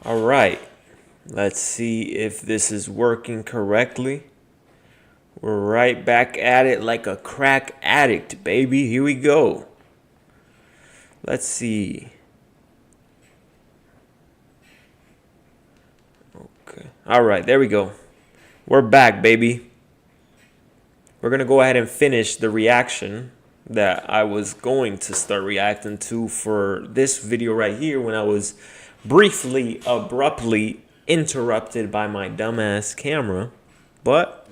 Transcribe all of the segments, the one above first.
All right, let's see if this is working correctly. We're right back at it like a crack addict, baby. Here we go. Let's see. Okay. All right, there we go. We're back, baby. We're going to go ahead and finish the reaction that I was going to start reacting to for this video right here when I was briefly, abruptly interrupted by my dumbass camera. But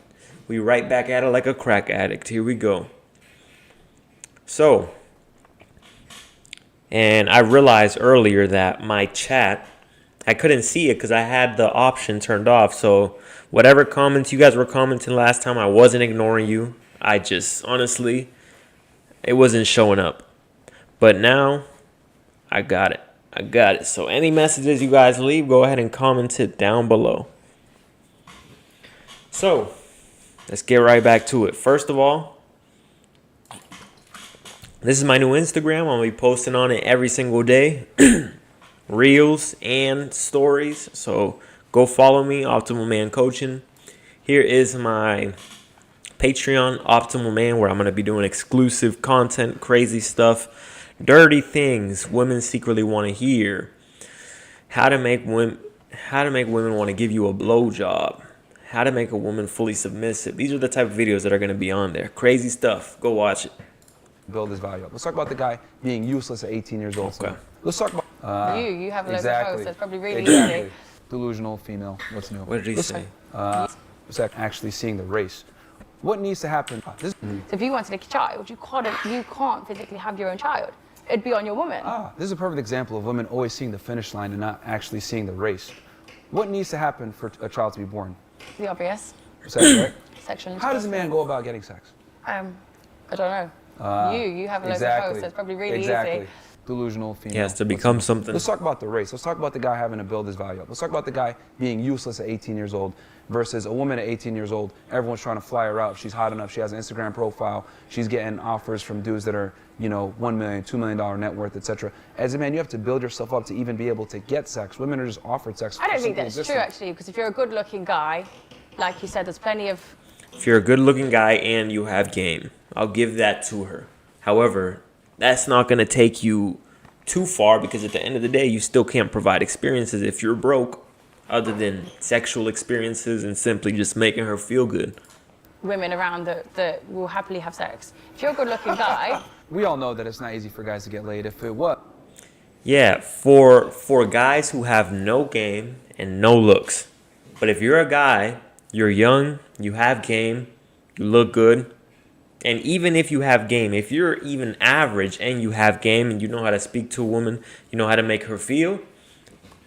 we right back at it like a crack addict. Here we go. So, and I realized earlier that my chat, I couldn't see it because I had the option turned off. So whatever comments you guys were commenting last time, I wasn't ignoring you. I just, honestly, it wasn't showing up. But now, I got it. I got it. So any messages you guys leave, go ahead and comment it down below. So, let's get right back to it. First of all, this is my new Instagram. I'm going to be posting on it every single day. Reels and stories. So go follow me, Optimal Man Coaching. Here is my Patreon, Optimal Man, where I'm going to be doing exclusive content, crazy stuff, dirty things women secretly want to hear. How to make women want to give you a blowjob. How to make a woman fully submissive. These are the type of videos that are going to be on there. Crazy stuff. Go watch it. Build his value up. Let's talk about the guy being useless at 18 years old. Okay. So let's talk about you have a load exactly. of posts. That's probably really exactly. easy. Delusional female. What's new? What did he say? Actually seeing the race. What needs to happen? So if you wanted a child, you can't physically have your own child. It'd be on your woman. This is a perfect example of women always seeing the finish line and not actually seeing the race. What needs to happen for a child to be born? The obvious. Sex, right? Sexual How does a man go about getting sex? I don't know. You have a load of posts. That's probably really easy. Delusional female. He has to become something. Let's talk about the race. Let's talk about the guy having to build his value up. Let's talk about the guy being useless at 18 years old versus a woman at 18 years old. Everyone's trying to fly her out. If she's hot enough, she has an Instagram profile. She's getting offers from dudes that are, $1 million, $2 million net worth, etc. As a man, you have to build yourself up to even be able to get sex. Women are just offered sex. I don't think that's true, actually, because if you're a good-looking guy, like you said, there's plenty of... If you're a good-looking guy and you have game, I'll give that to her. However, that's not going to take you too far because at the end of the day, you still can't provide experiences if you're broke other than sexual experiences and simply just making her feel good. Women around that will happily have sex. If you're a good-looking guy... We all know that it's not easy for guys to get laid. If it was... Yeah, for guys who have no game and no looks. But if you're a guy, you're young, you have game, you look good, and even if you have game, if you're even average and you have game and you know how to speak to a woman, you know how to make her feel,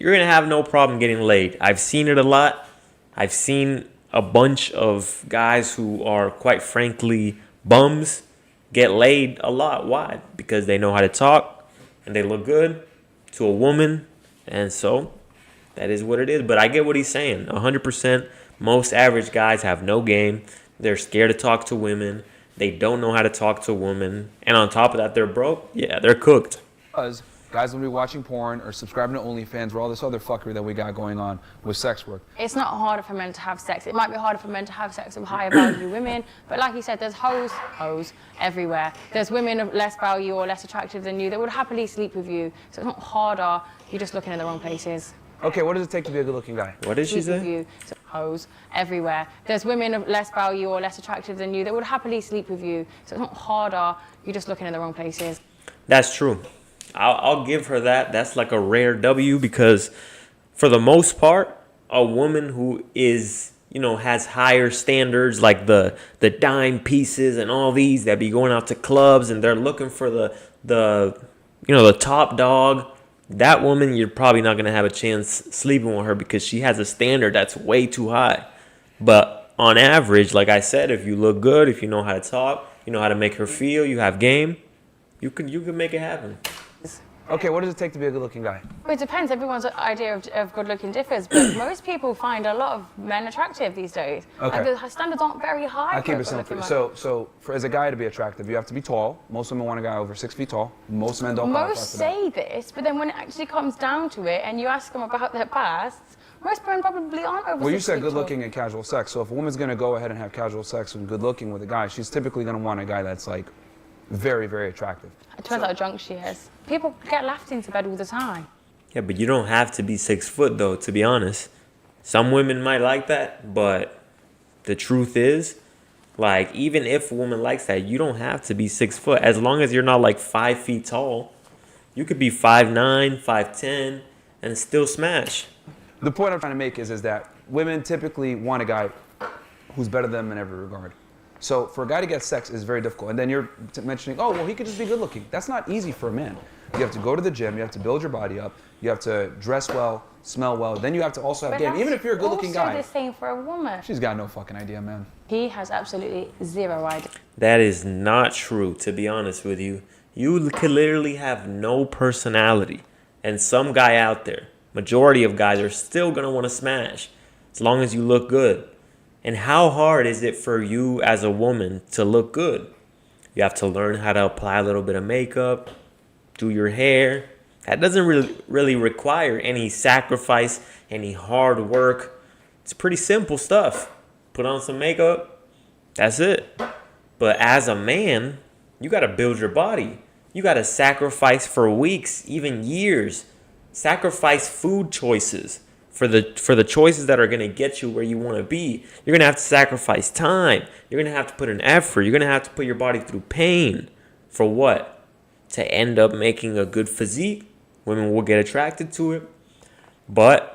you're going to have no problem getting laid. I've seen it a lot. I've seen a bunch of guys who are quite frankly bums get laid a lot. Why? Because they know how to talk and they look good to a woman. And so that is what it is. But I get what he's saying. 100%. Most average guys have no game. They're scared to talk to women. They don't know how to talk to women. And on top of that, they're broke. Yeah, they're cooked. Guys will be watching porn or subscribing to OnlyFans or all this other fuckery that we got going on with sex work. It's not harder for men to have sex. It might be harder for men to have sex with higher value women, but like you said, there's hoes everywhere. There's women of less value or less attractive than you that would happily sleep with you. So it's not harder. You're just looking in the wrong places. Okay, what does it take to be a good-looking guy? What did she say? So, hoes everywhere. There's women of less value or less attractive than you that would happily sleep with you. So it's not harder. You're just looking in the wrong places. That's true. I'll give her that. That's like a rare W because for the most part, a woman who is, has higher standards like the dime pieces and all these that be going out to clubs and they're looking for the top dog, that woman, you're probably not going to have a chance sleeping with her because she has a standard that's way too high. But on average, like I said, if you look good, if you know how to talk, you know how to make her feel, you have game, you can make it happen. Okay, what does it take to be a good-looking guy? Well, it depends. Everyone's idea of good looking differs, but most people find a lot of men attractive these days. Okay. Like, the standards aren't very high. I'll for keep a it simple. good-looking man. So as a guy to be attractive, you have to be tall. Most women want a guy over 6 feet tall. Most men don't qualify Most for that. say this, but then when it actually comes down to it, and you ask them about their pasts, most men probably aren't over. Well, you 6 said feet good tall. looking and casual sex. So if a woman's going to go ahead and have casual sex and good looking with a guy, she's typically going to want a guy that's like very, very attractive. It depends how drunk she is. People get laughed into bed all the time. Yeah, but you don't have to be 6 foot though, to be honest. Some women might like that, but the truth is, like, even if a woman likes that, you don't have to be 6 foot. As long as you're not like 5 feet tall, you could be 5'9", 5'10", and still smash. The point I'm trying to make is that women typically want a guy who's better than them in every regard. So for a guy to get sex is very difficult. And then you're mentioning, oh, well, he could just be good looking. That's not easy for a man. You have to go to the gym, you have to build your body up, you have to dress well, smell well, then you have to also have But game. that's Even if you're a good looking also guy. the same for a woman. She's got no fucking idea, man. He has absolutely zero idea. That is not true, to be honest with you. You could literally have no personality. And some guy out there, majority of guys, are still going to want to smash as long as you look good. And how hard is it for you as a woman to look good? You have to learn how to apply a little bit of makeup, do your hair. That doesn't really require any sacrifice, any hard work. It's pretty simple stuff. Put on some makeup, that's it. But as a man, you got to build your body. You got to sacrifice for weeks, even years. Sacrifice food choices for the choices that are going to get you where you want to be. You're going to have to sacrifice time. You're going to have to put in effort. You're going to have to put your body through pain. For what? To end up making a good physique. Women will get attracted to it. But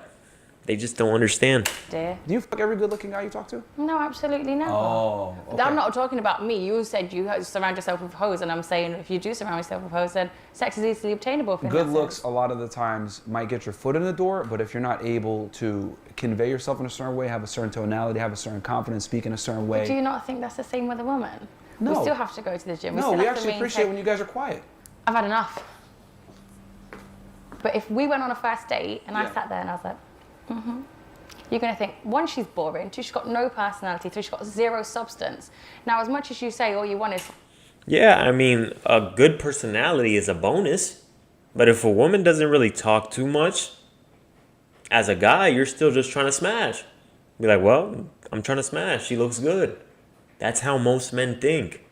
they just don't understand. Dear. Do you fuck every good looking guy you talk to? No, absolutely not. Oh, okay. I'm not talking about me. You said you surround yourself with hoes, and I'm saying if you do surround yourself with hoes, then sex is easily obtainable. Good looks a lot of the times might get your foot in the door, but if you're not able to convey yourself in a certain way, have a certain tonality, have a certain confidence, speak in a certain way. Do you not think that's the same with a woman? No. We still have to go to the gym. No, still we have to actually appreciate when you guys are quiet. I've had enough. But if we went on a first date and I Yeah. sat there and I was like, you're going to think, one, she's boring, two, she's got no personality, three, she's got zero substance. Now, as much as you say all you want is... Yeah, I mean, a good personality is a bonus. But if a woman doesn't really talk too much, as a guy, you're still just trying to smash. Be like, well, I'm trying to smash. She looks good. That's how most men think.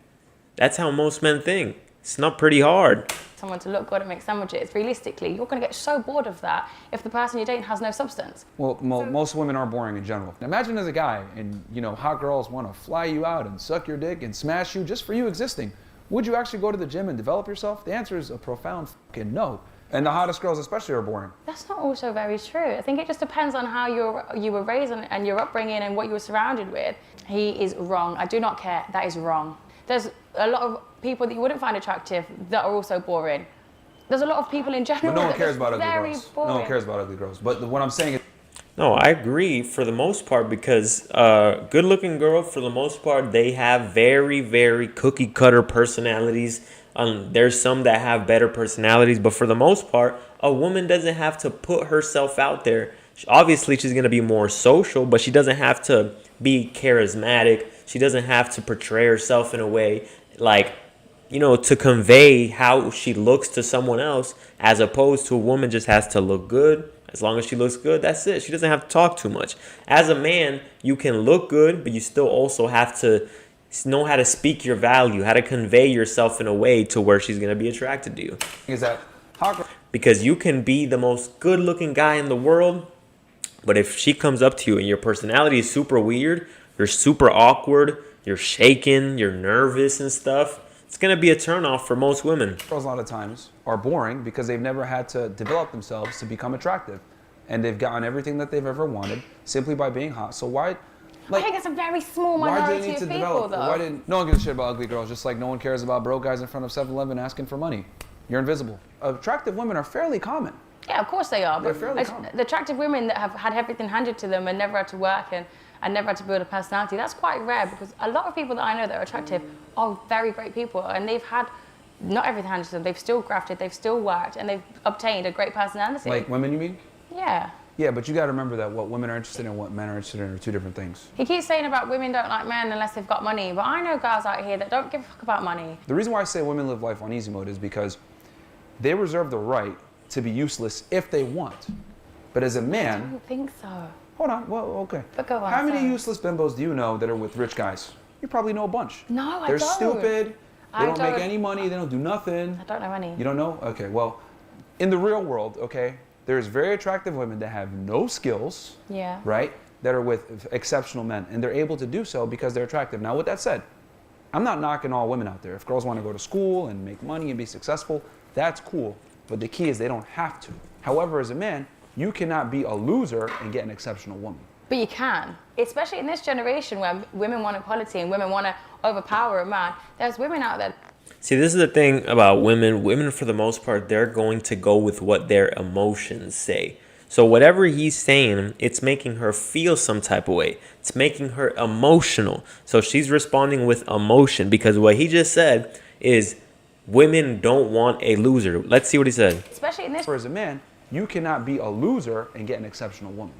That's how most men think. It's not pretty hard. someone to look good and make sandwiches. Realistically, you're going to get so bored of that if the person you're dating has no substance. Well, most women are boring in general. Now, imagine as a guy, and hot girls want to fly you out and suck your dick and smash you just for you existing. Would you actually go to the gym and develop yourself? The answer is a profound fucking no. And the hottest girls especially are boring. That's not also very true. I think it just depends on how you were raised and your upbringing and what you were surrounded with. He is wrong. I do not care. That is wrong. There's a lot of people that you wouldn't find attractive that are also boring. There's a lot of people in general But no one that cares about are ugly very girls. boring. No one cares about ugly girls. But what I'm saying is, No, I agree for the most part because good-looking girl, for the most part, they have very, very cookie-cutter personalities. There's some that have better personalities, but for the most part, a woman doesn't have to put herself out there. Obviously, she's going to be more social, but she doesn't have to be charismatic. She doesn't have to portray herself in a way like, to convey how she looks to someone else, as opposed to a woman just has to look good. As long as she looks good, that's it. She doesn't have to talk too much. As a man, you can look good, but you still also have to know how to speak your value, how to convey yourself in a way to where she's going to be attracted to you. is that hot girls Because you can be the most good-looking guy in the world, but if she comes up to you and your personality is super weird, you're super awkward, you're shaking, you're nervous and stuff, it's going to be a turnoff for most women. a lot of times are boring because they've never had to develop themselves to become attractive. And they've gotten everything that they've ever wanted simply by being hot. So why, I think it's a very small why do they minority need of to people, develop? though. Why didn't no one gives a shit about ugly girls? Just like no one cares about broke guys in front of 7-Eleven asking for money. You're invisible. Attractive women are fairly common. Yeah, of course they are. They're But fairly common. the attractive women that have had everything handed to them and never had to work and never had to build a personality, that's quite rare because a lot of people that I know that are attractive are very great people and they've had not everything handed to them. They've still grafted, they've still worked, and they've obtained a great personality. Like women, you mean? Yeah. Yeah, but you got to remember that what women are interested in and what men are interested in are two different things. He keeps saying about women don't like men unless they've got money, but I know girls out here that don't give a fuck about money. The reason why I say women live life on easy mode is because they reserve the right to be useless if they want. But as a I man, don't think so. hold on, well, okay. But go on, How many sorry. useless bimbos do you know that are with rich guys? You probably know a bunch. No, I They're don't. stupid. They I don't make don't. any money. They don't do nothing. I don't know any. You don't know? Okay, well, in the real world, okay, there's very attractive women that have no skills, Yeah. right, that are with exceptional men, and they're able to do so because they're attractive. Now, with that said, I'm not knocking all women out there. If girls want to go to school and make money and be successful, that's cool. But the key is they don't have to. However, as a man, you cannot be a loser and get an exceptional woman. But you can, especially in this generation where women want equality and women want to overpower a man. There's women out there. See, this is the thing about women. Women, for the most part, they're going to go with what their emotions say. So whatever he's saying, it's making her feel some type of way. It's making her emotional. So she's responding with emotion because what he just said is women don't want a loser. Let's see what he said. Especially in this. As a man, you cannot be a loser and get an exceptional woman.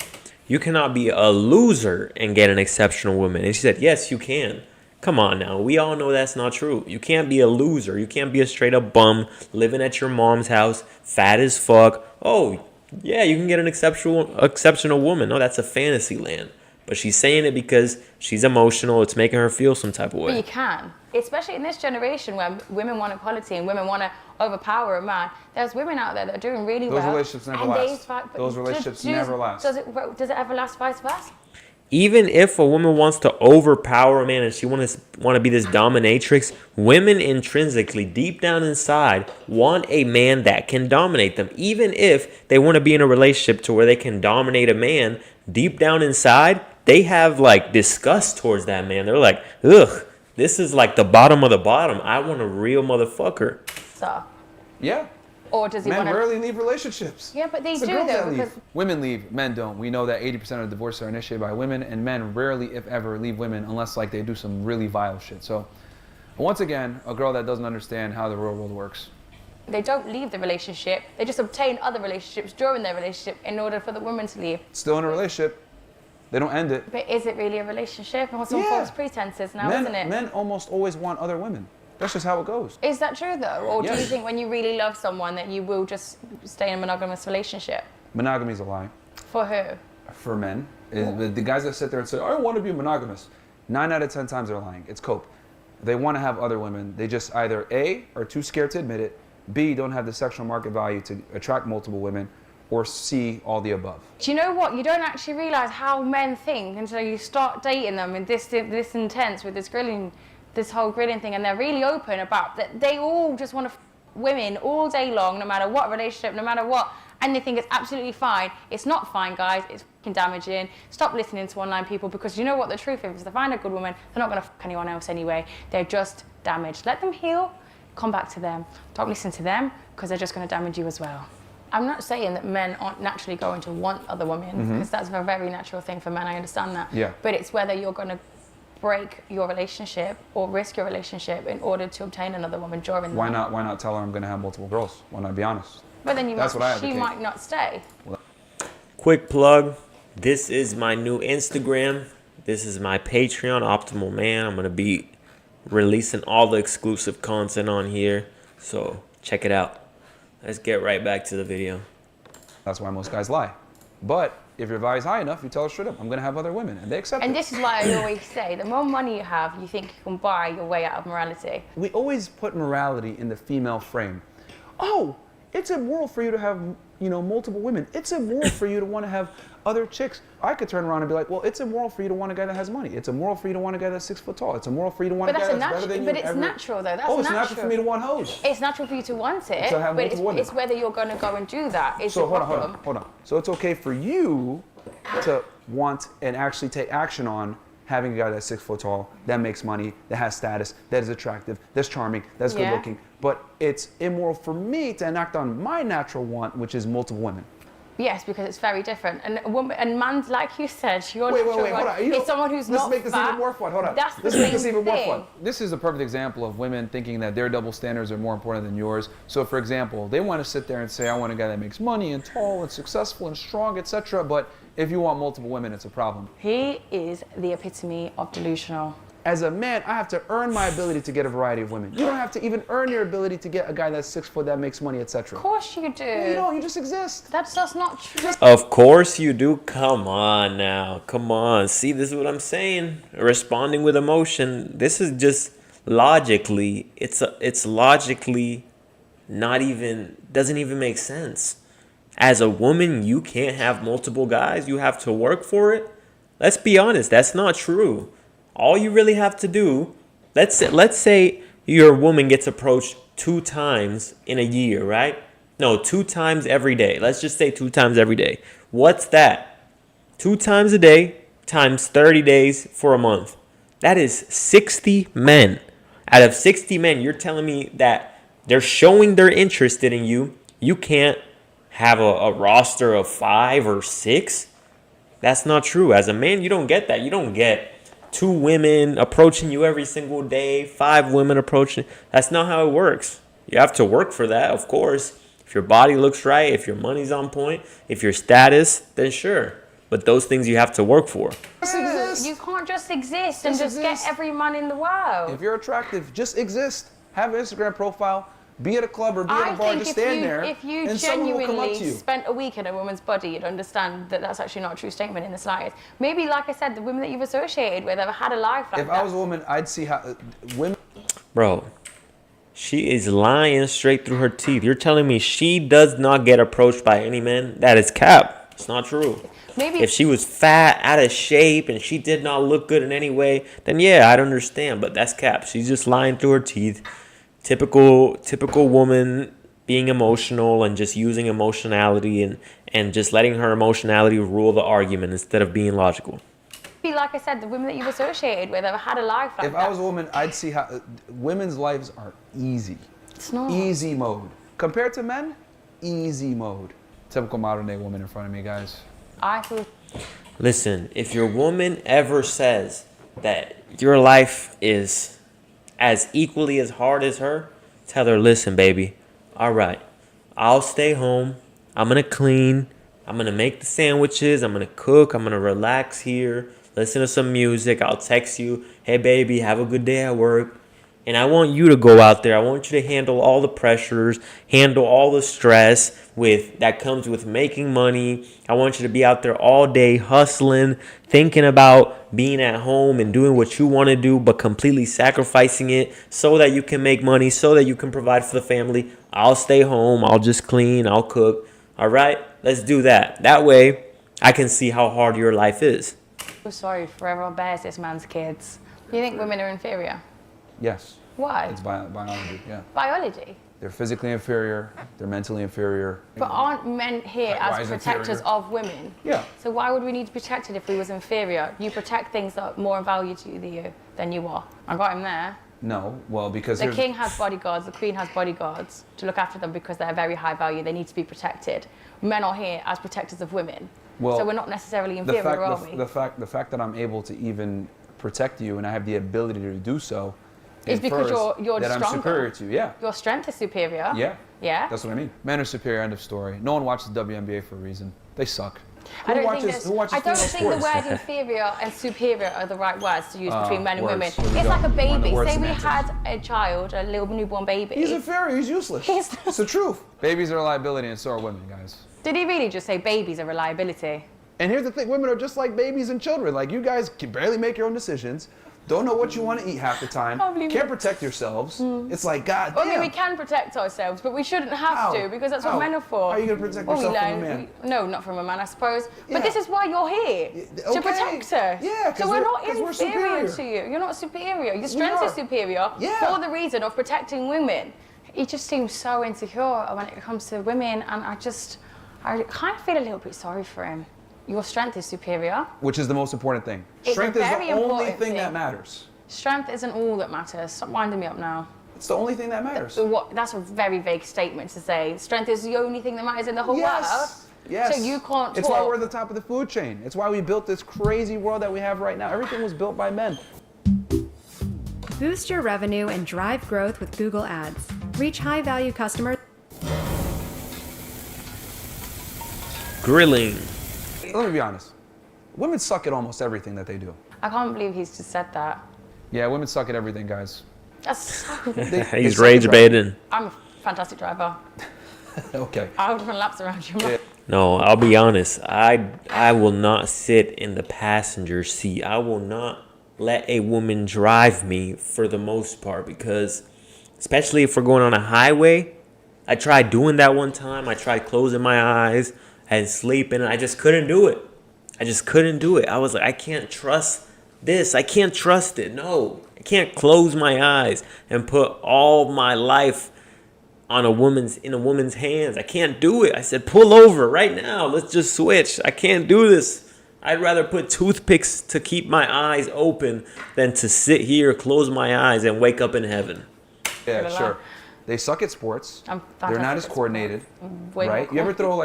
You cannot be a loser and get an exceptional woman. And she said, yes, you can. Come on now. We all know that's not true. You can't be a loser. You can't be a straight up bum living at your mom's house, fat as fuck. Oh, yeah, you can get an exceptional woman. No, that's a fantasy land. But she's saying it because she's emotional. It's making her feel some type of But you way. can, especially in this generation where women want equality and women want to overpower a man. There's women out there that are doing really Those well. relationships never and last. but Those relationships never last. Does it ever last vice versa? Even if a woman wants to overpower a man and she want to be this dominatrix, women intrinsically, deep down inside, want a man that can dominate them. Even if they want to be in a relationship to where they can dominate a man, deep down inside, they have like disgust towards that man. They're like, ugh, this is like the bottom of the bottom. I want a real motherfucker. So, Yeah. or does he Men want to? rarely leave relationships. Yeah, but they It's the do girls though that leave. because Women leave, men don't. We know that 80% of divorces are initiated by women, and men rarely, if ever, leave women unless like they do some really vile shit. So, once again, a girl that doesn't understand how the real world works. they don't leave the relationship. They just obtain other relationships during their relationship in order for the woman to leave. Still in a relationship, they don't end it. But is it really a relationship? Or some Yeah. false pretenses now, isn't it? Men almost always want other women. That's just how it goes. Is that true though? Or do you Yes. think when you really love someone that you will just stay in a monogamous relationship? Monogamy is a lie For who? for men. The guys that sit there and say, I want to be monogamous, 9 out of 10 times they're lying. It's cope. They want to have other women. They just either A, are too scared to admit it, B, don't have the sexual market value to attract multiple women, or C, all the above. Do you know what? You don't actually realise how men think until you start dating them in this intense with this whole grilling thing, and they're really open about that. They all just want to women all day long, no matter what relationship, no matter what, and they think it's absolutely fine. It's not fine, guys. It's fucking damaging. Stop listening to online people because you know what the truth is. If they find a good woman, they're not going to fuck anyone else anyway. They're just damaged. Let them heal. Come back to them. Don't listen to them because they're just going to damage you as well. I'm not saying that men aren't naturally going to want other women because that's a very natural thing for men. I understand that. Yeah. But it's whether you're going to break your relationship or risk your relationship in order to obtain another woman during Why that. not tell her I'm going to have multiple girls? Why not be honest? But then That's what I she advocate. might not stay. Quick plug. This is my new Instagram. This is my Patreon, Optimal Man. I'm going to be releasing all the exclusive content on here. So check it out. Let's get right back to the video. That's why most guys lie. But if your value's high enough, you tell her straight up, I'm going to have other women. And they accept And it. this is why I always say, the more money you have, you think you can buy your way out of morality. We always put morality in the female frame. Oh, it's immoral for you to have, multiple women. It's immoral for you to want to have other chicks. I could turn around and be like, well, it's immoral for you to want a guy that has money. It's immoral for you to want a guy that's 6 foot tall. It's immoral for you to want But a guy that's that's better than you. but it's natural though. That's it's natural for me to want hoes. It's natural for you to want it, To have but multiple women. it's whether you're going to go and do that. It's So the hold problem. on. So it's okay for you to want and actually take action on having a guy that's 6 foot tall, that makes money, that has status, that is attractive, that's charming, that's good Yeah. looking. But it's immoral for me to enact on my natural want, which is multiple women. Yes, because it's very different. And a woman, and man, like you said, your Wait, natural hold on. body is someone who's let's not make this fat. even more fun. Hold on. That's the Let's make this same even more thing. fun. This is a perfect example of women thinking that their double standards are more important than yours. So, for example, they want to sit there and say, I want a guy that makes money and tall and successful and strong, etc. But if you want multiple women, it's a problem. He is the epitome of delusional. As a man, I have to earn my ability to get a variety of women. You don't have to even earn your ability to get a guy that's 6 foot that makes money, etc. Of course you do. You don't. You just exist. That's just not true. Of course you do. Come on now. Come on. See, this is what I'm saying. Responding with emotion. This is just logically. It's logically not even, doesn't even make sense. As a woman, you can't have multiple guys. You have to work for it. Let's be honest. That's not true. All you really have to do, let's say your woman gets approached 2 times in a year, right? No, 2 times every day. Let's just say 2 times every day. What's that? 2 times a day times 30 days for a month. That is 60 men. Out of 60 men, you're telling me that they're showing they're interested in you. You can't have a roster of 5 or 6? That's not true. As a man, you don't get that. You don't get 2 women approaching you every single day, 5 women approaching. That's not how it works. You have to work for that, of course. If your body looks right, if your money's on point, if your status, then sure. But those things you have to work for. Just exist. You can't just exist and just exist. get every man in the world. If you're attractive, just exist. Have an Instagram profile. Be at a club or be at I a bar. think Just stand there. if you and someone will come up to genuinely you. spent a week in a woman's body, you'd understand that that's actually not a true statement in the slightest. Maybe, like I said, the women that you've associated with have had a life like If that. I was a woman, I'd see how women. Bro, she is lying straight through her teeth. You're telling me she does not get approached by any men? That is cap. It's not true. Maybe If she was fat, out of shape, and she did not look good in any way, then yeah, I'd understand. But that's cap. She's just lying through her teeth. Typical woman being emotional and just using emotionality and just letting her emotionality rule the argument instead of being logical. like I said, the women that you've associated with have had a life like If that. I was a woman, I'd see how women's lives are easy. It's not. Easy mode. Compared to men, easy mode. Typical modern day woman in front of me, guys. I feel Listen, if your woman ever says that your life is as equally as hard as her, tell her, listen, baby, all right, I'll stay home. I'm going to clean. I'm going to make the sandwiches. I'm going to cook. I'm going to relax here, listen to some music. I'll text you, hey, baby, have a good day at work. And I want you to go out there. I want you to handle all the pressures, handle all the stress that comes with making money. I want you to be out there all day hustling, thinking about being at home and doing what you want to do, but completely sacrificing it so that you can make money, so that you can provide for the family. I'll stay home. I'll just clean. I'll cook. All right? Let's do that. That way, I can see how hard your life is. sorry for everyone bears this man's kids. You think women are inferior? Yes. Why? It's biology, yeah. Biology. They're physically inferior. They're mentally inferior. But aren't men here Why as is protectors inferior? of women? Yeah. So why would we need to protect it if we was inferior? You protect things that are more in value to you than you are. I got him there. No, well, because The here's- king has bodyguards, the queen has bodyguards to look after them because they're very high value. They need to be protected. Men are here as protectors of women. Well, so we're not necessarily the inferior, fact, are we? the fact that I'm able to even protect you and I have the ability to do so It's because infers you're that I'm stronger. superior to you. Yeah. Your strength is superior. Yeah. Yeah. That's what I mean. Men are superior, end of story. No one watches WNBA for a reason. They suck. I don't watches, think, who watches I don't female think the sports? word inferior and superior are the right words to use between men and words. women. Here we It's go. like a One of the baby. word Say we semantics. had a child, a little newborn baby. He's inferior. He's useless. He's- It's the truth. Babies are a liability, and so are women, guys. Did he really just say babies are reliability? And here's the thing: women are just like babies and children. Like you guys can barely make your own decisions. Don't know what you want to eat half the time. Can't believe Can't it. protect yourselves. It's like God I damn. mean, we can protect ourselves, but we shouldn't have How? to because that's How? what men are for. How are you gonna protect Well, we yourself from a learn- man? No, not from a man, I suppose. Yeah. But this is why you're here okay. to protect us. Yeah, 'cause so we're we're- not 'cause we're inferior superior. to you. You're not superior. Your strength are. is superior Yeah. for the reason of protecting women. He just seems so insecure when it comes to women, and I kind of feel a little bit sorry for him. Your strength is superior. Which is the most important thing. It's a Strength is very the only important thing that thing. matters. Strength isn't all that matters. Stop winding me up now. It's the only thing that matters. That's a very vague statement to say. Strength is the only thing that matters in the whole world. Yes. Yes. So you can't It's why talk. we're at the top of the food chain. It's why we built this crazy world that we have right now. Everything was built by men. Boost your revenue and drive growth with Google Ads. Reach high-value customers. Grilling. Let me be honest. Women suck at almost everything that they do. I can't believe he's just said that. Yeah, women suck at everything, guys. That's so. They He's suck at rage baiting. I'm a fantastic driver. Okay. I would run laps around you. Yeah. No, I'll be honest. I will not sit in the passenger seat. I will not let a woman drive me for the most part, because especially if we're going on a highway. I tried doing that one time. I tried closing my eyes and sleeping. I just couldn't do it. I was like, I can't trust this. I can't trust it. No, I can't close my eyes and put all my life in a woman's hands. I can't do it. I said, pull over right now. Let's just switch. I can't do this. I'd rather put toothpicks to keep my eyes open than to sit here, close my eyes, and wake up in heaven. Yeah, Gonna sure. lie. They suck at sports. I'm They're not fantastic as at coordinated, Way more right? You ever coordinated. throw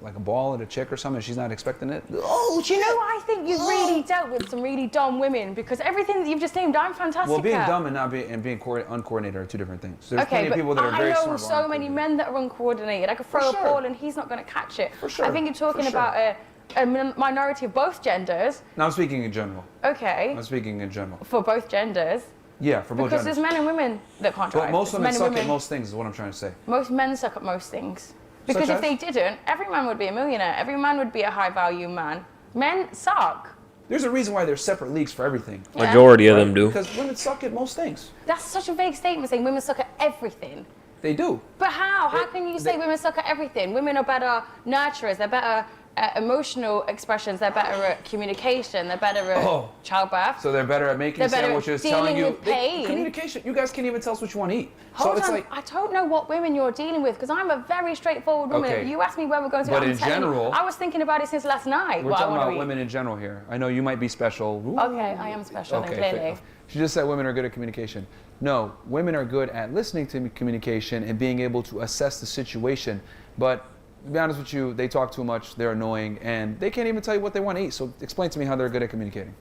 like a ball at a chick or something and she's not expecting it? Oh, do you know what I think you've really dealt with some really dumb women, because everything that you've just named, I'm fantastic Well, being at. dumb and not being uncoordinated are two different things. There's Okay, plenty of but people that are I very know smart. but so many uncoordinated. men that are uncoordinated. I could throw sure. a ball and he's not going to catch it. For sure, I think you're talking for sure. about a minority of both genders. No, I'm speaking in general. Okay, I'm speaking in general. for both genders. Yeah, for both Because genders. there's men and women that can't drive. But most There's women men suck and at women. most things, is what I'm trying to say. Most men suck at most things. Because Such if they as? didn't, every man would be a millionaire. Every man would be a high value man. Men suck. There's a reason why there's separate leagues for everything. Yeah. Majority of them do. Because women suck at most things. That's such a vague statement saying women suck at everything. They do. But how? How can you say they- women suck at everything? Women are better nurturers. They're better at emotional expressions. They're better at communication. They're better at Oh. childbirth. So they're better at making They're better at sandwiches, telling dealing you with pain. communication. You guys can't even tell us what you want to eat. Hold so it's on, like, I don't know what women you're dealing with, because I'm a very straightforward woman. Okay. You asked me where we're going to. But I'm in telling you, general- I was thinking about it since last night. we're what I talking want about to eat. women in general here. I know you might be special. Ooh. Okay, I am special, then fair clearly. enough. She just said women are good at communication. No, women are good at listening to communication and being able to assess the situation. But to be honest with you, they talk too much, they're annoying, and they can't even tell you what they want to eat. So explain to me how they're good at communicating.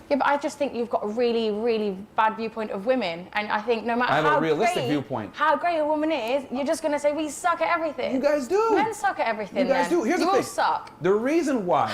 Yeah, but I just think you've got a really, really bad viewpoint of women, and I think no matter I have a how realistic great, viewpoint. how great a woman is, you're just gonna say we suck at everything. You guys do. Men suck at everything. You guys then. do. Here's you the all thing. suck. The reason why,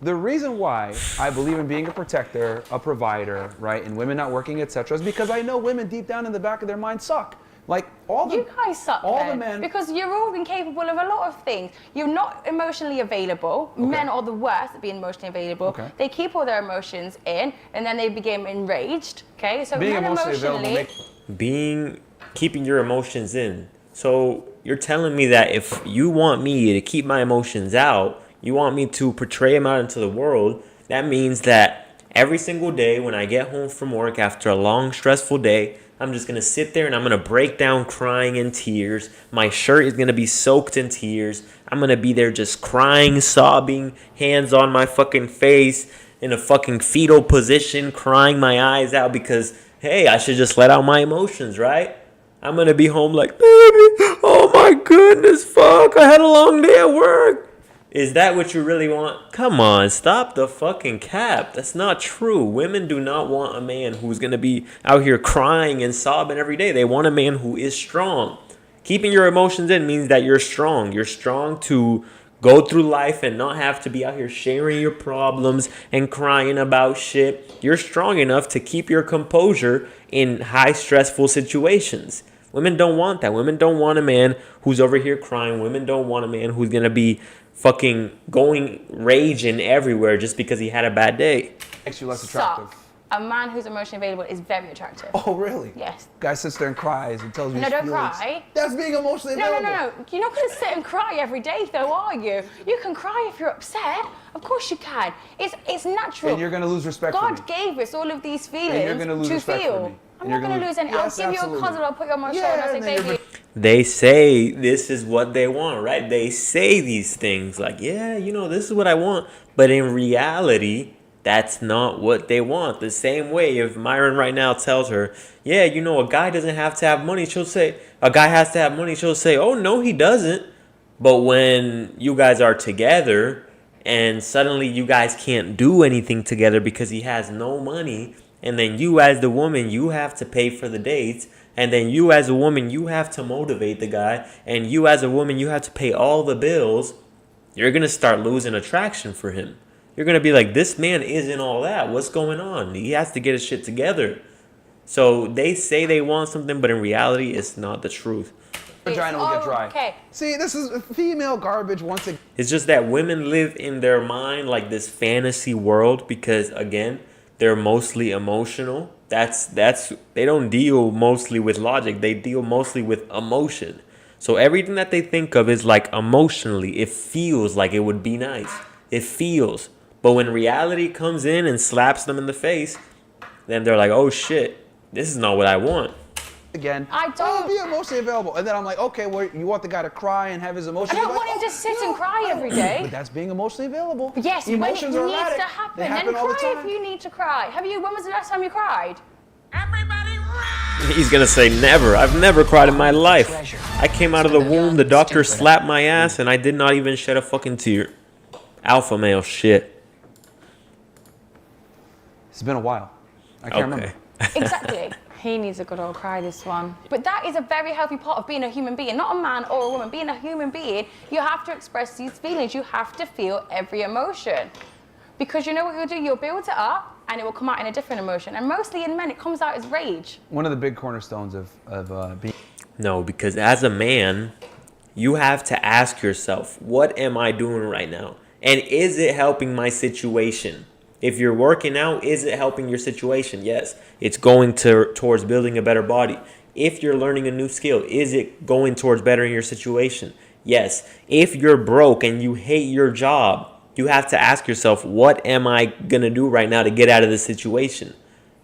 the reason why I believe in being a protector, a provider, right, and women not working, etc., is because I know women deep down in the back of their mind suck. Like all the You guys suck all then, the men. because you're all incapable of a lot of things. You're not emotionally available. Men are the worst at being emotionally available. Okay. They keep all their emotions in, and then they become enraged. Okay, so Being men emotionally available Keeping your emotions in. So you're telling me that if you want me to keep my emotions out, you want me to portray them out into the world, that means that every single day when I get home from work after a long, stressful day, I'm just going to sit there and I'm going to break down crying in tears. My shirt is going to be soaked in tears. I'm going to be there just crying, sobbing, hands on my fucking face, in a fucking fetal position, crying my eyes out because, hey, I should just let out my emotions, right? I'm going to be home like, baby, oh my goodness, fuck, I had a long day at work. Is that what you really want? Come on, stop the fucking cap. That's not true. Women do not want a man who's going to be out here crying and sobbing every day. They want a man who is strong. Keeping your emotions in means that you're strong. You're strong to go through life and not have to be out here sharing your problems and crying about shit. You're strong enough to keep your composure in high stressful situations. Women don't want that. Women don't want a man who's over here crying. Women don't want a man who's going to be fucking going raging everywhere just because he had a bad day. makes you less attractive. Suck. A man who's emotionally available is very attractive. Oh, really? Yes. Guy sits there and cries and tells you No, his don't feelings. cry. That's being emotionally No, available. You're not going to sit and cry every day, though, are you? You can cry if you're upset. Of course you can. It's natural. And you're going to lose respect for me. God gave us all of these feelings And you're gonna lose to respect feel. for me. I'm And not you're going to gonna lose any. Yes, I'll give you a absolutely. cuddle. I'll put you on my Yeah, shoulder. I'll and say, then you're baby. They say this is what they want, right? They say these things like, yeah, you know, this is what I want. But in reality, that's not what they want. The same way if Myron right now tells her, yeah, you know, a guy doesn't have to have money, she'll say, a guy has to have money, she'll say, oh, no, he doesn't. But when you guys are together and suddenly you guys can't do anything together because he has no money, and then you as the woman, you have to pay for the dates, and then you as a woman, you have to motivate the guy, and you as a woman, you have to pay all the bills, you're going to start losing attraction for him. You're going to be like, this man isn't all that. What's going on? He has to get his shit together. So they say they want something, but in reality, it's not the truth. Vagina will get dry. Okay. See, this is female garbage once again. It's just that women live in their mind like this fantasy world because, again, they're mostly emotional. That's they don't deal mostly with logic. They deal mostly with emotion. So everything that they think of is like emotionally. It feels like it would be nice. It feels. But when reality comes in and slaps them in the face, then they're like, oh shit, this is not what I want. Again, I don't- be emotionally available. And then I'm like, okay, well, you want the guy to cry and have his emotions? I don't You're want like, him to sit and cry every day. But that's being emotionally available. Yes, Emotions when are it needs erratic. to happen. They happen Then all the cry time. if you need to cry. When was the last time you cried? He's gonna say never. I've never cried in my life. I came out of the womb, the doctor slapped my ass, and I did not even shed a fucking tear. Alpha male shit. It's been a while. I can't Okay. remember. Exactly. He needs a good old cry, this one. But that is a very healthy part of being a human being, not a man or a woman. Being a human being, you have to express these feelings. You have to feel every emotion. Because you know what you'll do? You'll build it up and it will come out in a different emotion. And mostly in men, it comes out as rage. One of the big cornerstones of being No, because as a man, you have to ask yourself, what am I doing right now? And is it helping my situation? If you're working out, is it helping your situation? Yes, it's going towards building a better body. If you're learning a new skill, is it going towards bettering your situation? Yes. If you're broke and you hate your job, you have to ask yourself, what am I going to do right now to get out of this situation?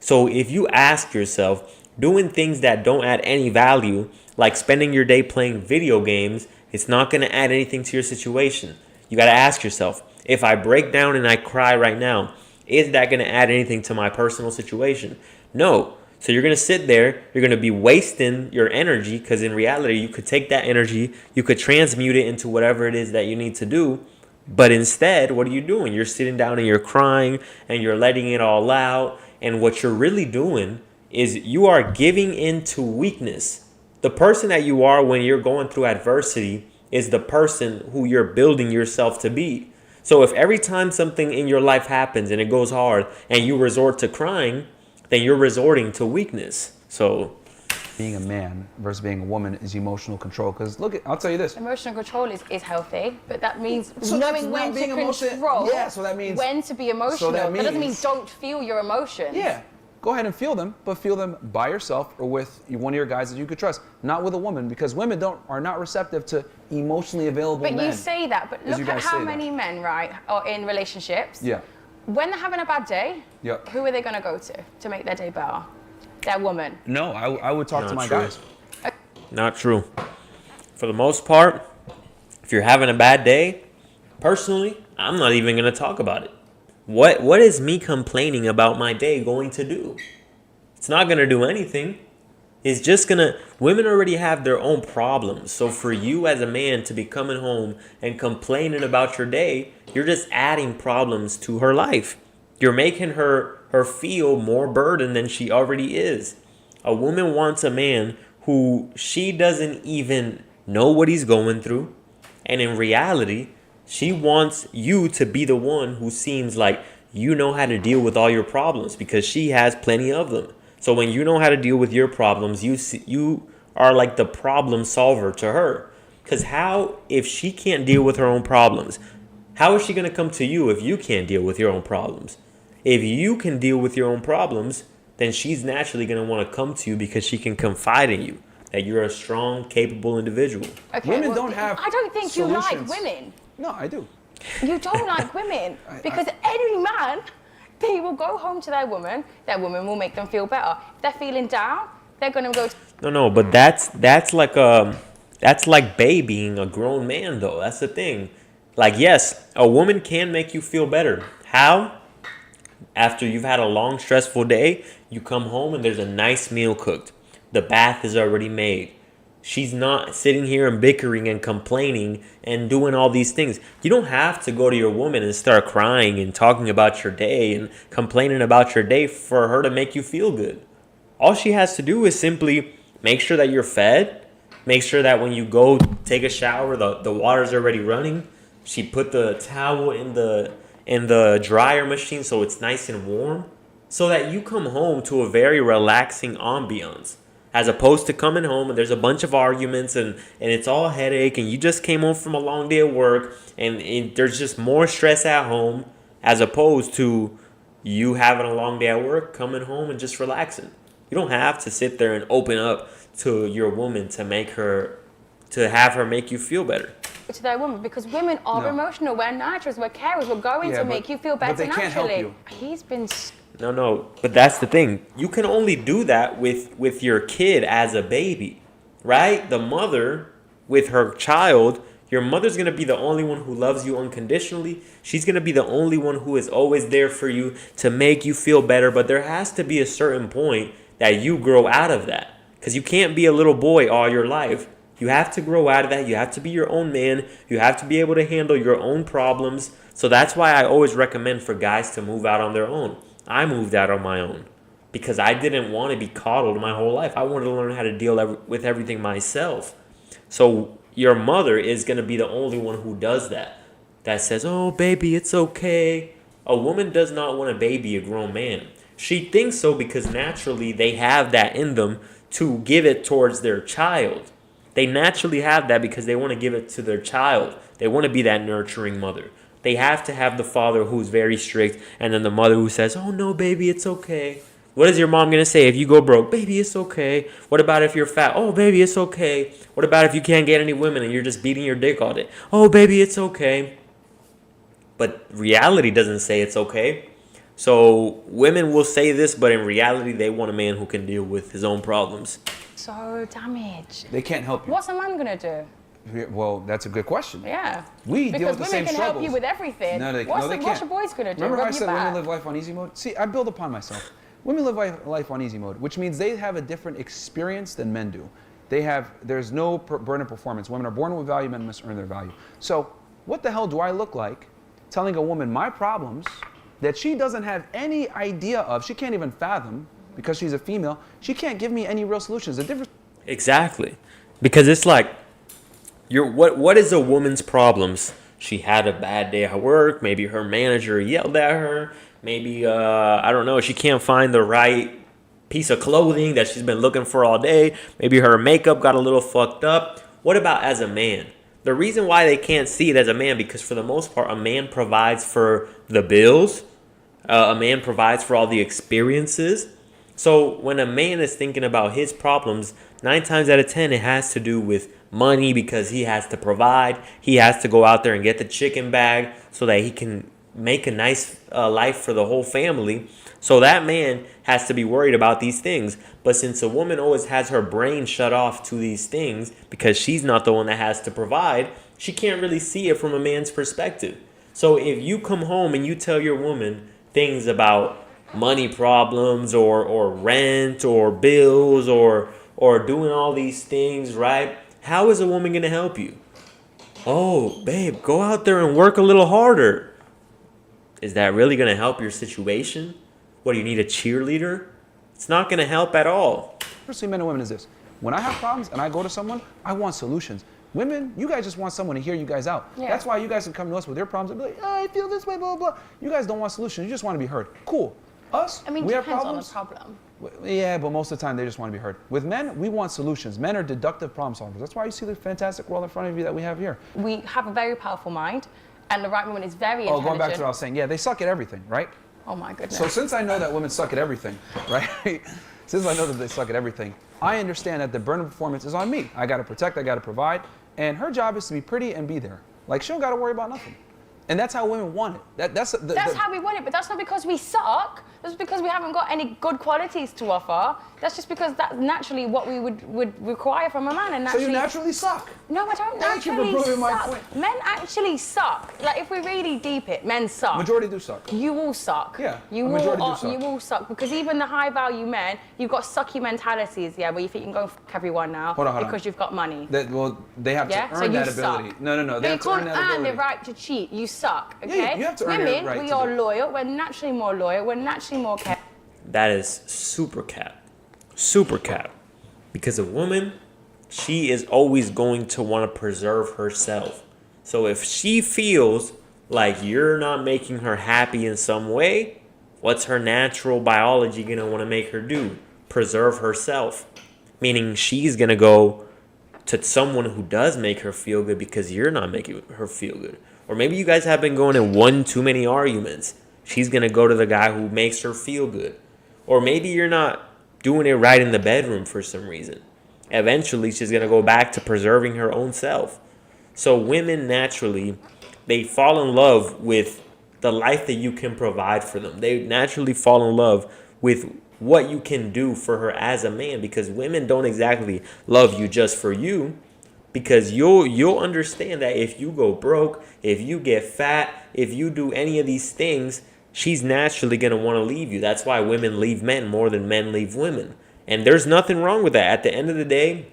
So if you ask yourself, doing things that don't add any value, like spending your day playing video games, it's not going to add anything to your situation. You got to ask yourself, if I break down and I cry right now, is that going to add anything to my personal situation? No. So you're going to sit there, you're going to be wasting your energy, because in reality, you could take that energy, you could transmute it into whatever it is that you need to do. But instead, what are you doing? You're sitting down and you're crying and you're letting it all out. And what you're really doing is you are giving in to weakness. The person that you are when you're going through adversity is the person who you're building yourself to be. So if every time something in your life happens and it goes hard and you resort to crying, then you're resorting to weakness. So being a man versus being a woman is emotional control. Because look, I'll tell you this. Emotional control is healthy, but that means So knowing that's when not being to control. Yeah, so that means when to be emotional. that That doesn't mean means- don't feel your emotions. Yeah, go ahead and feel them, but feel them by yourself or with one of your guys that you could trust, not with a woman, because women are not receptive to emotionally available But men. you say that, but As you look at guys how say that. many men, right, are in relationships. Yeah. When they're having a bad day, Yep. who are they going to go to make their day better? Their woman. No, I would talk to Not my true. guys. not true. For the most part, if you're having a bad day, personally, I'm not even going to talk about it. What is me complaining about my day going to do? It's not going to do anything. It's just going to... Women already have their own problems. So for you as a man to be coming home and complaining about your day, you're just adding problems to her life. You're making her feel more burdened than she already is. A woman wants a man who she doesn't even know what he's going through. And in reality, she wants you to be the one who seems like you know how to deal with all your problems because she has plenty of them. So when you know how to deal with your problems, you are like the problem solver to her. Because how, if she can't deal with her own problems, how is she going to come to you if you can't deal with your own problems? If you can deal with your own problems, then she's naturally going to want to come to you because she can confide in you, that you're a strong, capable individual. Okay, Women don't have I don't think you like solutions. women. No, I do. You don't like women because any man, they will go home to their woman will make them feel better. If they're feeling down, they're gonna go. No, but that's like babying a grown man though. That's the thing. Like, yes, a woman can make you feel better. How? After you've had a long, stressful day, you come home and there's a nice meal cooked. The bath is already made. She's not sitting here and bickering and complaining and doing all these things. You don't have to go to your woman and start crying and talking about your day and complaining about your day for her to make you feel good. All she has to do is simply make sure that you're fed, make sure that when you go take a shower, the water's already running. She put the towel in the dryer machine so it's nice and warm, so that you come home to a very relaxing ambiance. As opposed to coming home and there's a bunch of arguments and it's all a headache and you just came home from a long day at work and there's just more stress at home, as opposed to you having a long day at work, coming home and just relaxing. You don't have to sit there and open up to your woman to have her make you feel better. To their woman, because women are No. emotional. We're nurturers. We're carers. We're going to make you feel better they naturally. can't help you. He's been. No, but that's the thing. You can only do that with your kid as a baby, right? The mother with her child, your mother's going to be the only one who loves you unconditionally. She's going to be the only one who is always there for you to make you feel better. But there has to be a certain point that you grow out of that, because you can't be a little boy all your life. You have to grow out of that. You have to be your own man. You have to be able to handle your own problems. So that's why I always recommend for guys to move out on their own. I moved out on my own because I didn't want to be coddled my whole life. I wanted to learn how to deal with everything myself. So your mother is going to be the only one who does that. That says, oh, baby, it's okay. A woman does not want to baby a grown man. She thinks so because naturally they have that in them to give it towards their child. They naturally have that because they want to give it to their child. They want to be that nurturing mother. They have to have the father who's very strict and then the mother who says, oh, no, baby, it's okay. What is your mom going to say if you go broke? Baby, it's okay. What about if you're fat? Oh, baby, it's okay. What about if you can't get any women and you're just beating your dick all day? Oh, baby, it's okay. But reality doesn't say it's okay. So women will say this, but in reality, they want a man who can deal with his own problems. So damaged. They can't help you. What's a man gonna do? Well, that's a good question. Yeah. We deal because with the women same can struggles. help you with everything. No, they what's can't. your boys gonna do? Remember how I Rub your said women back? live life on easy mode? See, I build upon myself. Women live life on easy mode, which means they have a different experience than men do. There's no burden of performance. Women are born with value, men must earn their value. So what the hell do I look like telling a woman my problems that she doesn't have any idea of, she can't even fathom because she's a female, she can't give me any real solutions. The difference. Exactly. Because it's like, what is a woman's problems? She had a bad day at work. Maybe her manager yelled at her. Maybe, I don't know, she can't find the right piece of clothing that she's been looking for all day. Maybe her makeup got a little fucked up. What about as a man? The reason why they can't see it as a man, because for the most part, a man provides for the bills. A man provides for all the experiences. So when a man is thinking about his problems, 9 times out of 10, it has to do with money, because he has to provide. He has to go out there and get the chicken bag so that he can make a nice life for the whole family. So that man has to be worried about these things. But since a woman always has her brain shut off to these things because she's not the one that has to provide, she can't really see it from a man's perspective. So if you come home and you tell your woman things about money problems or rent or bills or doing all these things, right? How is a woman going to help you? Oh, babe, go out there and work a little harder. Is that really going to help your situation? What, do you need a cheerleader? It's not going to help at all. Between men and women is this. When I have problems and I go to someone, I want solutions. Women, you guys just want someone to hear you guys out. Yeah. That's why you guys can come to us with your problems and be like, oh, I feel this way, blah, blah, blah. You guys don't want solutions. You just want to be heard. Cool. Us, I mean, we have depends on problems. the problem. Yeah, but most of the time they just want to be heard. With men, we want solutions. Men are deductive problem solvers. That's why you see the fantastic world in front of you that we have here. We have a very powerful mind, and the right woman is very Oh, intelligent. going back to what I was saying. Yeah, they suck at everything, right? Oh my goodness. So since I know that women suck at everything, right? Since I know that they suck at everything, I understand that the burden of performance is on me. I got to protect, I got to provide, and her job is to be pretty and be there. Like, she don't got to worry about nothing. And that's how women want it. That's how we want it, but that's not because we suck. That's because we haven't got any good qualities to offer. That's just because that's naturally what we would require from a man. And So naturally, you naturally suck. No, I don't Thank you for naturally proving my suck. point. Men actually suck. Like, if we really deep it, men suck. Majority do suck. You will suck. Yeah, You a will. majority do suck. You will suck because even the high value men, you've got sucky mentalities. Yeah, where you think you can go fuck everyone now Hold on. because you've got money. They have Yeah, to so earn you that ability. suck. No. They You have to earn can't that earn ability. the right to cheat. You suck. Yeah, Okay. you have to earn Women, your right we to are do it. loyal. We're naturally more loyal. We're naturally more careful. That is super cap. Super cap. Because a woman, she is always going to want to preserve herself. So if she feels like you're not making her happy in some way, what's her natural biology going to want to make her do? Preserve herself. Meaning she's going to go to someone who does make her feel good because you're not making her feel good. Or maybe you guys have been going in one too many arguments. She's going to go to the guy who makes her feel good. Or maybe you're not doing it right in the bedroom for some reason. Eventually, she's going to go back to preserving her own self. So women naturally, they fall in love with the life that you can provide for them. They naturally fall in love with what you can do for her as a man, because women don't exactly love you just for you, because you'll understand that if you go broke, if you get fat, if you do any of these things, she's naturally going to want to leave you. That's why women leave men more than men leave women. And there's nothing wrong with that. At the end of the day,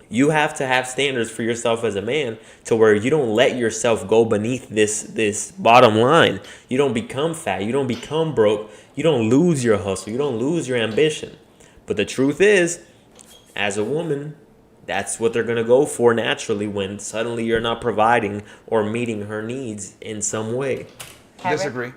you have to have standards for yourself as a man to where you don't let yourself go beneath this bottom line. You don't become fat. You don't become broke. You don't lose your hustle. You don't lose your ambition. But the truth is, as a woman, that's what they're going to go for naturally when suddenly you're not providing or meeting her needs in some way. Kevin, Disagree.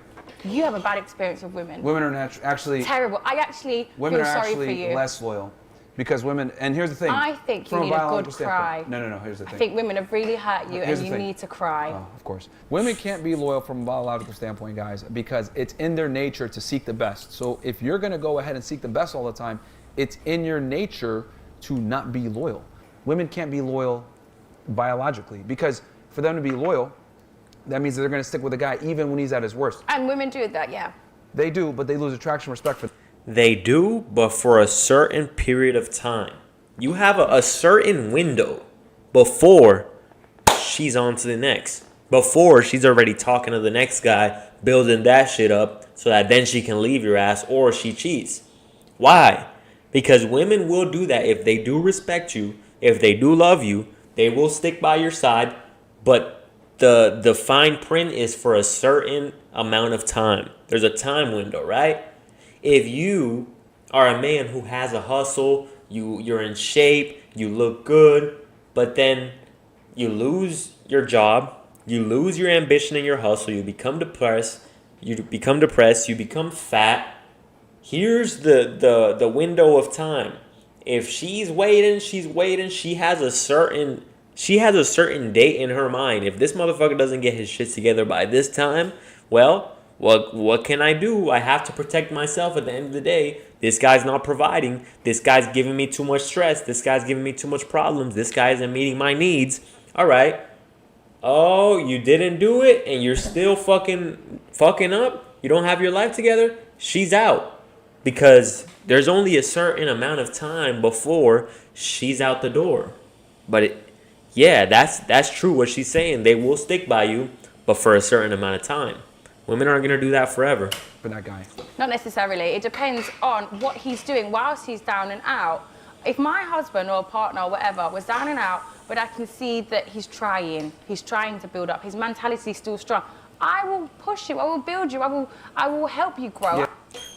You have a bad experience with women. Women are actually Terrible. I actually women feel are sorry for actually you. less loyal because women. And here's the thing. I think you from a need a good biological cry. standpoint- No. Here's the thing. I think women have really hurt you Here's and the you thing. need to cry. Oh, of course. Women can't be loyal from a biological standpoint, guys, because it's in their nature to seek the best. So if you're going to go ahead and seek the best all the time, it's in your nature to not be loyal. Women can't be loyal biologically because for them to be loyal, that means that they're going to stick with a guy even when he's at his worst. And women do that, yeah. They do, but they lose attraction, respect for. They do, but for a certain period of time. You have a certain window before she's on to the next. Before she's already talking to the next guy, building that shit up so that then she can leave your ass or she cheats. Why? Because women will do that. If they do respect you, if they do love you, they will stick by your side. But the fine print is for a certain amount of time. There's a time window, right? If you are a man who has a hustle, you're in shape, you look good, but then you lose your job, you lose your ambition and your hustle, you become depressed, you become fat. Here's the window of time. If she's waiting, she has a certain date in her mind. If this motherfucker doesn't get his shit together by this time, well, what can I do? I have to protect myself at the end of the day. This guy's not providing. This guy's giving me too much stress. This guy's giving me too much problems. This guy isn't meeting my needs. All right. Oh, you didn't do it and you're still fucking up? You don't have your life together? She's out. Because there's only a certain amount of time before she's out the door. But that's true what she's saying. They will stick by you, but for a certain amount of time. Women aren't going to do that forever. For that guy. Not necessarily. It depends on what he's doing whilst he's down and out. If my husband or partner or whatever was down and out, but I can see that he's trying to build up, his mentality is still strong, I will push you, I will build you, I will help you grow. Yeah.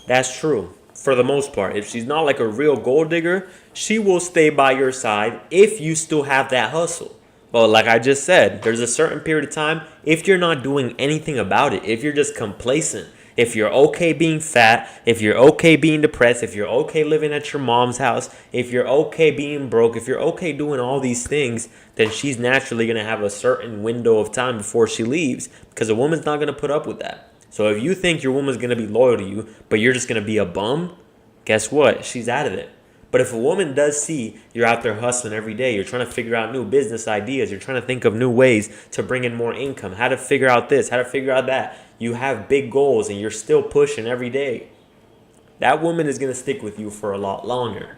That's true. For the most part, if she's not like a real gold digger, she will stay by your side if you still have that hustle. But like I just said, there's a certain period of time, if you're not doing anything about it, if you're just complacent, if you're okay being fat, if you're okay being depressed, if you're okay living at your mom's house, if you're okay being broke, if you're okay doing all these things, then she's naturally going to have a certain window of time before she leaves, because a woman's not going to put up with that. So if you think your woman's going to be loyal to you, but you're just going to be a bum, guess what? She's out of it. But if a woman does see you're out there hustling every day, you're trying to figure out new business ideas, you're trying to think of new ways to bring in more income, how to figure out this, how to figure out that, you have big goals and you're still pushing every day, that woman is going to stick with you for a lot longer.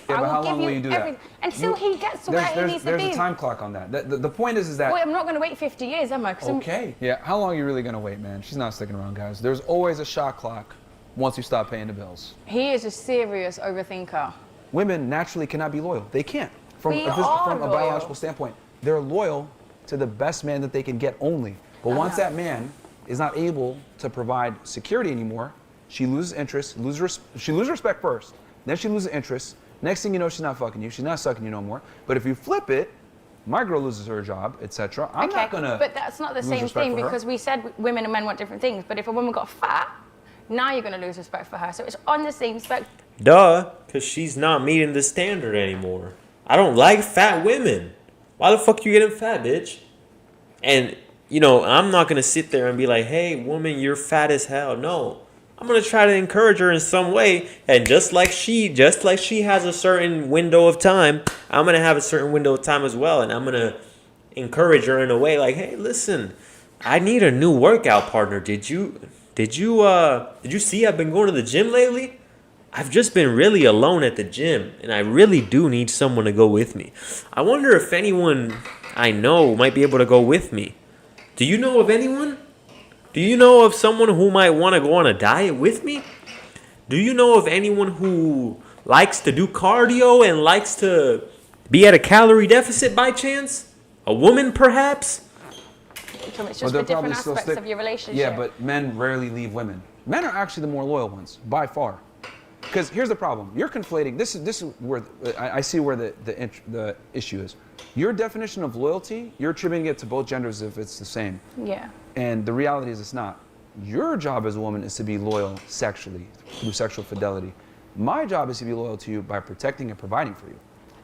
Yeah, I but will how give long you will you do that? until he gets to where he needs to There's be. a time clock on that. The point is that. Wait, I'm not going to wait 50 years, am I? 'Cause Okay. Yeah, how long are you really going to wait, man? She's not sticking around, guys. There's always a shot clock once you stop paying the bills. He is a serious overthinker. Women naturally cannot be loyal. They can't. From We a, are from a loyal. biological standpoint, they're loyal to the best man that they can get only. But once that man is not able to provide security anymore, she loses interest, she loses respect first, then she loses interest. Next thing you know, she's not fucking you, she's not sucking you no more. But if you flip it, my girl loses her job, etc. I'm not gonna. But that's not the lose same respect thing for her. because we said women and men want different things. But if a woman got fat, now you're going to lose respect for her. So it's on the same spectrum. Duh, because she's not meeting the standard anymore. I don't like fat women. Why the fuck you getting fat, bitch? And, you know, I'm not going to sit there and be like, hey, woman, you're fat as hell. No. I'm going to try to encourage her in some way. And just like she has a certain window of time, I'm going to have a certain window of time as well. And I'm going to encourage her in a way like, hey, listen, I need a new workout partner. Did you see I've been going to the gym lately? I've just been really alone at the gym, and I really do need someone to go with me. I wonder if anyone I know might be able to go with me. Do you know of anyone? Do you know of someone who might want to go on a diet with me? Do you know of anyone who likes to do cardio and likes to be at a calorie deficit by chance? A woman, perhaps? So it's Well, just they'll the different probably still aspects stick- of your relationship. Yeah, but men rarely leave women. Men are actually the more loyal ones, by far. Because here's the problem: you're conflating. This is where I see where the issue is. Your definition of loyalty, you're attributing it to both genders if it's the same. Yeah. And the reality is it's not. Your job as a woman is to be loyal sexually, through sexual fidelity. My job is to be loyal to you by protecting and providing for you.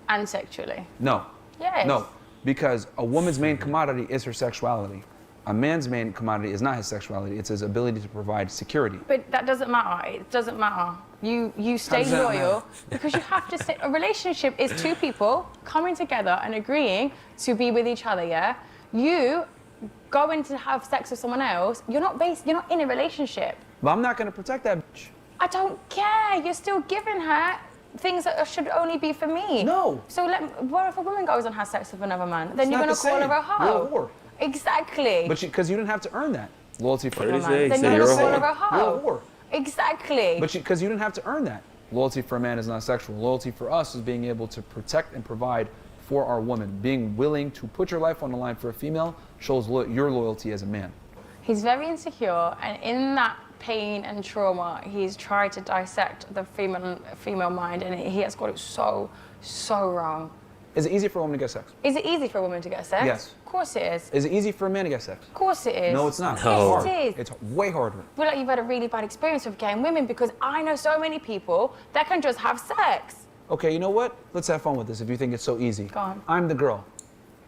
And sexually. No. Yes. No. Because a woman's main commodity is her sexuality. A man's main commodity is not his sexuality, it's his ability to provide security. But that doesn't matter. It doesn't matter. You stay does that loyal matter? because you have to stay. A relationship is two people coming together and agreeing to be with each other. Yeah. You going to have sex with someone else. You're not in a relationship. But I'm not going to protect that bitch. I don't care. You're still giving her things that should only be for me. No. So what if a woman goes and has sex with another man? Then It's you're not going to the call same. her a hoe. You're a whore. Exactly. But because you didn't have to earn that. Loyalty for What did he a say? He then said you're you're going a to call whore. her a hoe. You're a whore. Exactly. But because you didn't have to earn that. Loyalty for a man is not sexual. Loyalty for us is being able to protect and provide for our woman. Being willing to put your life on the line for a female shows your loyalty as a man. He's very insecure, and in that pain and trauma, he's tried to dissect the female mind, and he has got it so wrong. Is it easy for a woman to get sex? Is it easy for a woman to get sex? Yes. Of course it is. Is it easy for a man to get sex? Of course it is. No, it's not. No. It's hard. Yes, it is. It's way harder. I feel like you've had a really bad experience with getting women because I know so many people that can just have sex. Okay, you know what? Let's have fun with this if you think it's so easy. Go on. I'm the girl.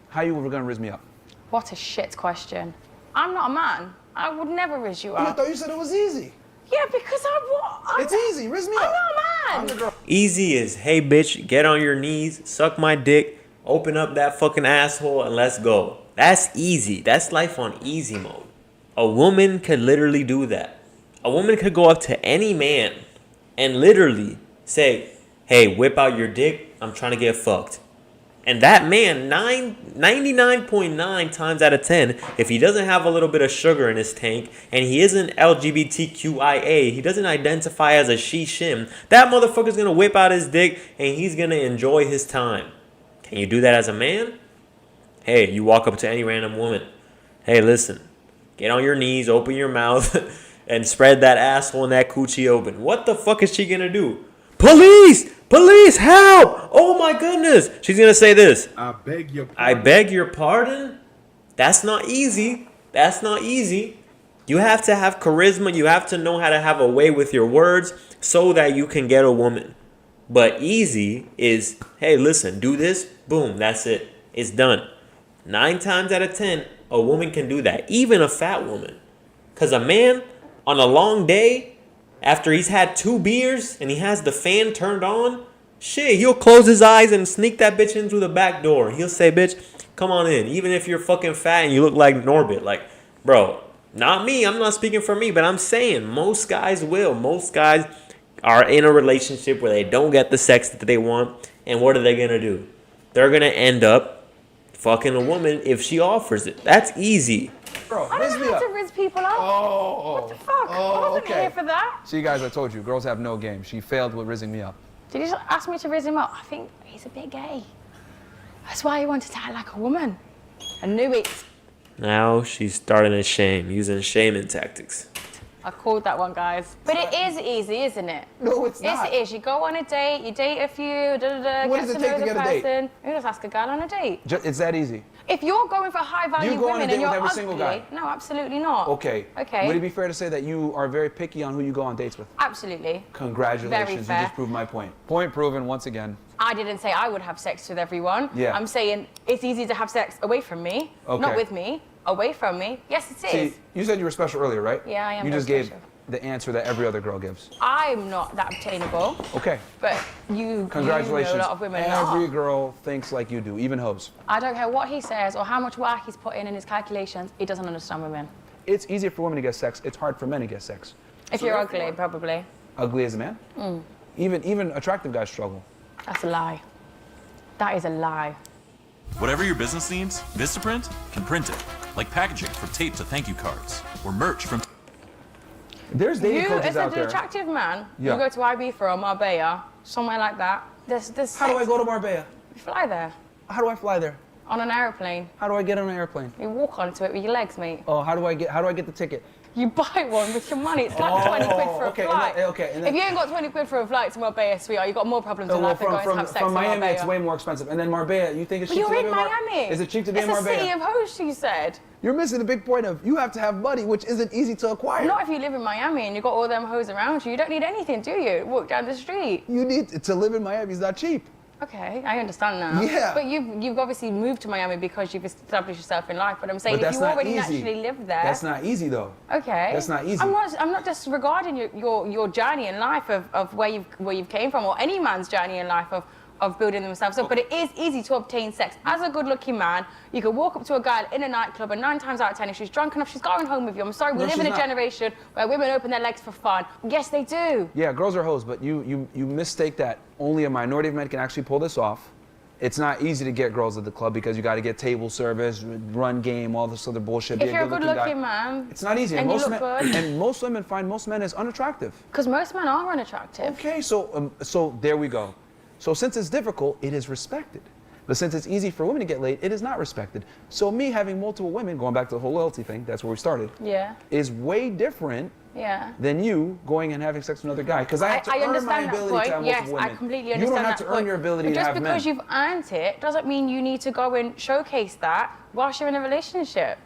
How you ever gonna riz me up? What a shit question. I'm not a man. I would never riz you I up. thought you said it was easy. Yeah, because I'm It's easy. Riz me I'm up. not a man. I'm the girl. Easy is, hey bitch, get on your knees, suck my dick, open up that fucking asshole, and let's go. That's easy. That's life on easy mode. A woman could literally do that. A woman could go up to any man and literally say, hey, whip out your dick, I'm trying to get fucked. And that man, 99.9 times out of 10, if he doesn't have a little bit of sugar in his tank and he isn't LGBTQIA, he doesn't identify as a she/him, that motherfucker's gonna whip out his dick and he's gonna enjoy his time. Can you do that as a man? Hey, you walk up to any random woman. Hey, listen, get on your knees, open your mouth, and spread that asshole and that coochie open. What the fuck is she gonna do? Police! Police, help! Oh my goodness! She's gonna say this. I beg your pardon. I beg your pardon? That's not easy. That's not easy. You have to have charisma. You have to know how to have a way with your words so that you can get a woman. But easy is, hey, listen, do this. Boom, that's it. It's done. 9 times out of 10, a woman can do that. Even a fat woman. Because a man on a long day, after he's had 2 beers and he has the fan turned on, Shit, he'll close his eyes and sneak that bitch in through the back door. He'll say, bitch, come on in. Even if you're fucking fat and you look like Norbit. Like, bro, not me. I'm not speaking for me, but I'm saying most guys will. Most guys are in a relationship where they don't get the sex that they want. And what are they going to do? They're going to end up fucking a woman if she offers it. That's easy. Bro, I raise don't me know how up. to riz people up. Oh. What the fuck? I wasn't here for that. See, guys, I told you, girls have no game. She failed with rizzing me up. Did you just ask me to riz him up? I think he's a bit gay. That's why he wanted to act like a woman. I knew it. Now she's starting to shame, using shaming tactics. I called that one, guys. But it is easy, isn't it? No, it's not. Yes, it is. You go on a date, you date a few, What get does to it take know to the get a date? person. You just ask a girl on a date. It's that easy. If you're going for high-value You go on a women date and you're with every ugly, single guy? no, absolutely not. Okay. Okay. Would it be fair to say that you are very picky on who you go on dates with? Absolutely. Congratulations, Very you fair. just proved my point. Point proven once again. I didn't say I would have sex with everyone. Yeah. I'm saying it's easy to have sex away from me, Okay. not with me, away from me. Yes, it is. See, you said you were special earlier, right? Yeah, I am You very just gave special. the answer that every other girl gives. I'm not that obtainable, Okay. but you Congratulations. know a lot of women Every are. girl thinks like you do, even hoes. I don't care what he says or how much work he's put in his calculations, he doesn't understand women. It's easier for women to get sex. It's hard for men to get sex. If you're ugly, probably. Ugly as a man? Even attractive guys struggle. That's a lie. That is a lie. Whatever your business needs, Vistaprint can print it. Like packaging from tape to thank you cards, or merch from There's dating You, coaches as out an there. attractive man, Yeah. you go to Ibiza or Marbella, somewhere like that. There's How do I go to Marbella? You fly there How do I fly there? on an aeroplane. How do I get on an airplane? You walk onto it with your legs, mate. Oh, how do I get the ticket? You buy one with your money. It's like 20 quid for a okay, flight. and then- If you ain't got 20 quid for a flight to Marbella, sweetheart, you've got more problems in life than going to have sex from in Miami, Marbella. it's way more expensive. And then Marbella, you think it's But cheap to you're live in Miami. Is it cheap to be in It's a Marbella? city of hosts, you said. You're missing the big point of you have to have money, which isn't easy to acquire. Not if you live in Miami and you've got all them hoes around you. You don't need anything, do you? Walk down the street. You need to live in Miami. It's not cheap. Okay, I understand now. Yeah. But you've obviously moved to Miami because you've established yourself in life. But I'm saying But if that's you not already easy. naturally live there. That's not easy though. Okay. That's not easy. I'm not disregarding your journey in life of where you've came from, or any man's journey in life of building themselves up. But it is easy to obtain sex. As a good-looking man, you can walk up to a girl in a nightclub, and 9 times out of 10, if she's drunk enough, she's going home with you. I'm sorry, we No, live she's in a not. generation where women open their legs for fun. Yes, they do. Yeah, girls are hoes, but you mistake that. Only a minority of men can actually pull this off. It's not easy to get girls at the club because you got to get table service, run game, all this other bullshit. If you're a good-looking guy. good-looking man, It's not easy. and you most look men, good. and most women find most men as unattractive. Because most men are unattractive. Okay, so there we go. So since it's difficult, it is respected. But since it's easy for women to get laid, it is not respected. So me having multiple women, going back to the whole loyalty thing, that's where we started, Yeah, is way different yeah. than you going and having sex with another guy. Because I have to I earn my understand that ability point. to have Yes, multiple women. I completely You understand don't have that to point. earn your ability But to just have because men. you've earned it doesn't mean you need to go and showcase that whilst you're in a relationship.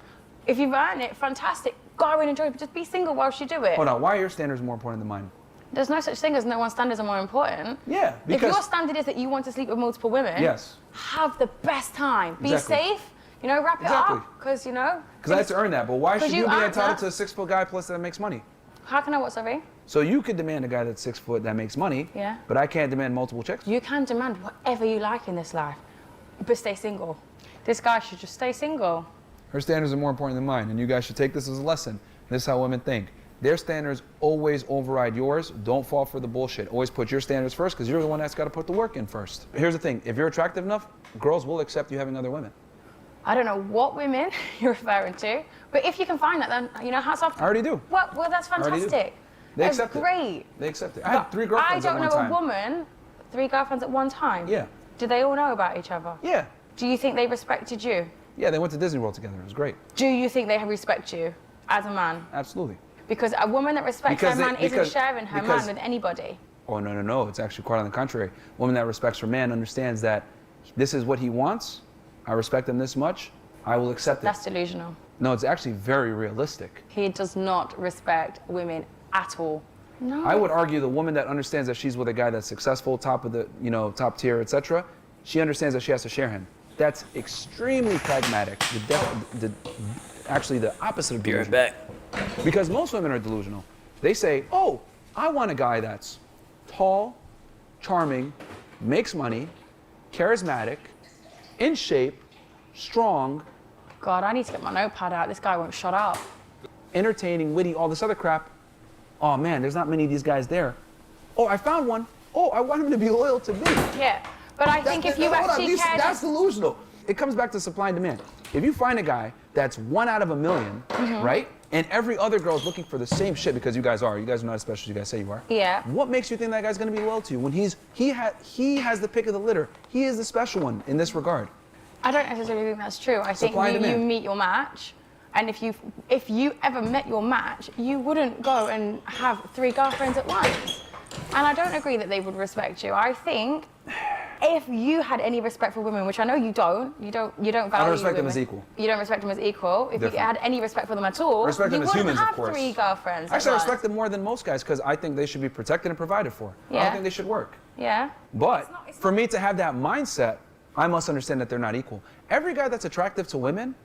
If you've earned it, fantastic. Go and enjoy it. But just be single whilst you do it. Hold on, why are your standards more important than mine? There's no such thing as no one's standards are more important. Yeah, If because your standard is that you want to sleep with multiple women, yes, have the best time. Be Exactly. safe. You know, wrap it Exactly. up. Because, you know. because I had to earn that. But why should 'Cause you you be earned entitled that. to a 6-foot guy plus that makes money? How can I what, sorry? So you could demand a guy that's 6 foot that makes money, Yeah. but I can't demand multiple chicks? You can demand whatever you like in this life, but stay single. This guy should just stay single. Her standards are more important than mine, and you guys should take this as a lesson. This is how women think. Their standards always override yours. Don't fall for the bullshit. Always put your standards first because you're the one that's got to put the work in first. Here's the thing. If you're attractive enough, girls will accept you having other women. I don't know what women you're referring to, but if you can find that, then, you know, hats off. I already do. Well, that's already do. fantastic. They That's accept it. great. They accept it. I had 3 girlfriends I at don't one know time. a woman, 3 girlfriends at one time. Yeah. Do they all know about each other? Yeah. Do you think they respected you? Yeah, they went to Disney World together. It was great. Do you think they respect you as a man? Absolutely. Because a woman that respects Because her man they- isn't because- sharing her because- man with anybody. Oh, no. It's actually quite on the contrary. A woman that respects her man understands that this is what he wants. I respect him this much. I will accept it. That's delusional. No, it's actually very realistic. He does not respect women at all. No. I would argue the woman that understands that she's with a guy that's successful, top of the, top tier, etc. She understands that she has to share him. That's extremely pragmatic. Actually, the opposite of delusional. back. Because most women are delusional. They say, "Oh, I want a guy that's tall, charming, makes money, charismatic, in shape, strong, God, I need to get my notepad out. This guy won't shut up. entertaining, witty, all this other crap. Oh man, there's not many of these guys there. Oh, I found one. Oh, I want him to be loyal to me. Yeah, but I think if you hold on, actually cared... that's delusional. It comes back to supply and demand. If you find a guy that's 1 out of a million, right? And every other girl's looking for the same shit because you guys are not as special as you guys say you are. Yeah. What makes you think that guy's gonna be loyal to you when he has the pick of the litter? He is the special one in this regard. I don't necessarily think that's true. I think Supply and you demand. meet your match, and if you ever met your match, you wouldn't go and have 3 girlfriends at once. And I don't agree that they would respect you. I think if you had any respect for women, which I know you don't value I don't respect them women. as equal. You don't respect them as equal. If Different. you had any respect for them at all, I respect you them as wouldn't humans, of have course. 3 girlfriends. Actually, I at once. respect them more than most guys because I think they should be protected and provided for. I Yeah. don't think they should work. Yeah. But for me to have that mindset, I must understand that they're not equal. Every guy that's attractive to women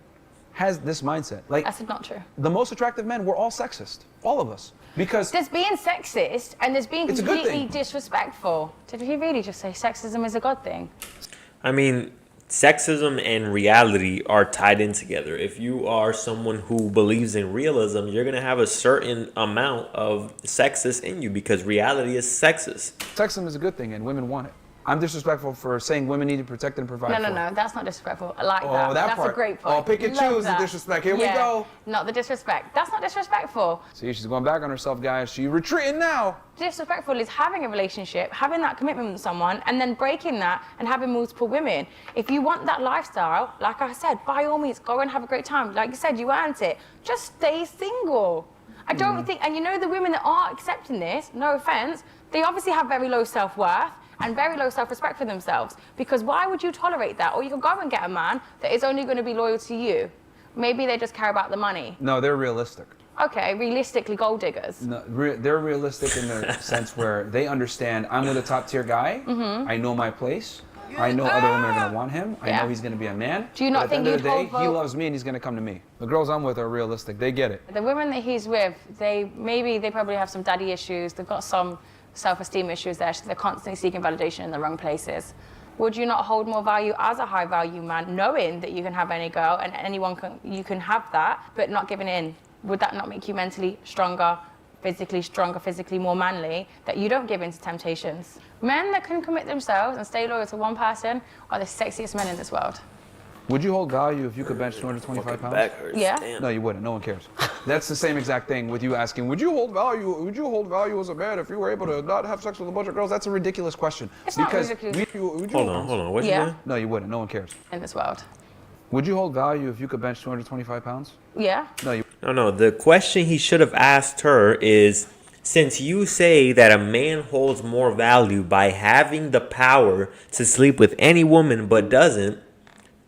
has this mindset. Like That's not true. the most attractive men, we're all sexist, all of us, because There's being sexist and there's being It's a good completely thing. disrespectful. Did he really just say sexism is a good thing? I mean, sexism and reality are tied in together. If you are someone who believes in realism, you're going to have a certain amount of sexist in you because reality is sexist. sexism is a good thing and women want it. I'm disrespectful for saying women need to protect and provide for. No, that's not disrespectful. I like Oh, that. that That's part. a great point. Oh, pick and Love choose the that. disrespect. Here we Yeah, go. Not the disrespect. That's not disrespectful. See, she's going back on herself, guys. She retreating now. Disrespectful is having a relationship, having that commitment with someone, and then breaking that and having multiple women. If you want that lifestyle, like I said, by all means, go and have a great time. Like you said, you earned it. Just stay single. I don't think, and you know the women that are accepting this, no offense, they obviously have very low self-worth and very low self-respect for themselves. Because why would you tolerate that? Or you could go and get a man that is only going to be loyal to you. Maybe they just care about the money. No, they're realistic. Okay, realistically, gold diggers. No, they're realistic in the sense where they understand I'm with a top tier guy. I know my place. I know other women are going to want him. I Yeah. know he's going to be a man. Do you not but at the think end of the you'd day, hold he vote- loves me and he's going to come to me. The girls I'm with are realistic. They get it. The women that he's with, they probably have some daddy issues. They've got some self-esteem issues there. So they're constantly seeking validation in the wrong places. Would you not hold more value as a high value man, knowing that you can have any girl and you can have that, but not giving in? Would that not make you mentally stronger, physically more manly, that you don't give in to temptations? Men that can commit themselves and stay loyal to one person are the sexiest men in this world. Would you hold value if you could bench 225 pounds? Back hurts. Yeah. Damn. No, you wouldn't. No one cares. That's the same exact thing with you asking, would you hold value as a man if you were able to not have sex with a bunch of girls? That's a ridiculous question. It's not ridiculous. Hold on. What Yeah. you doing? No, you wouldn't. No one cares. In this world. Would you hold value if you could bench 225 pounds? Yeah. No, you. No. The question he should have asked her is, since you say that a man holds more value by having the power to sleep with any woman but doesn't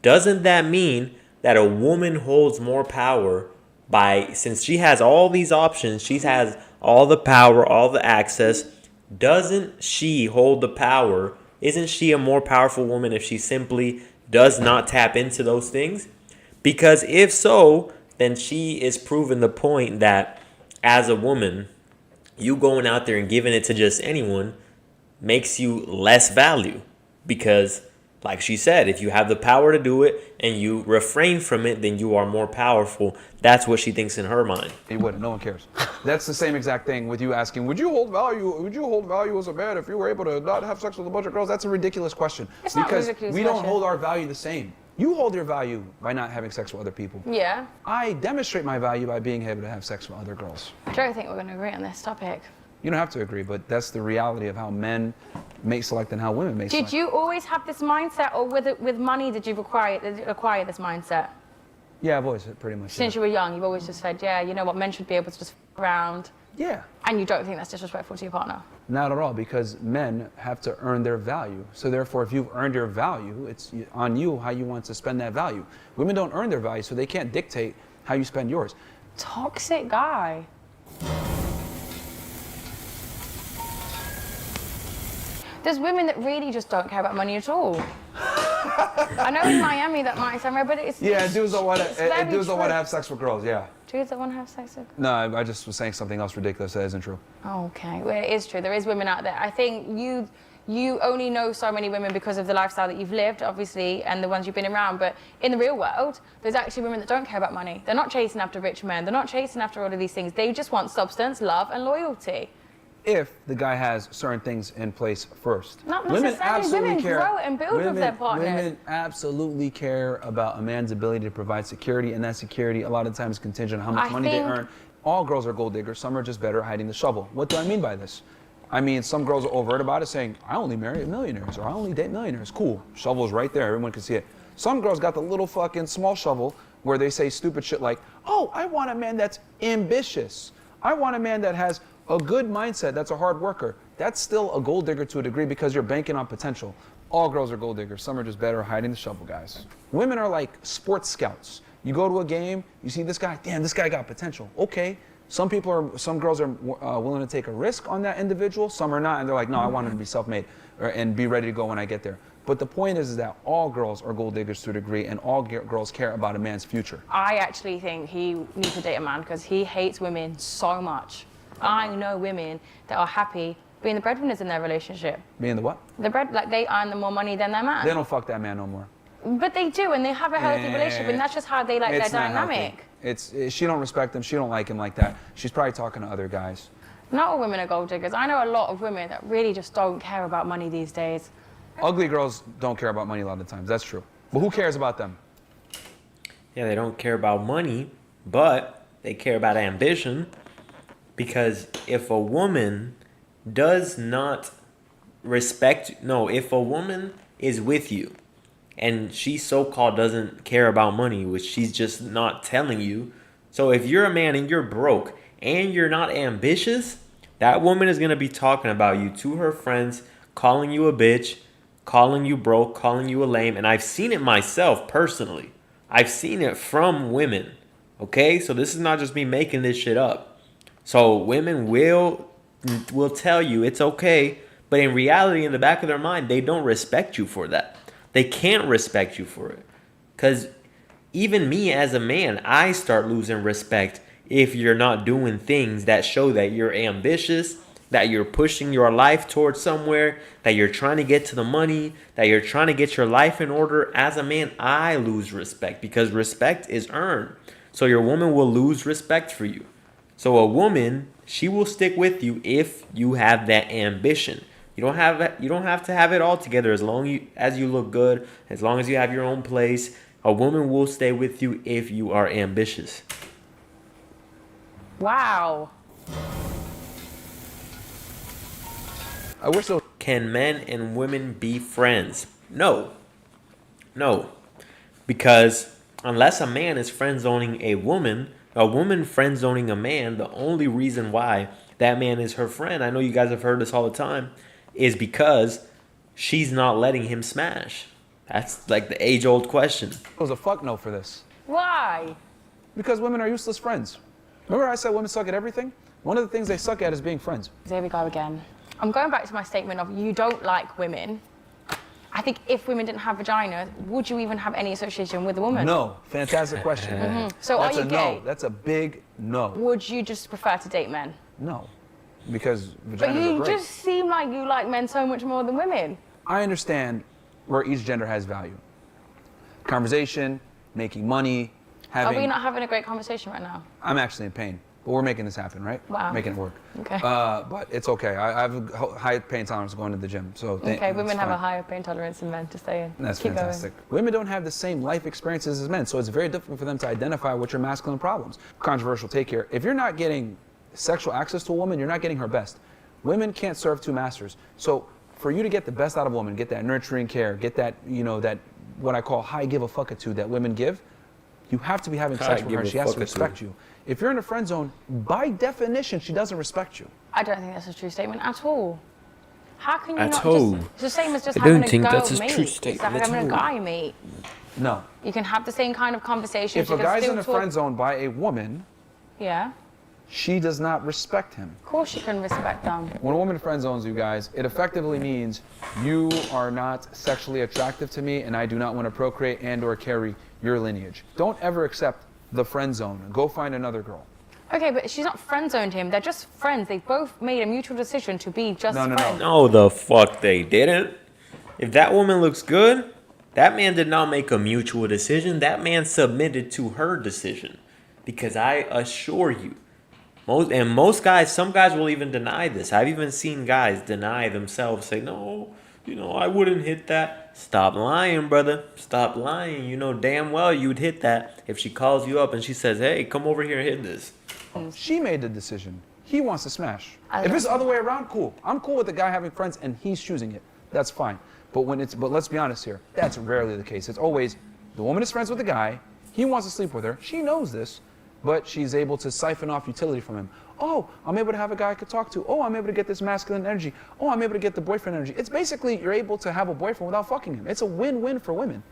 that mean that a woman holds more power by, since she has all these options, she has all the power, all the access, doesn't she hold the power? Isn't she a more powerful woman if she simply does not tap into those things? Because if so, then she is proving the point that as a woman, you going out there and giving it to just anyone makes you less value. Because, like she said, if you have the power to do it and you refrain from it, then you are more powerful. That's what she thinks in her mind. You wouldn't. No one cares. That's the same exact thing with you asking, would you hold value as a man if you were able to not have sex with a bunch of girls? That's a ridiculous question. It's not a because ridiculous we don't question. hold our value the same. You hold your value by not having sex with other people. Yeah. I demonstrate my value by being able to have sex with other girls. I don't think we're going to agree on this topic. You don't have to agree, but that's the reality of how men may select and how women may select. Did you always have this mindset, or with money did you acquire this mindset? Yeah, I've always pretty much. Since you were young, you've always just said, yeah, you know what, men should be able to just f around. Yeah. And you don't think that's disrespectful to your partner? Not at all, because men have to earn their value. So therefore, if you've earned your value, it's on you how you want to spend that value. Women don't earn their value, so they can't dictate how you spend yours. Toxic guy. There's women that really just don't care about money at all. I know in Miami that might sound right, but it's Dudes don't want it's very to true. have sex with girls. Yeah. Dudes that want to have sex with. No, I just was saying something else ridiculous that isn't true. Okay, well, it is true. There is women out there. I think you only know so many women because of the lifestyle that you've lived, obviously, and the ones you've been around. But in the real world, there's actually women that don't care about money. They're not chasing after rich men. They're not chasing after all of these things. They just want substance, love, and loyalty. If the guy has certain things in place first. Not necessarily. Women grow and build with their partners. Women absolutely care about a man's ability to provide security, and that security a lot of times is contingent on how much money they earn. All girls are gold diggers. Some are just better at hiding the shovel. What do I mean by this? I mean, some girls are overt about it, saying, I only marry millionaires, or I only date millionaires. Cool. Shovel's right there. Everyone can see it. Some girls got the little fucking small shovel where they say stupid shit like, oh, I want a man that's ambitious. I want a man that has a good mindset, that's a hard worker. That's still a gold digger to a degree because you're banking on potential. All girls are gold diggers. Some are just better at hiding the shovel, guys. Women are like sports scouts. You go to a game, you see this guy, damn, this guy got potential. Okay. Some girls are willing to take a risk on that individual. Some are not, and they're like, no, I want him to be self-made and be ready to go when I get there. But the point is that all girls are gold diggers to a degree, and all girls care about a man's future. I actually think he needs to date a man because he hates women so much. I know women that are happy being the breadwinners in their relationship. Being the what? Like they earn the more money than their man. They don't fuck that man no more. But they do, and they have a healthy relationship, and that's just how they like their dynamic. She don't respect him. She don't like him like that. She's probably talking to other guys. Not all women are gold diggers. I know a lot of women that really just don't care about money these days. Ugly girls don't care about money a lot of the times. That's true. But who cares about them? Yeah, they don't care about money, but they care about ambition. Because if a woman does not if a woman is with you and she so-called doesn't care about money, which she's just not telling you. So if you're a man and you're broke and you're not ambitious, that woman is going to be talking about you to her friends, calling you a bitch, calling you broke, calling you a lame. And I've seen it myself personally. I've seen it from women. Okay? So this is not just me making this shit up. So women will tell you it's okay, but in reality, in the back of their mind, they don't respect you for that. They can't respect you for it. Because even me as a man, I start losing respect if you're not doing things that show that you're ambitious, that you're pushing your life towards somewhere, that you're trying to get to the money, that you're trying to get your life in order. As a man, I lose respect because respect is earned. So your woman will lose respect for you. So a woman, she will stick with you if you have that ambition. You don't have to have it all together as long as you look good, as long as you have your own place. A woman will stay with you if you are ambitious. Wow. I wish so. Can men and women be friends? No. Because unless a man is friend-zoning a woman friend-zoning a man, the only reason why that man is her friend, I know you guys have heard this all the time, is because she's not letting him smash. That's like the age-old question. It was a fuck no for this. Why? Because women are useless friends. Remember I said women suck at everything? One of the things they suck at is being friends. There we go again. I'm going back to my statement of you don't like women. I think if women didn't have vaginas, would you even have any association with a woman? No. Fantastic question. So That's are you a gay? no. That's a big no. Would you just prefer to date men? No. Because vaginas But are you great. just seem like you like men so much more than women. I understand where each gender has value. Conversation, making money, Are we having... not having a great conversation right now? I'm actually in pain. But we're making this happen, right? Wow. Making it work. Okay. But it's okay. I have a high pain tolerance going to the gym. So Okay, women it's have a fine. higher pain tolerance than men, just saying. That's Keep fantastic. Women don't have the same life experiences as men, so it's very difficult for them to identify what your masculine problems. Controversial take here. If you're not getting sexual access to a woman, you're not getting her best. Women can't serve two masters. So for you to get the best out of a woman, get that nurturing care, get that, that what I call high give a fuck attitude that women give, you have to be having sex with her. She has to respect you. If you're in a friend zone, by definition, she doesn't respect you. I don't think that's a true statement at all. How can you At not all. just... It's the same as just I don't having think a girl that's a mate. true It's statement like at having a all. guy mate. No. You can have the same kind of conversation. If a guy's in a friend zone by a woman, Yeah, she does not respect him. of course you can respect them. When a woman friend zones you guys, it effectively means you are not sexually attractive to me and I do not want to procreate and or carry your lineage. Don't ever accept the friend zone. Go find another girl. Okay, but she's not friend zoned him. They're just friends. They both made a mutual decision to be just No. friends. No, the fuck they didn't. If that woman looks good, that man did not make a mutual decision. That man submitted to her decision. Because I assure you, most guys, some guys will even deny this. I've even seen guys deny themselves, say, no, I wouldn't hit that. Stop lying, brother. Stop lying. You know damn well you'd hit that if she calls you up and she says, hey, come over here and hit this. She made the decision. He wants to smash. I If it's the love other way around, cool. I'm cool with the guy having friends and he's choosing it. That's fine. But let's be honest here. That's rarely the case. It's always the woman is friends with the guy. He wants to sleep with her. She knows this, but she's able to siphon off utility from him. Oh, I'm able to have a guy I could talk to. Oh, I'm able to get this masculine energy. Oh, I'm able to get the boyfriend energy. It's basically you're able to have a boyfriend without fucking him. It's a win-win for women.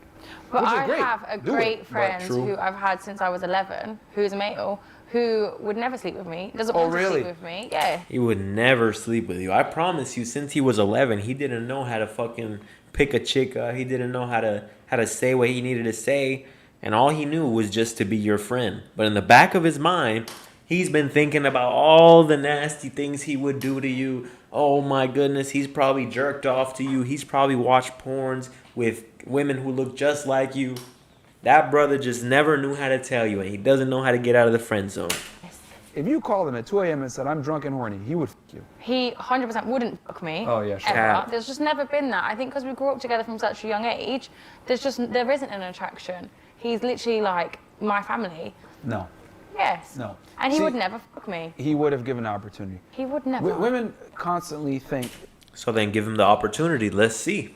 But which is I great. have a Do it, great but friend true. who I've had since I was 11, who's a male, who would never sleep with me, doesn't Oh, want to really? sleep with me. Yeah. He would never sleep with you. I promise you, since he was 11, he didn't know how to fucking pick a chick up. He didn't know how to say what he needed to say. And all he knew was just to be your friend. But in the back of his mind, he's been thinking about all the nasty things he would do to you. Oh my goodness, he's probably jerked off to you. He's probably watched porns with women who look just like you. That brother just never knew how to tell you, and he doesn't know how to get out of the friend zone. If you called him at 2 a.m. and said, I'm drunk and horny, he would fuck you. He 100% wouldn't fuck me. Oh, yeah, sure. Ever. Cat. There's just never been that. I think because we grew up together from such a young age, there isn't an attraction. He's literally like my family. No. Yes. No. And he See- would never fuck me. He would have given an opportunity. He would never. Women constantly think So then give him the opportunity. Let's see.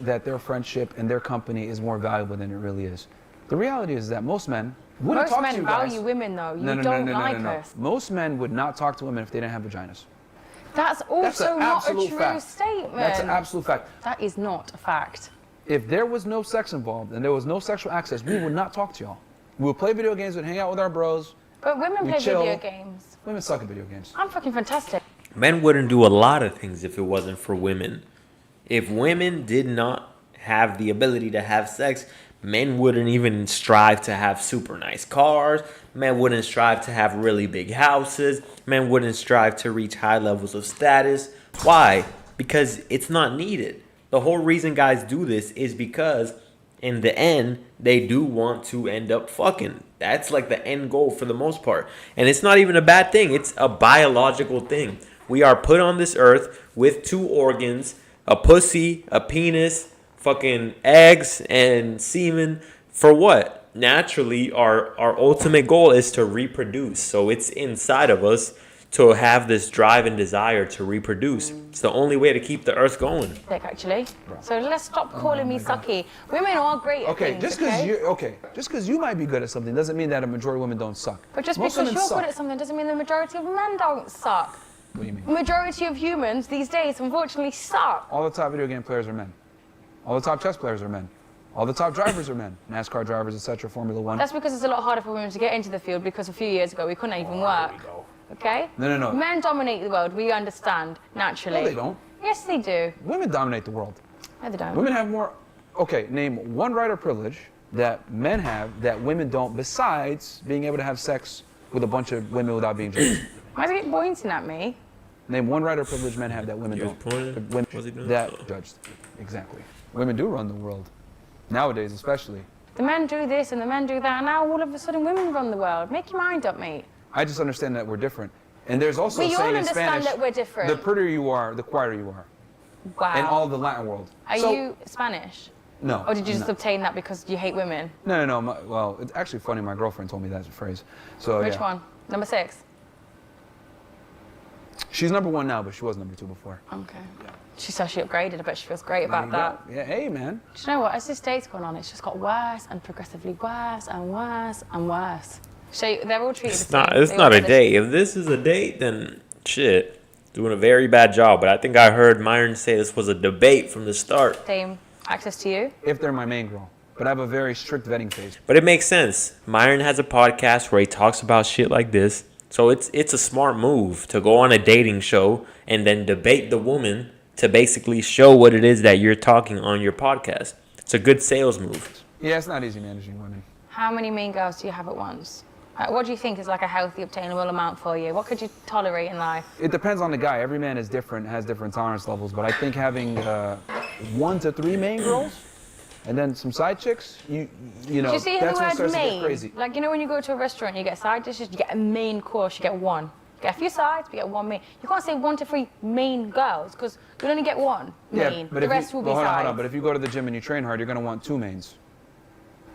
that their friendship and their company is more valuable than it really is. The reality is that most men wouldn't Most talk men to you guys. value women though. You No, don't like no. us. Most men would not talk to women if they didn't have vaginas. That's also That's an not a absolute true fact. statement. That's an absolute fact. That is not a fact. If there was no sex involved and there was no sexual access, we would not talk to y'all. We would play video games, we'd hang out with our bros. But women We play chill. video games. Women suck at video games. I'm fucking fantastic. Men wouldn't do a lot of things if it wasn't for women. If women did not have the ability to have sex, men wouldn't even strive to have super nice cars. Men wouldn't strive to have really big houses. Men wouldn't strive to reach high levels of status. Why? Because it's not needed. The whole reason guys do this is because in the end, they do want to end up fucking. That's like the end goal for the most part. And it's not even a bad thing. It's a biological thing. We are put on this earth with two organs, a pussy, a penis, fucking eggs, and semen. For what? Naturally, our ultimate goal is to reproduce. So it's inside of us to have this drive and desire to reproduce. It's the only way to keep the earth going. Actually. So let's stop calling me sucky. Women are great at Okay, things, just because you might be good at something doesn't mean that a majority of women don't suck. But just Most because women you're suck. good at something doesn't mean the majority of men don't suck. What do you mean? Majority of humans these days unfortunately suck. All the top video game players are men. All the top chess players are men. All the top drivers are men. NASCAR drivers, etc. Formula One. That's because it's a lot harder for women to get into the field because a few years ago we couldn't even work. Okay? No. Men dominate the world, we understand, naturally. No, they don't. Yes, they do. Women dominate the world. No, they don't. Women have more. Okay, name one right or privilege that men have that women don't, besides being able to have sex with a bunch of women without being judged. Why is he keep pointing at me? Name one right or privilege men have that women He was don't. pointing? Women What's he doing? that judged. Exactly. Women do run the world. Nowadays, especially. The men do this and the men do that, and now all of a sudden women run the world. Make your mind up, mate. I just understand that we're different. And there's also We a all saying in understand Spanish, that we're different. the prettier you are, the quieter you are. Wow. In all the Latin world. Are So- you Spanish? No. Or did you just no. obtain that because you hate women? No. Well, it's actually funny. My girlfriend told me that phrase. So Which yeah. one? Number 6? She's number 1 now, but she was number 2 before. Okay. She says she upgraded. I bet she feels great There about you that. go. Yeah. Hey, man. Do you know what? As this day's gone on, it's just got worse and progressively worse and worse and worse. So they're all treated the same. It's They not all a get date. If this is a date, then shit, doing a very bad job. But I think I heard Myron say this was a debate from the start. the same access to you. If they're my main girl. But I have a very strict vetting phase. But it makes sense. Myron has a podcast where he talks about shit like this. So it's a smart move to go on a dating show and then debate the woman to basically show what it is that you're talking on your podcast. It's a good sales move. Yeah, it's not easy managing women. How many mean girls do you have at once? What do you think is like a healthy, obtainable amount for you? What could you tolerate in life? It depends on the guy. Every man is different, has different tolerance levels. But I think having 1 to 3 main girls and then some side chicks, you know, Do you see the that's when it word starts to get main? crazy. Like, you know, when you go to a restaurant, you get side dishes, you get a main course, you get one. You get a few sides, but you get one main. You can't say 1 to 3 main girls, because you'll only get one main. but The if rest you, will be hold on, sides. hold on. But if you go to the gym and you train hard, you're gonna want 2 mains.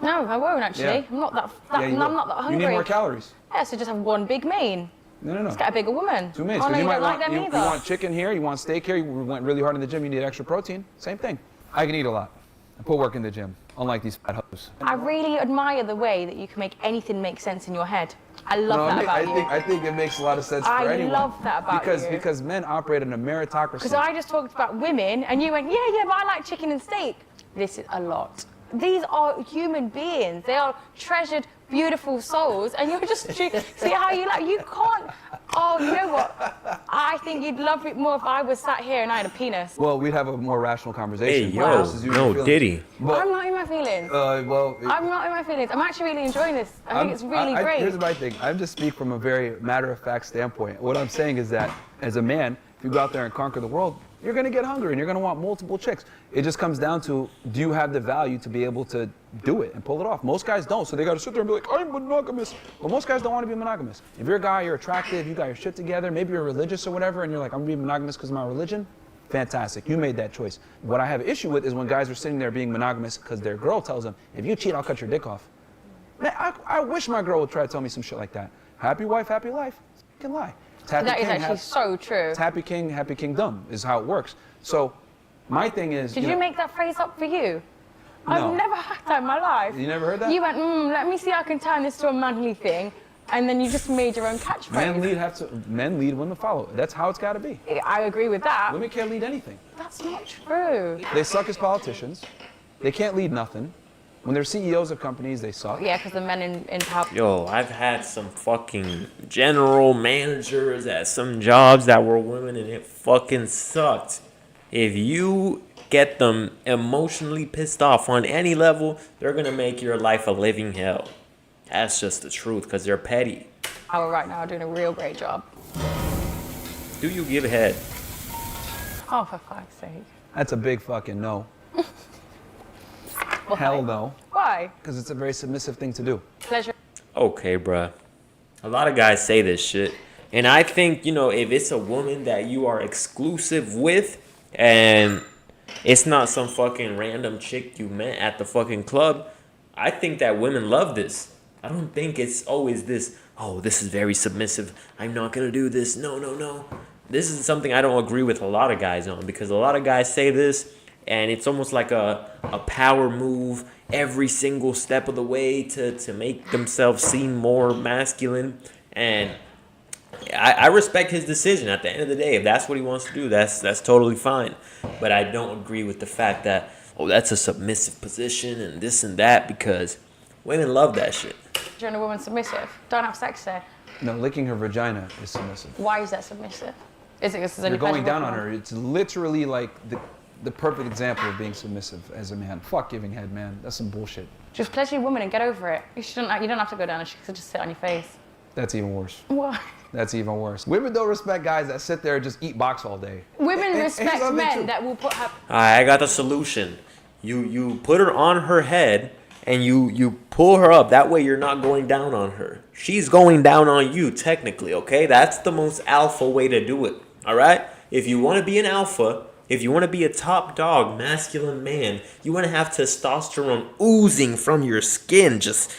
No, I won't actually. Yeah. I'm not that. Yeah, you I'm will. not that You hungry. need more calories. Yeah, so just have one big main. No. Let's get a bigger woman. 2 mains. Oh, no, 'Cause you might don't like want them you either. want chicken here, you want steak here. You went really hard in the gym. You need extra protein. Same thing. I can eat a lot. I put work in the gym, unlike these fat hoes. I really admire the way that you can make anything make sense in your head. I love that about you. I think it makes a lot of sense for I anyone. love that about you. Because men operate in a meritocracy. Because I just talked about women, and you went, yeah, but I like chicken and steak. This is a lot. These are human beings. They are treasured, beautiful souls, and you're just see how you like. You can't. Oh, you know what? I think you'd love it more if I was sat here and I had a penis. Well, we'd have a more rational conversation. Hey, yo, versus you and your no, feelings. Diddy. But, I'm not in my feelings. I'm not in my feelings. I'm actually really enjoying this. I think it's really great. Here's my thing. I just speak from a very matter-of-fact standpoint. What I'm saying is that as a man, if you go out there and conquer the world, you're going to get hungry and you're going to want multiple chicks. It just comes down to, do you have the value to be able to do it and pull it off? Most guys don't, so they got to sit there and be like, I'm monogamous. But most guys don't want to be monogamous. If you're a guy, you're attractive, you got your shit together, maybe you're religious or whatever, and you're like, I'm going to be monogamous because of my religion, fantastic. You made that choice. What I have an issue with is when guys are sitting there being monogamous because their girl tells them, if you cheat, I'll cut your dick off. Man, I wish my girl would try to tell me some shit like that. Happy wife, happy life. Fucking lie. That is actually so true. It's happy king, happy kingdom is how it works. So my thing is... Did you make that phrase up for you? No. I've never had that in my life. You never heard that? You went, let me see how I can turn this to a manly thing, and then you just made your own catchphrase. Men lead, women follow. That's how it's got to be. I agree with that. Women can't lead anything. That's not true. They suck as politicians. They can't lead nothing. When they're CEOs of companies, they suck. Yeah, because the men in power. Yo, I've had some fucking general managers at some jobs that were women, and it fucking sucked. If you get them emotionally pissed off on any level, they're gonna make your life a living hell. That's just the truth, because they're petty. Power right now are doing a real great job. Do you give head? Oh, for fuck's sake. That's a big fucking no. Why? Hell no. Why? Because it's a very submissive thing to do. Pleasure. Okay, bruh. A lot of guys say this shit. And I think, if it's a woman that you are exclusive with and it's not some fucking random chick you met at the fucking club, I think that women love this. I don't think it's always this, oh, this is very submissive. I'm not going to do this. No. This is something I don't agree with a lot of guys on, because a lot of guys say this and it's almost like a power move every single step of the way to make themselves seem more masculine. And I respect his decision. At the end of the day, if that's what he wants to do, that's totally fine. But I don't agree with the fact that, oh, that's a submissive position and this and that, because women love that shit. You're a woman submissive. Don't have sex there. No, licking her vagina is submissive. Why is that submissive? Is it because there's You're any going pleasurable down on for her. them? It's literally like the perfect example of being submissive as a man. Fuck giving head, man. That's some bullshit. Just pleasure your woman and get over it. You don't have to go down and she could just sit on your face. That's even worse. Why? That's even worse. Women don't respect guys that sit there and just eat box all day. Women And respect here's something men true. that will put her. I got the solution. You put her on her head and you pull her up. That way you're not going down on her. She's going down on you, technically, okay? That's the most alpha way to do it, all right? If you want to be an alpha, if you want to be a top dog, masculine man, you want to have testosterone oozing from your skin. Just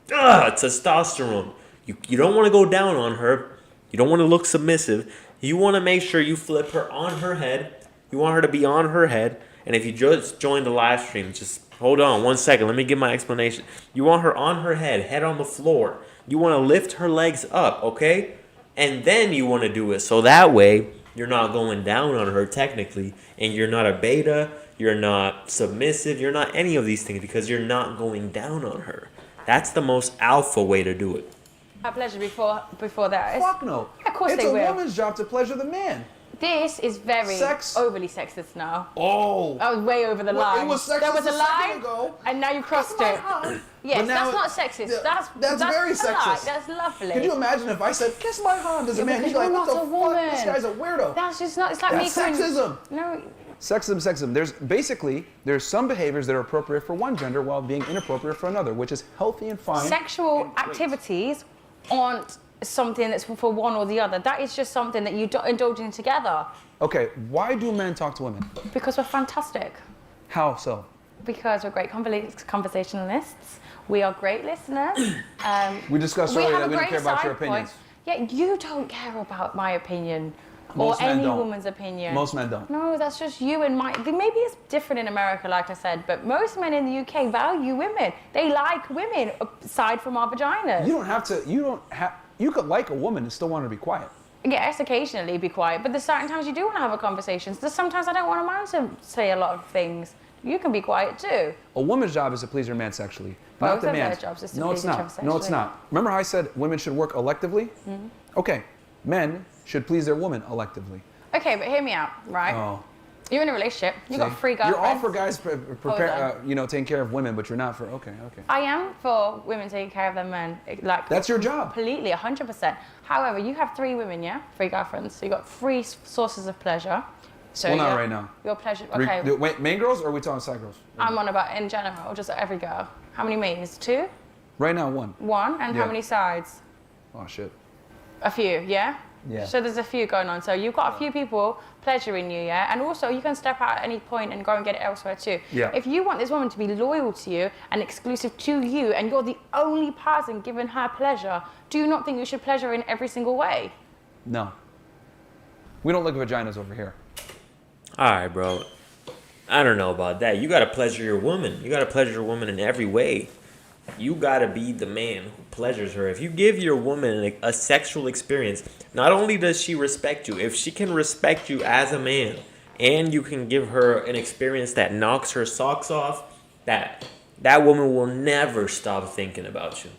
testosterone. You don't want to go down on her. You don't want to look submissive. You want to make sure you flip her on her head. You want her to be on her head. And if you just joined the live stream, just hold on 1 second. Let me give my explanation. You want her on her head on the floor. You want to lift her legs up, okay? And then you want to do it. So that way, you're not going down on her technically. And you're not a beta. You're not submissive. You're not any of these things because you're not going down on her. That's the most alpha way to do it. Have pleasure before that. Fuck no. Of course it's they a will. woman's job to pleasure the man. This is very Sex. overly sexist now. Oh. I was way over the Well, line. it was sexist there was a a second line, ago. and now you crossed Kiss my it. hand. Yes, But now that's not sexist. Yeah, that's very polite. sexist. That's lovely. Could you imagine if I said, kiss my hand as a Yeah, man? because You'd be like, you're what the not a woman. fuck? This guy's a weirdo. That's just not. It's like That's me going. sexism. No. Sexism. There's some behaviors that are appropriate for one gender while being inappropriate for another, which is healthy and fine. Sexual activities aren't something that's for one or the other. That is just something that you indulge in together. Okay, why do men talk to women? Because we're fantastic. How so? Because we're great conversationalists. We are great listeners. We discussed We earlier have that a we don't great care about your side point. opinions. Yeah, you don't care about my opinion Most or men any don't. woman's opinion. Most men don't. No, that's just you and my. Maybe it's different in America, like I said, but most men in the UK value women. They like women aside from our vaginas. You could like a woman and still want her to be quiet. Yes, occasionally be quiet, but there's certain times you do want to have a conversation. There's sometimes I don't want a man to say a lot of things. You can be quiet too. A woman's job is to please her man sexually, Both not the of their man's. jobs is to No, please it's each not. other No, it's sexually. not. Remember how I said women should work electively? Mm-hmm. Okay, men should please their woman electively. Okay, but hear me out, right? Oh. You're in a relationship. You got See? 3 girlfriends. You're all for guys prepare, on. taking care of women, but you're not for. Okay. I am for women taking care of their men. Like That's your job. completely, 100%. However, you have 3 women, yeah, 3 girlfriends. So you got 3 sources of pleasure. So Well, not your- right now. Your pleasure. Okay, Wait, main girls or are we talking side girls? I'm on about in general, just every girl. How many mains? 2, Right now, one. 1, and Yeah. how many sides? Oh shit. A few, yeah? Yeah. So there's a few going on. So you've got a few people pleasuring you, yeah? And also you can step out at any point and go and get it elsewhere too. Yeah. If you want this woman to be loyal to you and exclusive to you and you're the only person giving her pleasure, do you not think you should pleasure her in every single way? No. We don't look at vaginas over here. All right, bro. I don't know about that. You gotta pleasure your woman. You gotta pleasure your woman in every way. You gotta be the man who pleasures her. If you give your woman a sexual experience, not only does she respect you, if she can respect you as a man, and you can give her an experience that knocks her socks off, that woman will never stop thinking about you.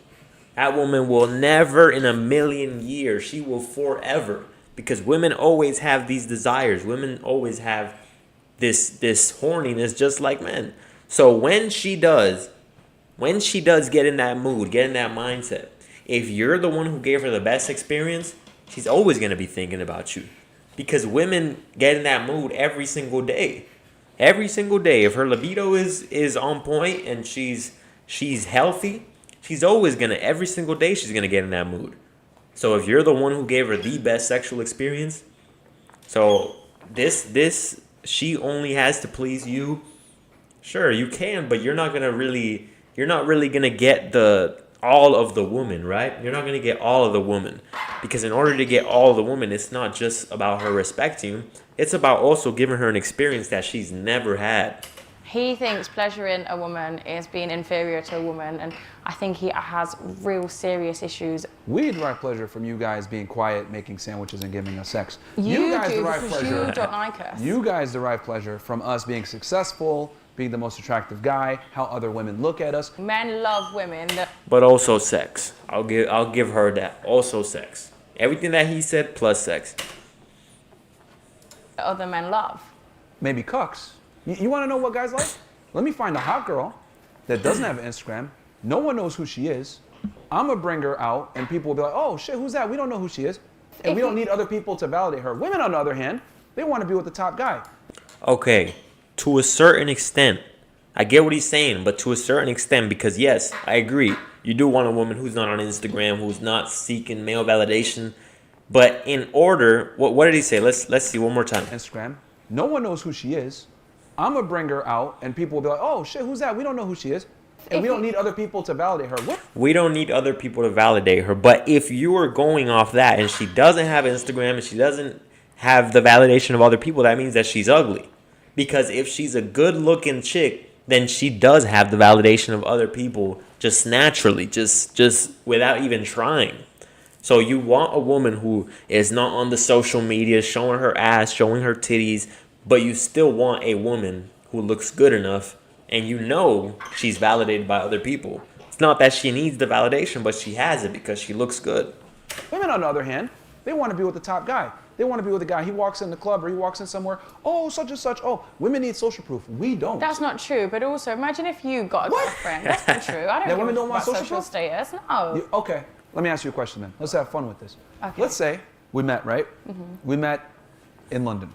That woman will never in a million years. She will forever. Because women always have these desires. Women always have this horniness just like men. So when she does get in that mood, get in that mindset, if you're the one who gave her the best experience, she's always going to be thinking about you. Because women get in that mood every single day. Every single day. If her libido is on point and she's healthy, she's always going to, every single day she's going to get in that mood. So if you're the one who gave her the best sexual experience, so this she only has to please you. Sure, you can, but you're not really gonna get all of the woman, right? You're not gonna get all of the woman, because in order to get all of the woman, it's not just about her respecting you. It's about also giving her an experience that she's never had. He thinks pleasuring a woman is being inferior to a woman, and I think he has real serious issues. We derive pleasure from you guys being quiet, making sandwiches, and giving us sex. You guys do, derive because pleasure. you don't like us. You guys derive pleasure from us being successful, being the most attractive guy, how other women look at us. Men love women that But also sex. I'll give her that. Also sex. Everything that he said plus sex. other men love. Maybe cucks. You want to know what guys like? Let me find a hot girl that doesn't have an Instagram. No one knows who she is. I'm going to bring her out, and people will be like, oh, shit, who's that? We don't know who she is. And If we don't you- need other people to validate her. Women, on the other hand, they want to be with the top guy. Okay, to a certain extent, I get what he's saying, but to a certain extent, because yes, I agree. You do want a woman who's not on Instagram, who's not seeking male validation. But in order, what did he say? Let's see one more time. Instagram. No one knows who she is. I'm going to bring her out, and people will be like, oh, shit, who's that? We don't know who she is. And we don't need other people to validate her. What? We don't need other people to validate her. But if you are going off that and she doesn't have Instagram and she doesn't have the validation of other people, that means that she's ugly. Because if she's a good looking chick, then she does have the validation of other people just naturally, just without even trying. So you want a woman who is not on the social media showing her ass, showing her titties, but you still want a woman who looks good enough and you know she's validated by other people. It's not that she needs the validation, but she has it because she looks good. Women, on the other hand, They want to be with the top guy. They want to be with the guy. He walks in the club or he walks in somewhere. Oh, such and such. Oh, women need social proof. We don't. That's not true. But also, imagine if you got a girlfriend. That's not true. I don't That give women a don't want about social proof? status. No. Okay, let me ask you a question then. Let's have fun with this. Okay. Let's say we met, right? We met in London,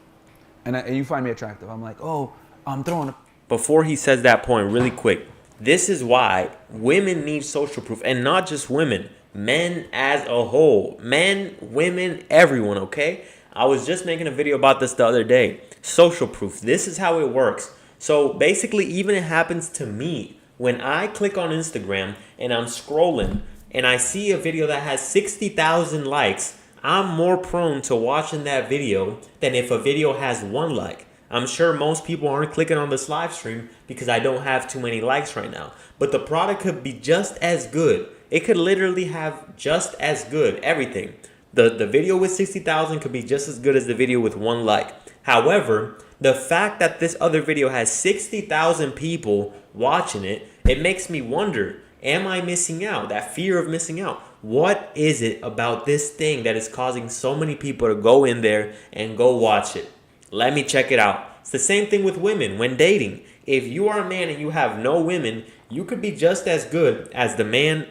and you find me attractive. I'm like, oh, I'm throwing a... Before he says that point, really quick, this is why women need social proof, and not just women, men as a whole, men, women, everyone. Okay, I was just making a video about this the other day. Social proof. This is how it works. So basically, even it happens to me when I click on Instagram and I'm scrolling and I see a video that has 60,000 likes. I'm more prone to watching that video than if a video has 1 like. I'm sure most people aren't clicking on this live stream because I don't have too many likes right now. But the product could be just as good. It could literally have just as good everything. The video with 60,000 could be just as good as the video with 1 like. However, the fact that this other video has 60,000 people watching it, it makes me wonder, am I missing out? That fear of missing out. What is it about this thing that is causing so many people to go in there and go watch it? Let me check it out. It's the same thing with women when dating. If you are a man and you have no women, you could be just as good as the man.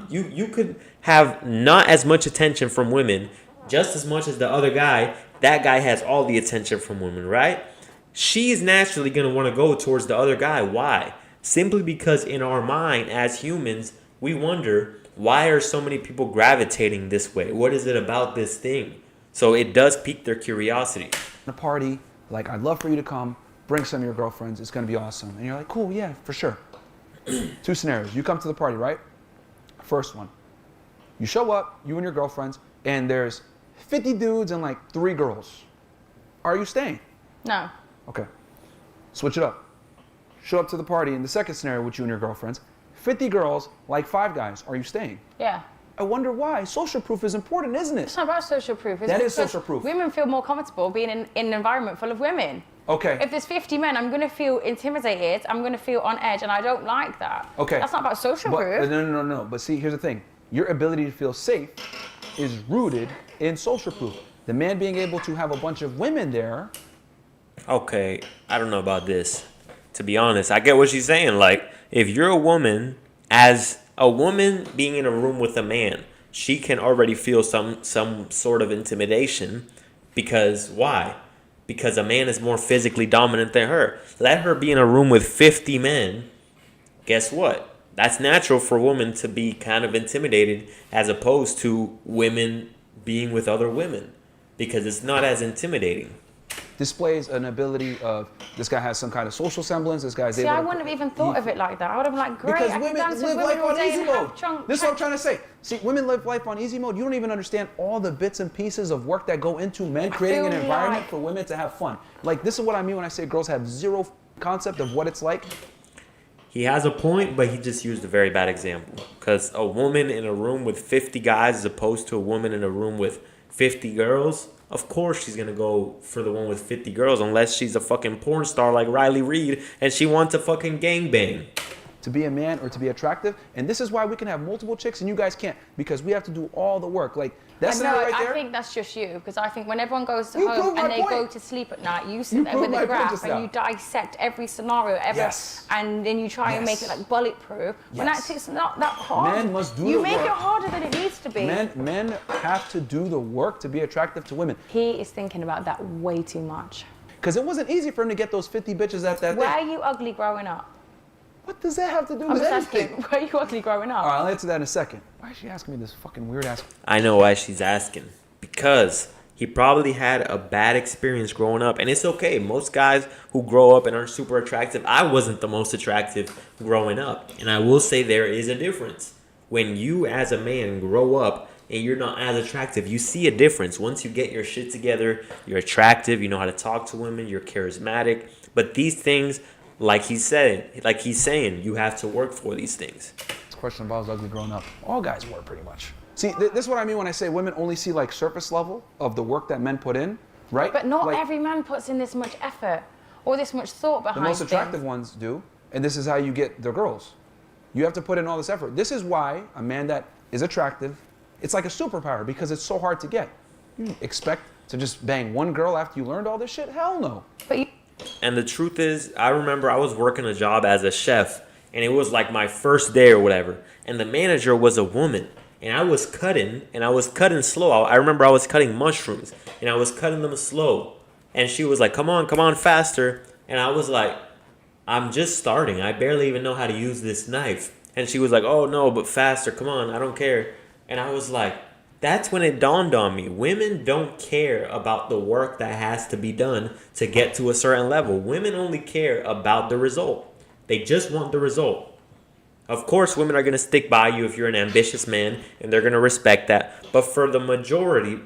You could have not as much attention from women, just as much as the other guy. That guy has all the attention from women, right? She's naturally going to want to go towards the other guy. Why? Simply because in our mind as humans, we wonder, why are so many people gravitating this way? What is it about this thing? So it does pique their curiosity. A party, like, I'd love for you to come, bring some of your girlfriends, it's gonna be awesome. And you're like, cool, yeah, for sure. 2 scenarios. You come to the party, right? First one. You show up, you and your girlfriends, and there's 50 dudes and like 3 girls. Are you staying? No. Okay. Switch it up. Show up to the party in the second scenario with you and your girlfriends. 50 girls, like 5 guys. Are you staying? Yeah. I wonder why. Social proof is important, isn't it? It's not about social proof. It's That is because social proof. Women feel more comfortable being in an environment full of women. Okay. If there's 50 men, I'm going to feel intimidated. I'm going to feel on edge, and I don't like that. Okay. That's not about social But, proof. no. But see, here's the thing. Your ability to feel safe is rooted in social proof. The man being able to have a bunch of women there. Okay, I don't know about this. To be honest, I get what she's saying. Like, if you're a woman, as a woman being in a room with a man, she can already feel some sort of intimidation. Because why? Because a man is more physically dominant than her. Let her be in a room with 50 men. Guess what? That's natural for a woman to be kind of intimidated as opposed to women being with other women. Because it's not as intimidating. Displays an ability of, this guy has some kind of social semblance, this guy's See, able I to... wouldn't have even thought of it like that. I would have been like, great, Because I can women dance with live women life all on day easy and have mode. chunk. This is what I'm trying to say. See, women live life on easy mode. You don't even understand all the bits and pieces of work that go into men creating an feel environment like- for women to have fun. Like, this is what I mean when I say girls have zero concept of what it's like. He has a point, but he just used a very bad example. Because a woman in a room with 50 guys as opposed to a woman in a room with 50 girls, of course she's going to go for the one with 50 girls unless she's a fucking porn star like Riley Reid and she wants a fucking gangbang. To be a man or to be attractive, and this is why we can have multiple chicks and you guys can't, because we have to do all the work. Like, that's No, right there. I think that's just you, because I think when everyone goes You home proved my and they point. go to sleep at night, you sit You there with proved a my point graph just and now. you dissect every scenario ever, Yes. and then you try and make it Yes. like bulletproof. When Yes. actually it's not that hard. Men must do You the make work. it harder than it needs to be. Men have to do the work to be attractive to women. He is thinking about that way too much. Because it wasn't easy for him to get those 50 bitches at that Were thing. you ugly growing up? What does that have to do I'm with just anything? asking, were you ugly growing up? All right, I'll answer that in a second. Why is she asking me this fucking weird ass? I know why she's asking. Because he probably had a bad experience growing up. And it's okay. Most guys who grow up and are super attractive, I wasn't the most attractive growing up. And I will say there is a difference. When you as a man grow up and you're not as attractive, you see a difference. Once you get your shit together, you're attractive, you know how to talk to women, you're charismatic. But these things, like he's saying, you have to work for these things. This question about I was ugly growing up. All guys were pretty much. See, this is what I mean when I say women only see like surface level of the work that men put in, right? But not Like, every man puts in this much effort or this much thought behind the most things. attractive ones do, and this is how you get the girls. You have to put in all this effort. This is why a man that is attractive, it's like a superpower because it's so hard to get. You expect to just bang one girl after you learned all this shit? Hell no. But you, And the truth is, I remember I was working a job as a chef, and it was like my first day or whatever. And the manager was a woman, and I was cutting slow. I remember I was cutting mushrooms, and I was cutting them slow. And she was like, come on, faster. And I was like, I'm just starting. I barely even know how to use this knife. And she was like, oh no, but faster, come on, I don't care. And I was like, that's when it dawned on me. Women don't care about the work that has to be done to get to a certain level. Women only care about the result. They just want the result. Of course, women are going to stick by you if you're an ambitious man, and they're going to respect that. But for the majority,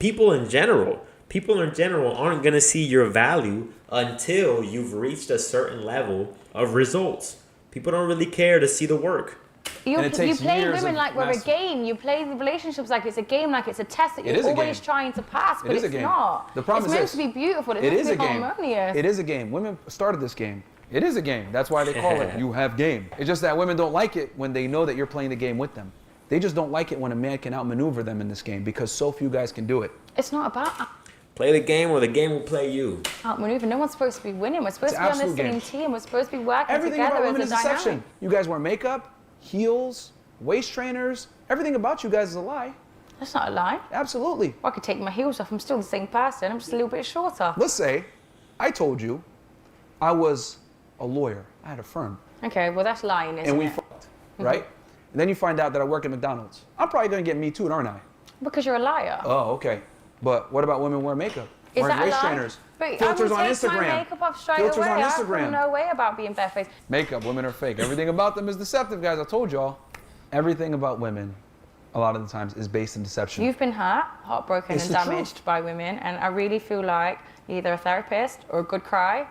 people in general aren't going to see your value until you've reached a certain level of results. People don't really care to see the work. you And it takes play years women of like we're a massive- game. You play the relationships like it's a game, like it's a test that It you're is a always game. trying to pass, but It is a it's game. not. The problem it's is meant this. to be beautiful. It's It meant is to a be game. harmonious. It is a game. Women started this game. It is a game. That's why they call it you have game. It's just that women don't like it when they know that you're playing the game with them. They just don't like it when a man can outmaneuver them in this game because so few guys can do it. It's not about Play the game or the game will play you. outmaneuver. No one's supposed to be winning. We're supposed It's to be on the absolute same game. team. We're supposed to be working Everything together about women as is a dynamic. deception. You guys wear makeup, heels, waist trainers. Everything about you guys is a lie. That's not a lie. Absolutely. I could take my heels off. I'm still the same person. I'm just a little bit shorter. Let's say I told you I was a lawyer. I had a firm. Okay, well that's lying, isn't And we it? fucked, right? And then you find out that I work at McDonald's. I'm probably going to get Me Too'd, aren't I? Because you're a liar. Oh, okay. But what about women wearing makeup? Is Wearing that a waist lie? trainers. But Filters I on would take my Instagram. makeup off straight Filters away. on I feel Instagram. no way about being barefaced. Makeup, women are fake. Everything about them is deceptive, guys. I told y'all. Everything about women, a lot of the times, is based in deception. You've been hurt, heartbroken, It's and the truth. damaged by women, and I really feel like either a therapist or a good cry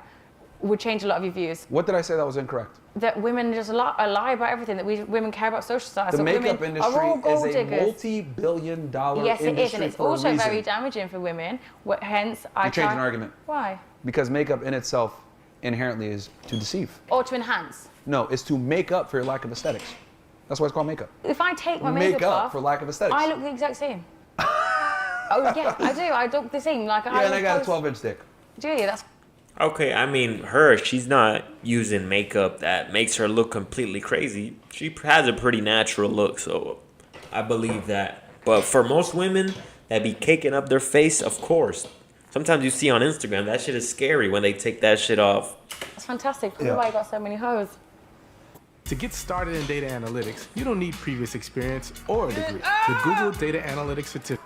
would change a lot of your views. What did I say that was incorrect? That women just lie about everything. That women care about social status. The that makeup women industry are all gold is a diggers. multi-billion-dollar Yes, it industry is, and it's for a also reason. very damaging for women. Hence, I You changed try- an argument. Why? Because makeup in itself inherently is to deceive. Or to enhance. No, it's to make up for your lack of aesthetics. That's why it's called makeup. If I take my Make makeup up off, for lack of aesthetics. I look the exact same. Oh yeah, I do. I look the same. Like Yeah, and I look got a close- 12-inch dick. Do you? That's Okay, I mean, she's not using makeup that makes her look completely crazy. She has a pretty natural look, so I believe that. But for most women that be caking up their face, of course. Sometimes you see on Instagram, that shit is scary when they take that shit off. fantastic. That's Yeah. why I got so many hoes. To get started in data analytics, you don't need previous experience or a degree. The Google Data Analytics Certificate.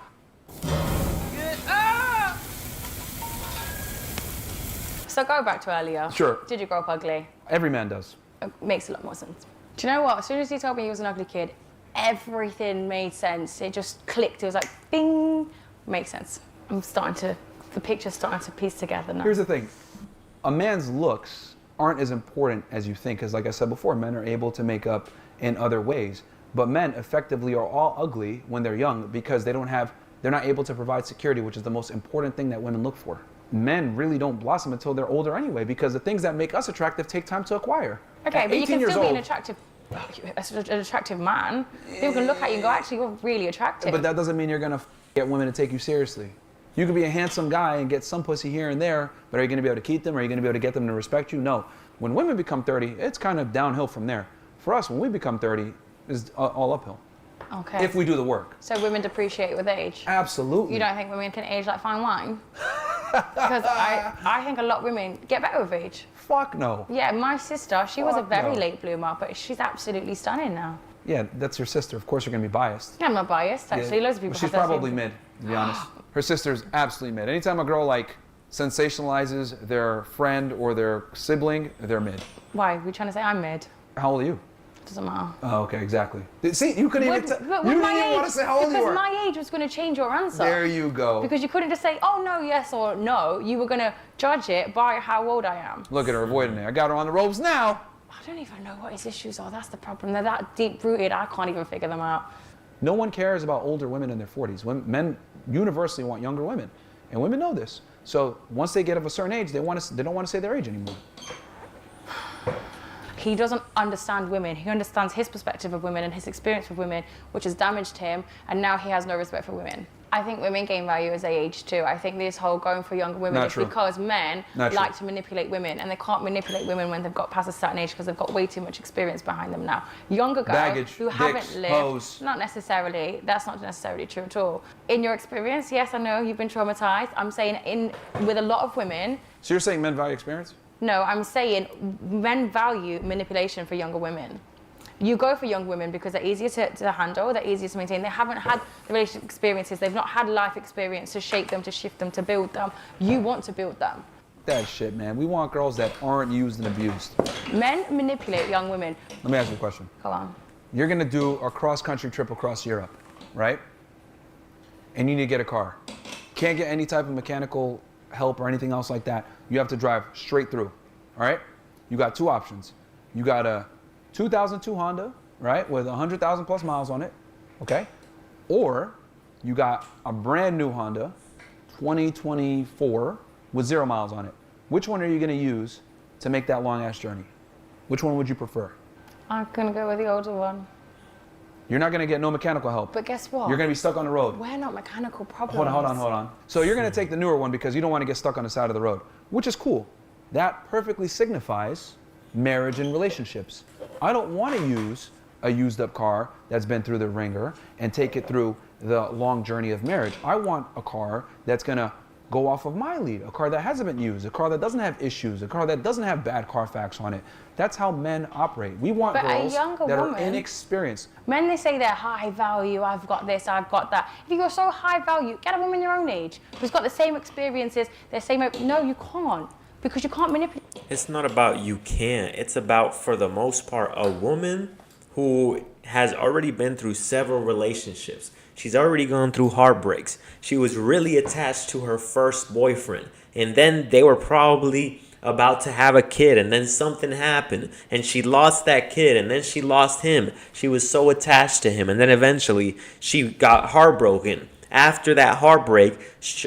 So go back to earlier. Sure. Did you grow up ugly? Every man does. It makes a lot more sense. Do you know what? As soon as you told me he was an ugly kid, everything made sense. It just clicked. It was like, bing. Makes sense. The picture's starting to piece together now. Here's the thing. A man's looks aren't as important as you think, because like I said before, men are able to make up in other ways. But men effectively are all ugly when they're young because they're not able to provide security, which is the most important thing that women look for. Men really don't blossom until they're older anyway, because the things that make us attractive take time to acquire. Okay, At but you 18 can years still be an old- attractive man. People can look at you and go, actually, you're really attractive. But that doesn't mean you're gonna get women to take you seriously. You could be a handsome guy and get some pussy here and there, but are you gonna be able to keep them? Are you gonna be able to get them to respect you? No. When women become 30, it's kind of downhill from there. For us, when we become 30, it's all uphill. Okay. If we do the work. So women depreciate with age. Absolutely. You don't think women can age like fine wine? Because I think a lot of women get better with age. Fuck no. Yeah, my sister, she was a Fuck very no. late bloomer, but she's absolutely stunning now. Yeah, that's your sister. Of course you're gonna be biased. Yeah, I'm not biased, actually. Yeah. Loads of people Well, she's have that probably same- mid, to be honest. Her sister's absolutely mid. Anytime a girl like sensationalizes their friend or their sibling, they're mid. Why? Are you trying to say I'm mid? How old are you? Doesn't matter. Oh, okay, exactly. See, you couldn't even. But You with didn't my even age, want to say how old you because were. my age was going to change your answer. There you go. Because you couldn't just say, oh no, yes or no. You were going to judge it by how old I am. Look at her avoiding it. I got her on the ropes now. I don't even know what his issues are. That's the problem. They're that deep rooted. I can't even figure them out. No one cares about older women in their 40s. Men universally want younger women, and women know this. So once they get of a certain age, they don't want to say their age anymore. He doesn't understand women. He understands his perspective of women and his experience with women, which has damaged him, and now he has no respect for women. I think women gain value as they age too. I think this whole going for younger women Not is true. because men Not true. like to manipulate women, and they can't manipulate women when they've got past a certain age because they've got way too much experience behind them now. Younger girls Baggage, who dicks, haven't lived, hoes. not necessarily, that's not necessarily true at all. In your experience, yes, I know you've been traumatized. I'm saying with a lot of women, So you're saying men value experience? no, I'm saying men value manipulation for younger women. You go for young women because they're easier to handle, they're easier to maintain. They haven't had the relationship experiences, they've not had life experience to shape them, to shift them, to build them. You want to build them. That shit, man. We want girls that aren't used and abused. Men manipulate young women. Let me ask you a question. Go on. You're gonna do a cross-country trip across Europe, right? And you need to get a car. Can't get any type of mechanical help or anything else like that. You have to drive straight through, all right? You got two options. You got a 2002 Honda, right, with 100,000 plus miles on it, okay? Or you got a brand new Honda, 2024, with 0 miles on it. Which one are you gonna use to make that long ass journey? Which one would you prefer? I'm gonna go with the older one. You're not gonna get no mechanical help. But guess what? You're gonna be stuck on the road. We're not mechanical problems. Hold on. So you're gonna take the newer one because you don't wanna get stuck on the side of the road, which is cool. That perfectly signifies marriage and relationships. I don't wanna use a used up car that's been through the ringer and take it through the long journey of marriage. I want a car that's gonna go off of my lead, a car that hasn't been used, a car that doesn't have issues, a car that doesn't have bad Carfax on it. That's how men operate. We want But a girls younger that are woman- inexperienced. Men, they say they're high value, I've got this, I've got that. If you're so high value, get a woman your own age who's got the same experiences, the same. No, you can't. Because you can't manipulate. It's not about you can't. It's about, for the most part, a woman who has already been through several relationships. She's already gone through heartbreaks. She was really attached to her first boyfriend. And then they were probably about to have a kid, and then something happened. And she lost that kid, and then she lost him. She was so attached to him. And then eventually she got heartbroken. After that heartbreak,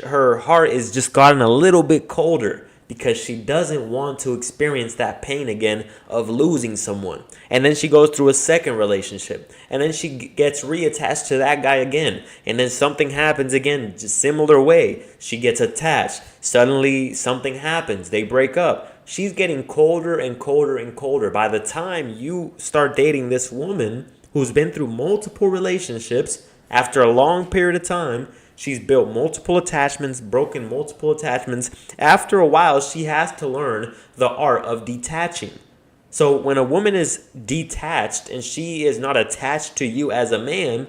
her heart is just gotten a little bit colder, because she doesn't want to experience that pain again of losing someone. And then she goes through a second relationship. And then she gets reattached to that guy again. And then something happens again, just similar way. She gets attached. Suddenly something happens. They break up. She's getting colder and colder and colder. By the time you start dating this woman who's been through multiple relationships, after a long period of time, she's built multiple attachments, broken multiple attachments. After a while, she has to learn the art of detaching. So when a woman is detached and she is not attached to you as a man,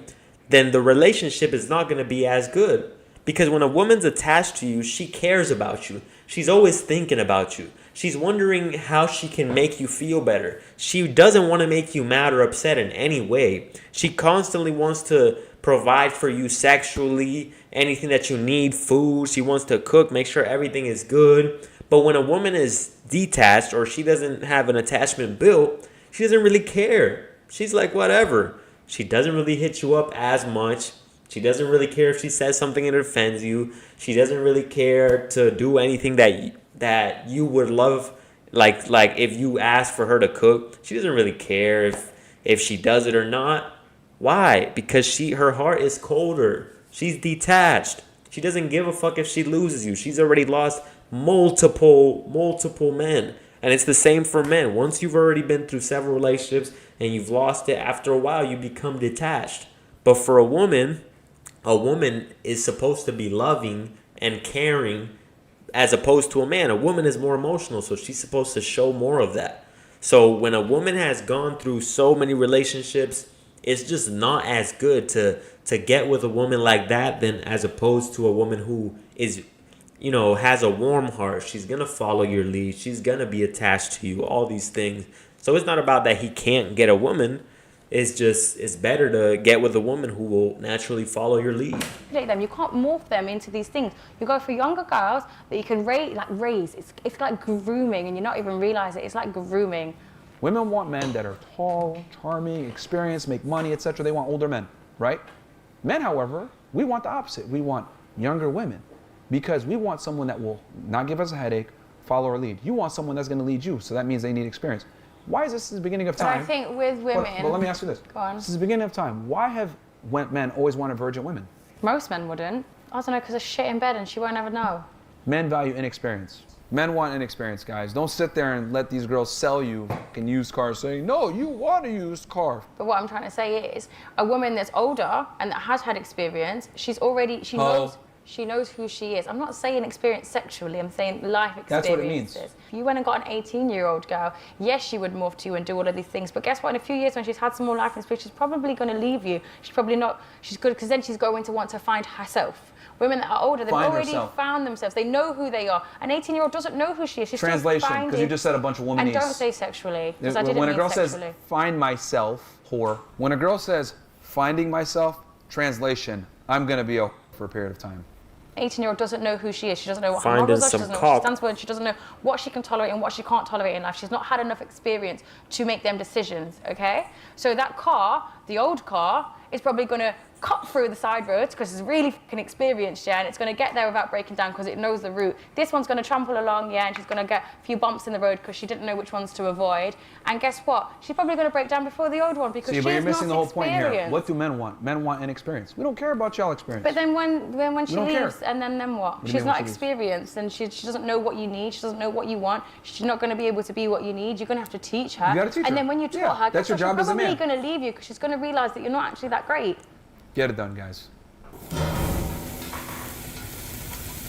then the relationship is not going to be as good. Because when a woman's attached to you, she cares about you. She's always thinking about you. She's wondering how she can make you feel better. She doesn't want to make you mad or upset in any way. She constantly wants to provide for you sexually, anything that you need, food. She wants to cook, make sure everything is good. But when a woman is detached or she doesn't have an attachment built, she doesn't really care. She's like, whatever. She doesn't really hit you up as much. She doesn't really care if she says something that offends you. She doesn't really care to do anything that you would love. Like if you ask for her to cook, she doesn't really care if she does it or not. Why? Because her heart is colder. She's detached. She doesn't give a fuck if she loses you. She's already lost multiple men. And it's the same for men. Once you've already been through several relationships and you've lost it, after a while you become detached. But for a woman is supposed to be loving and caring as opposed to a man. A woman is more emotional, so she's supposed to show more of that. So when a woman has gone through so many relationships, it's just not as good to get with a woman like that than as opposed to a woman who is, has a warm heart. She's going to follow your lead. She's going to be attached to you, all these things. So it's not about that he can't get a woman. It's better to get with a woman who will naturally follow your lead. Them. You can't morph them into these things. You go for younger girls that you can raise. It's like grooming, and you're not even realize it. It's like grooming. Women want men that are tall, charming, experienced, make money, etc. They want older men, right? Men, however, we want the opposite. We want younger women because we want someone that will not give us a headache, follow our lead. You want someone that's going to lead you, so that means they need experience. Why is this the beginning of time? But I think with women... But let me ask you this. Go on. This is the beginning of time. Why have men always wanted virgin women? Most men wouldn't. I don't know, because of shit in bed and she won't ever know. Men value inexperience. Men want inexperience, guys. Don't sit there and let these girls sell you fucking used cars saying, no, you want a used car. But what I'm trying to say is, a woman that's older and that has had experience, she knows who she is. I'm not saying experience sexually, I'm saying life experiences. That's what it means. If you went and got an 18-year-old girl, yes, she would morph to you and do all of these things, but guess what? In a few years when she's had some more life experience, she's probably going to leave you. She's probably not, she's good, because then she's going to want to find herself. Women that are older, they've already found themselves. They know who they are. An 18-year-old doesn't know who she is. She's Translation, because you just said a bunch of womanese. And don't say sexually, because I didn't When a mean girl sexually. says, find myself, whore. When a girl says, finding myself, translation, I'm going to be a for a period of time. 18-year-old doesn't know who she is. She doesn't know what her Finding models are. She some doesn't know what she cock. stands for. And she doesn't know what she can tolerate and what she can't tolerate in life. She's not had enough experience to make them decisions, okay? So that car, the old car, is probably going to cut through the side roads because it's really fucking experienced, yeah, and it's going to get there without breaking down because it knows the route. This one's going to trample along, yeah, and she's going to get a few bumps in the road because she didn't know which ones to avoid. And guess what? She's probably going to break down before the old one because See, but you're missing the whole point here. experienced. What do men want? Men want inexperience. We don't care about y'all experience. But then when she don't care. leaves, and then what? do you She's mean not when she leaves? experienced, and she doesn't know what you need. She doesn't know what you want. She's not going to be able to be what you need. You're going to have to teach her. You gotta teach and her. then when you taught Yeah, her, that's guess your what? job as a She's man. probably going to leave you because she's going to realize that you're not actually that great. Get it done, guys.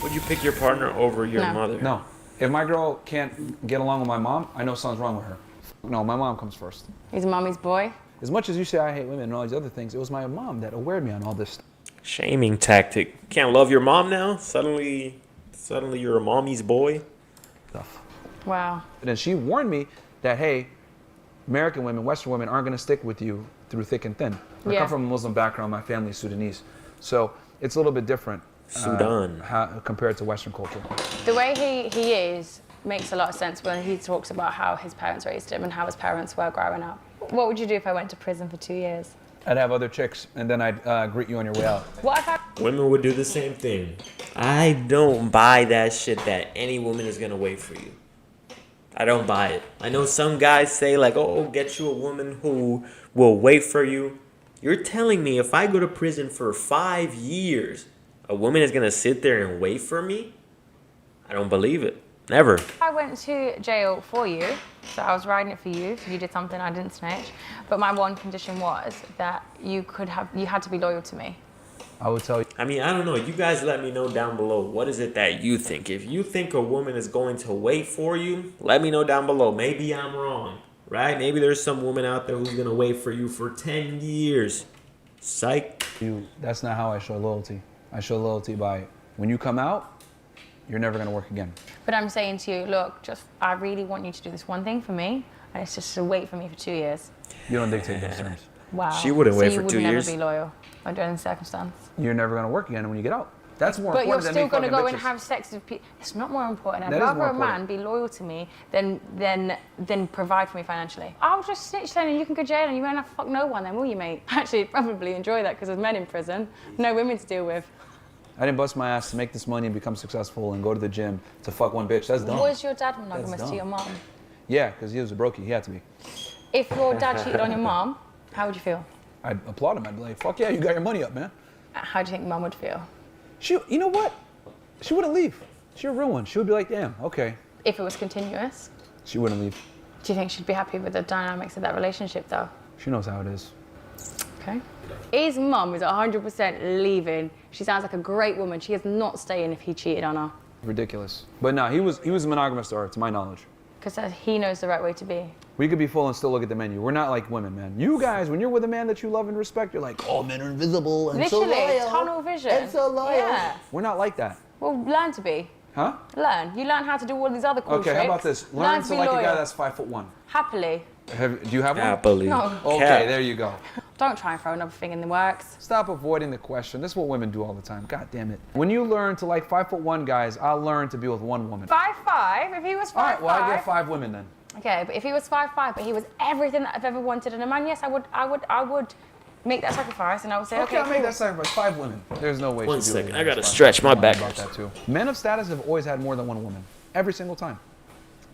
Would you pick your partner over your No. mother? No. If my girl can't get along with my mom, I know something's wrong with her. No, my mom comes first. He's a mommy's boy. As much as you say I hate women and all these other things, it was my mom that awared me on all this stuff. Shaming tactic. Can't love your mom now? Suddenly you're a mommy's boy? Wow. And she warned me that, hey, American women, Western women aren't going to stick with you through thick and thin. I Yeah. come from a Muslim background. My family's Sudanese. So it's a little bit different Sudan. compared to Western culture. The way he is makes a lot of sense when he talks about how his parents raised him and how his parents were growing up. What would you do if I went to prison for 2 years? I'd have other chicks, and then I'd greet you on your way out. What if I... Women would do the same thing. I don't buy that shit that any woman is gonna wait for you. I don't buy it. I know some guys say like, oh, get you a woman who will wait for you. You're telling me if I go to prison for 5 years, a woman is gonna sit there and wait for me? I don't believe it. Never. I went to jail for you, so I was riding it for you. You did something, I didn't snitch. But my one condition was that you had to be loyal to me. I would tell you. I mean, I don't know. You guys let me know down below. What is it that you think? If you think a woman is going to wait for you, let me know down below. Maybe I'm wrong, right? Maybe there's some woman out there who's going to wait for you for 10 years. Psych. That's not how I show loyalty. I show loyalty by when you come out, you're never going to work again. But I'm saying to you, look, I really want you to do this one thing for me, and it's just to wait for me for 2 years. You don't dictate those terms. Wow. She wouldn't wait for 2 So you would years. never be loyal under any circumstance. You're never going to work again when you get out. That's more But you're important still than going me to go fucking and bitches. have sex with people. It's not more important. I'd That is rather more a man important. be loyal to me than provide for me financially. I'll just snitch then and you can go to jail and you won't have to fuck no one then, will you, mate? Actually, you'd probably enjoy that because there's men in prison. No women to deal with. I didn't bust my ass to make this money and become successful and go to the gym to fuck one bitch. That's dumb. Was your dad monogamous dumb. to your mom? Yeah, because he was a brokey. He had to be. If your dad cheated on your mom, how would you feel? I'd applaud him. I'd be like, fuck yeah, you got your money up, man. How do you think mom would feel? You know what? She wouldn't leave. She's a real one. She would be like, damn, okay. If it was continuous, She wouldn't leave. do you think she'd be happy with the dynamics of that relationship though? She knows how it is. Okay. His mum is 100% leaving. She sounds like a great woman. She is not staying if he cheated on her. Ridiculous. But no, he was monogamous to her, to my knowledge. Because he knows the right way to be. We could be full and still look at the menu. We're not like women, man. You guys, when you're with a man that you love and respect, you're like, oh, men are invisible and so Literally, loyal. tunnel vision. And so loyal. Yeah. We're not like that. Well, learn to be. Huh? Learn. You learn how to do all these other cool Okay, tricks. how about this? Learn to be like loyal. a guy that's 5'1". Happily. Do you have one? Happily. No. Okay, Cap. there you go. Don't try and throw another thing in the works. Stop avoiding the question. This is what women do all the time. God damn it. When you learn to like 5'1" guys, I'll learn to be with one woman. 5'5", if he was 5'5". All right, well, I get 5 women then. Okay, but if he was 5'5", but he was everything that I've ever wanted in a man, yes, I would make that sacrifice, and I would say, Okay, okay, I'll make cool. that sacrifice. 5 women. There's no way One she'd be with second, me. I gotta That's fine. stretch my I'm back. about that too. Men of status have always had more than one woman. Every single time.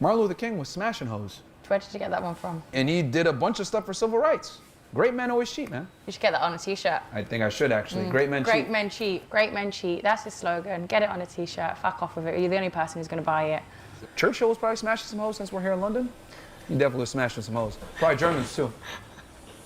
Martin Luther King was smashing hoes. Where did you get that one from? And he did a bunch of stuff for civil rights. Great men always cheat, man. You should get that on a t-shirt. I think I should actually. Great men Great cheat. men cheat. Great men cheat. That's his slogan. Get it on a t-shirt. Fuck off with it. You're the only person who's going to buy it. Churchill was probably smashing some hoes since we're here in London. He definitely was smashing some hoes. Probably Germans too.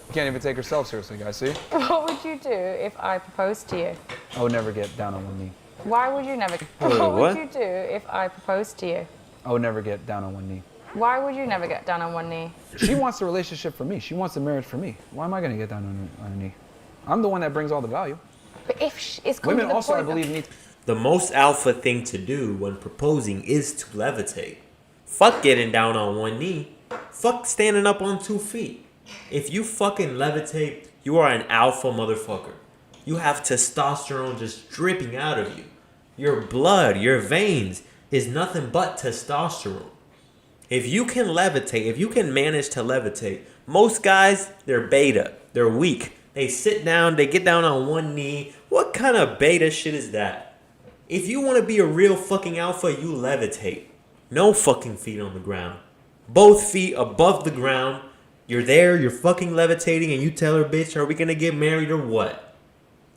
You can't even take herself seriously, guys. See? What would you do if I proposed to you? I would never get down on one knee. Why would you never? Wait, what what? would you do if I proposed to you? I would never get down on one knee. Why would you never get down on one knee? She wants the relationship for me. She wants the marriage for me. Why am I going to get down on a knee? I'm the one that brings all the value. But if it's come Women to the also, I point believe, need. The most alpha thing to do when proposing is to levitate. Fuck getting down on one knee. Fuck standing up on 2 feet. If you fucking levitate, you are an alpha motherfucker. You have testosterone just dripping out of you. Your blood, your veins is nothing but testosterone. If you can levitate, if you can manage to levitate, most guys, they're beta. They're weak. They sit down, they get down on one knee. What kind of beta shit is that? If you want to be a real fucking alpha, you levitate. No fucking feet on the ground. Both feet above the ground. You're there, you're fucking levitating, and you tell her, bitch, are we gonna get married or what?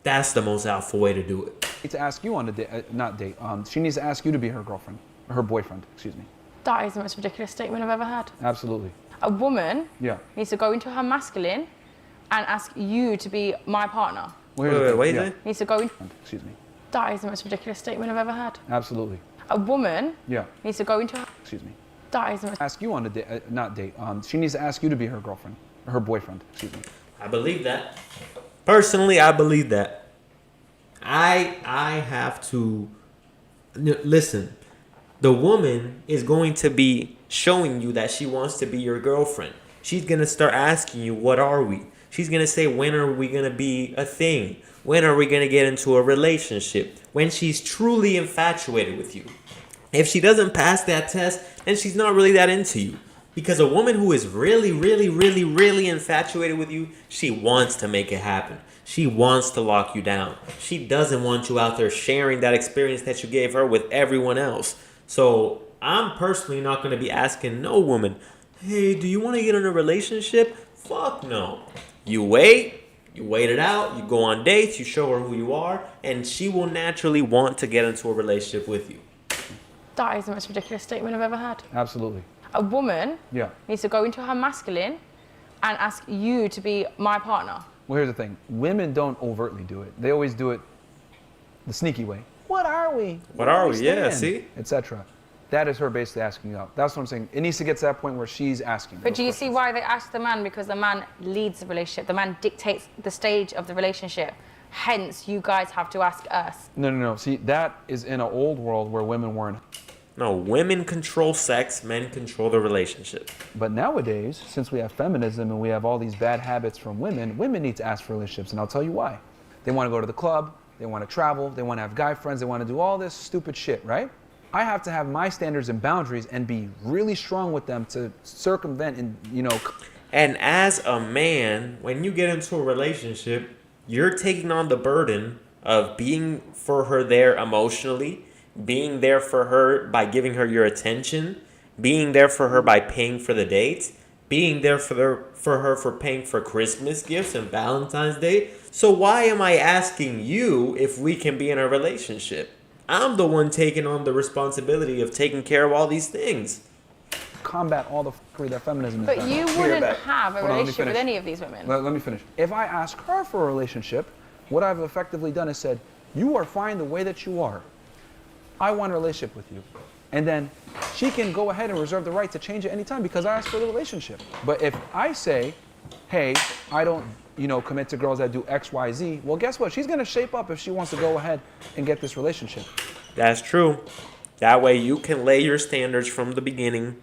That's the most alpha way to do it. Need to ask you on a date, not date. She needs to ask you to be her girlfriend, or her boyfriend. Excuse me. That is the most ridiculous statement I've ever had. Absolutely. A woman Yeah. needs to go into her masculine and ask you to be my partner. Well, here's the thing. wait, Yeah. wait. Needs to go in. Excuse me. That is the most ridiculous statement I've ever had. Absolutely. A woman Yeah. needs to go into her. Excuse me. That is the most. Ask you on a date, not date. She needs to ask you to be her girlfriend, or her boyfriend. Excuse me. I believe that. Personally, I believe that. I have to listen. The woman is going to be showing you that she wants to be your girlfriend. She's going to start asking you, what are we? She's going to say, when are we going to be a thing? When are we going to get into a relationship? When she's truly infatuated with you. If she doesn't pass that test, then she's not really that into you. Because a woman who is really, really, really, really infatuated with you, she wants to make it happen. She wants to lock you down. She doesn't want you out there sharing that experience that you gave her with everyone else. So I'm personally not going to be asking no woman, hey, do you want to get in a relationship? Fuck no. You wait it out, you go on dates, you show her who you are, and she will naturally want to get into a relationship with you. That is the most ridiculous statement I've ever had. Absolutely. A woman Yeah. needs to go into her masculine and ask you to be my partner. Well, here's the thing. Women don't overtly do it. They always do it the sneaky way. What are we? What are Where do we? Yeah, stand? see? Etc. That is her basically asking you out. That's what I'm saying. It needs to get to that point where she's asking. But those do you see questions. why they ask the man? Because the man leads the relationship. The man dictates the stage of the relationship. Hence, you guys have to ask us. No. See, that is in an old world where women weren't. No, women control sex, men control the relationship. But nowadays, since we have feminism and we have all these bad habits from women, women need to ask for relationships, and I'll tell you why. They want to go to the club, they want to travel, they want to have guy friends, they want to do all this stupid shit, right? I have to have my standards and boundaries and be really strong with them to circumvent and, And as a man, when you get into a relationship, you're taking on the burden of being for her there emotionally, being there for her by giving her your attention, being there for her by paying for the dates, being there for her for paying for Christmas gifts and Valentine's Day. So why am I asking you if we can be in a relationship? I'm the one taking on the responsibility of taking care of all these things. combat all the fuckery that feminism is. But you wouldn't have a Hold on, let me relationship with finish. any of these women. Let me finish. If I ask her for a relationship, what I've effectively done is said, you are fine the way that you are. I want a relationship with you. And then she can go ahead and reserve the right to change it anytime because I asked for the relationship. But if I say, hey, I don't, commit to girls that do X, Y, Z, well, guess what? She's going to shape up if she wants to go ahead and get this relationship. That's true. That way you can lay your standards from the beginning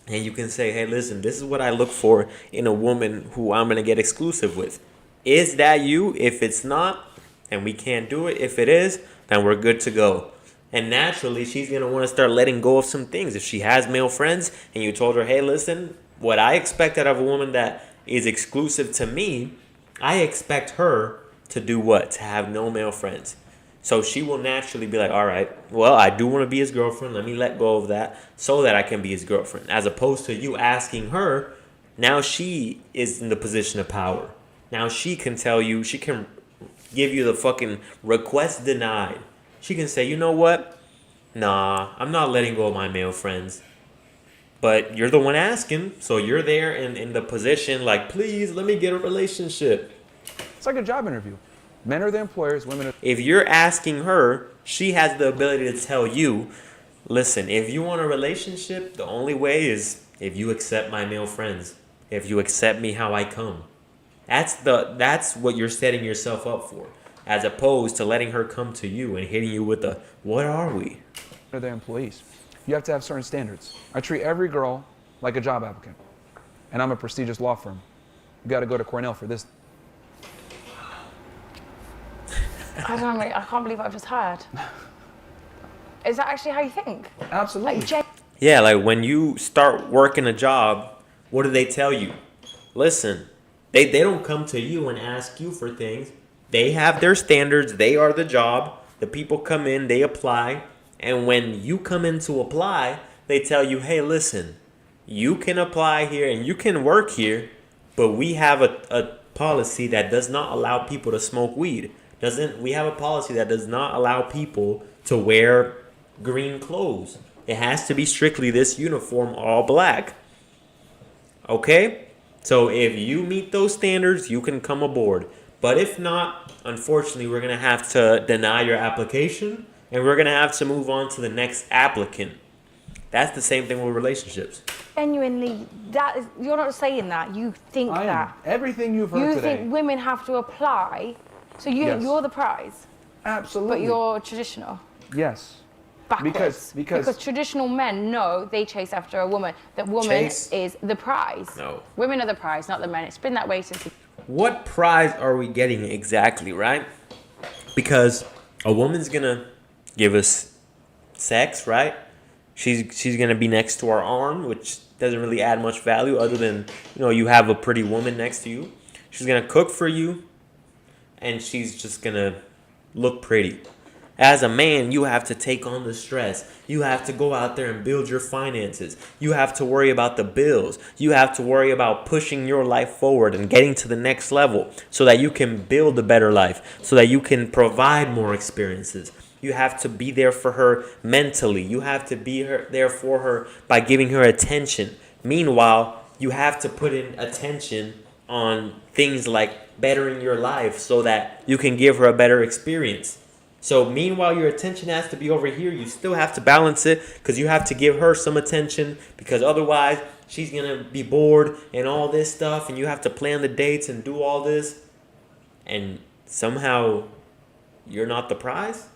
and you can say, hey, listen, this is what I look for in a woman who I'm going to get exclusive with. Is that you? If it's not, then we can't do it. If it is, then we're good to go. And naturally, she's going to want to start letting go of some things. If she has male friends and you told her, hey, listen, what I expect out of a woman that is exclusive to me, I expect her to do what? To have no male friends. So she will naturally be like, all right, well, I do want to be his girlfriend. Let me let go of that so that I can be his girlfriend. As opposed to you asking her Now she is in the position of power. Now she can tell you, she can give you the fucking request denied. She can say, you know what? Nah, I'm not letting go of my male friends. But you're the one asking, so you're there in the position like, please let me get a relationship. It's like a job interview. Men are the employers, women are... If you're asking her, she has the ability to tell you, listen, if you want a relationship, the only way is if you accept my male friends, if you accept me how I come. That's what you're setting yourself up for, as opposed to letting her come to you and hitting you with the, what are we? They're their employees. You have to have certain standards. I treat every girl like a job applicant. And I'm a prestigious law firm. You got to go to Cornell for this. I don't know, I can't believe what I've just heard. Is that actually how you think? Absolutely. Like, Yeah, like when you start working a job, what do they tell you? Listen, they don't come to you and ask you for things. They have their standards. They are the job. The people come in, they apply. And when you come in to apply, they tell you, hey, listen, you can apply here and you can work here, but we have a policy that does not allow people to smoke weed. We have a policy that does not allow people to wear green clothes. It has to be strictly this uniform, all black. Okay? So if you meet those standards, you can come aboard. But if not, unfortunately, we're going to have to deny your application and we're going to have to move on to the next applicant. That's the same thing with relationships. Genuinely, you're not saying that. You think I am. that. Everything you've heard You today. think women have to apply, so Yes. you're the prize, Absolutely. but you're traditional. Yes. Backwards. Because traditional men know they chase after a woman. That woman Chase? is the prize. No. Women are the prize, not the men. It's been that way since. What prize are we getting exactly, right? Because a woman's going to give us sex, right? She's going to be next to our arm, which doesn't really add much value other than, you have a pretty woman next to you. She's going to cook for you, and she's just going to look pretty. As a man, you have to take on the stress. You have to go out there and build your finances. You have to worry about the bills. You have to worry about pushing your life forward and getting to the next level so that you can build a better life, so that you can provide more experiences. You have to be there for her mentally. You have to be there for her by giving her attention. Meanwhile, you have to put in attention on things like bettering your life so that you can give her a better experience. So meanwhile, your attention has to be over here. You still have to balance it because you have to give her some attention, because otherwise she's going to be bored and all this stuff, and you have to plan the dates and do all this, and somehow you're not the prize?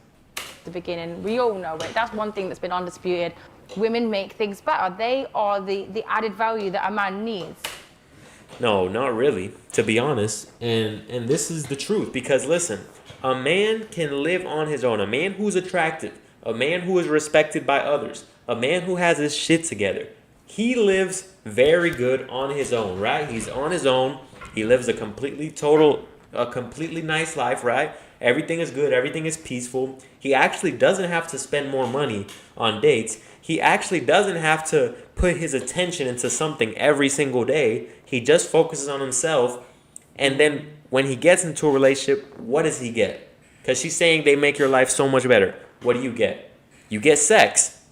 The beginning, we all know it. That's one thing that's been undisputed. Women make things better. They are the added value that a man needs. No, not really, to be honest. And this is the truth, because listen, a man can live on his own. A man who's attractive, a man who is respected by others, a man who has his shit together. He lives very good on his own, right? He's on his own. He lives a completely nice life, right? Everything is good. Everything is peaceful. He actually doesn't have to spend more money on dates. He actually doesn't have to put his attention into something every single day. He just focuses on himself. And then when he gets into a relationship, what does he get? Because she's saying they make your life so much better. What do you get? You get sex.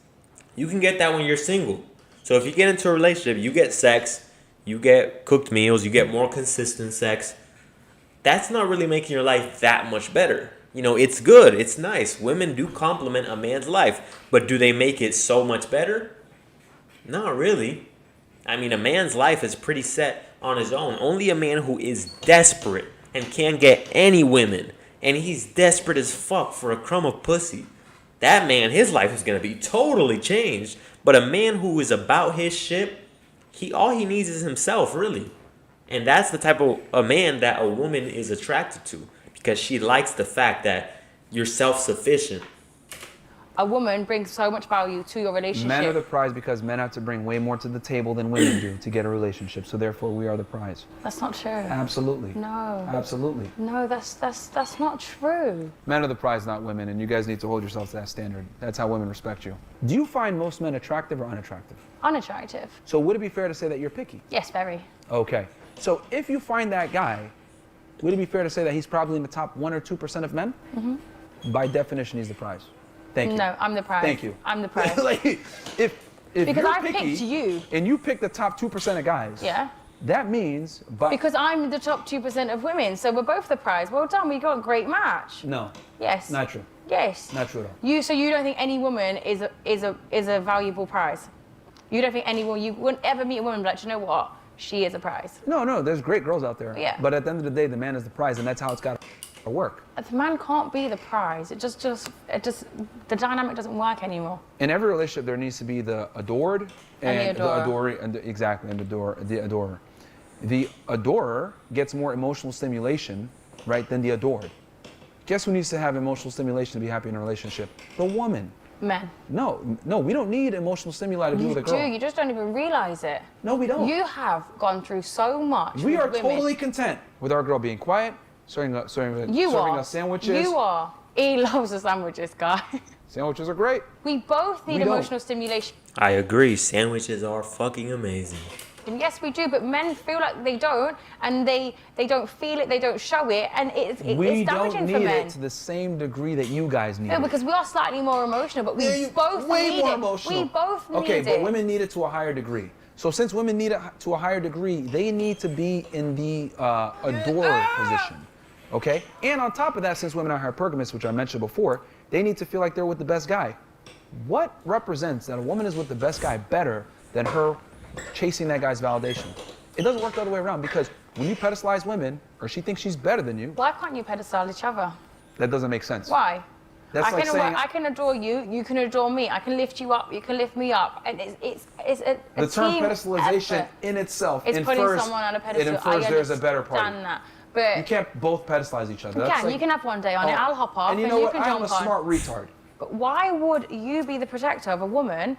You can get that when you're single. So if you get into a relationship, you get sex, you get cooked meals, you get more consistent sex. That's not really making your life that much better. It's good. It's nice. Women do complement a man's life. But do they make it so much better? Not really. I mean, a man's life is pretty set on his own. Only a man who is desperate and can't get any women, and he's desperate as fuck for a crumb of pussy, that man, his life is going to be totally changed. But a man who is about his shit, all he needs is himself, really. And that's the type of a man that a woman is attracted to, because she likes the fact that you're self-sufficient. a woman brings so much value to your relationship. Men are the prize because men have to bring way more to the table than women do to get a relationship. So therefore, we are the prize. That's not true. Absolutely. No. Absolutely. No, that's not true. Men are the prize, not women, and you guys need to hold yourselves to that standard. That's how women respect you. Do you find most men attractive or unattractive? Unattractive. So would it be fair to say that you're picky? Yes, very. Okay. So if you find that guy, would it be fair to say that he's probably in the top 1 or 2% of men? Mm-hmm. By definition, he's the prize. Thank you. No, I'm the prize. Thank you. I'm the prize. Like, if because you're I picky, picked you. and you pick the top 2% of guys, Yeah. that means Because I'm the top 2% of women, so we're both the prize. Well done, we got a great match. no, Yes. not true. Yes. Not true at all. So you don't think any woman is a valuable prize? You don't think you wouldn't ever meet a woman and be like, "Do you know what? She is a prize." No, there's great girls out there. Yeah. But at the end of the day, the man is the prize, and that's how it's got to work. The man can't be the prize. It just the dynamic doesn't work anymore. In every relationship, there needs to be the adored And the adorer. and the adorer. The adorer gets more emotional stimulation, right, than the adored. Guess who needs to have emotional stimulation to be happy in a relationship? The woman. Men. No, we don't need emotional stimuli to be with a girl. You just don't even realize it. No, we don't. You have gone through so much. We with are women. totally content with our girl being quiet, serving us sandwiches. You are. He loves the sandwiches, guy. Sandwiches are great. We both need We don't. emotional stimulation. I agree. Sandwiches are fucking amazing. And yes, we do, but men feel like they don't, and they don't feel it, they don't show it, and it's We damaging don't for need men. it to the same degree that you guys need No, it. because we are slightly more emotional, but we Yeah, both way need more it. emotional. We both need okay, it. but women need it to a higher degree. So since women need it to a higher degree, they need to be in the adorer position. Okay? And on top of that, since women are hypergamous, which I mentioned before, they need to feel like they're with the best guy. What represents that a woman is with the best guy better than her chasing that guy's validation? It doesn't work the other way around, because when you pedestalize women, or she thinks she's better than you, Why can't you pedestal each other? that doesn't make sense. Why? That's like saying I can adore you, you can adore me. I can lift you up, you can lift me up. And it's a the term team pedestalization effort. in itself It's putting infers, someone on a it pedestal. infers there's a better party. Understand that. But You can't both pedestalize each other. you That's can. like- You can have one day on it. Oh, I'll hop off, and you know what? can I am jump a on. smart retard. But why would you be the protector of a woman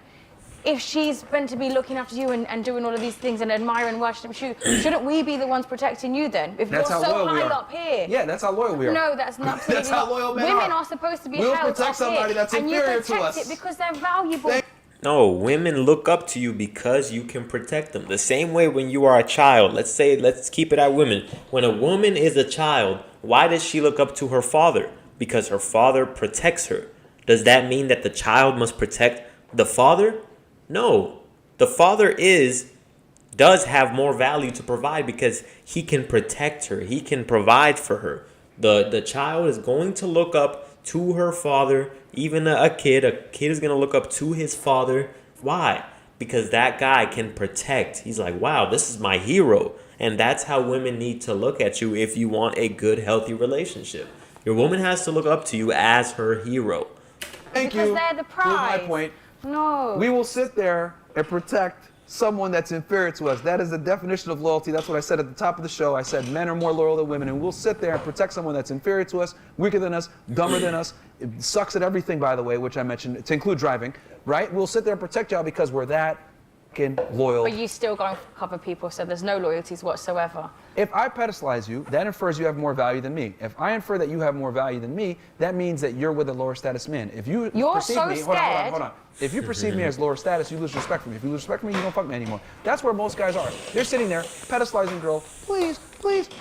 if she's meant to be looking after you and doing all of these things and admiring, worshiping you? Shouldn't we be the ones protecting you then? If That's you're how so loyal we high are. up here. Yeah, that's how loyal we are. No, that's not absolutely That's how not. loyal men Women are. are supposed to be We'll held protect up somebody here, that's and you inferior protect to us. it because they're valuable. No, women look up to you because you can protect them. The same way when you are a child. Let's keep it at women. When a woman is a child, why does she look up to her father? Because her father protects her. Does that mean that the child must protect the father? No. The father does have more value to provide because he can protect her. He can provide for her. The child is going to look up to her father. Even a kid is going to look up to his father. Why? Because that guy can protect. He's like, wow, this is my hero. And that's how women need to look at you if you want a good, healthy relationship. Your woman has to look up to you as her hero. Thank Because you. they're the Prove my prize. point. No. We will sit there and protect someone that's inferior to us. That is the definition of loyalty. That's what I said at the top of the show. I said men are more loyal than women, and we'll sit there and protect someone that's inferior to us, weaker than us, dumber than us. It sucks at everything, by the way, which I mentioned, to include driving, right? We'll sit there and protect y'all because we're that fucking loyal. But you still go and cover people, so there's no loyalties whatsoever. If I pedestalize you, that infers you have more value than me. If I infer that you have more value than me, that means that you're with a lower status man. If you You're perceive so me, scared. hold on. If you perceive me as lower status, you lose respect for me. If you lose respect for me, you don't fuck me anymore. That's where most guys are. They're sitting there pedestalizing girl. Please,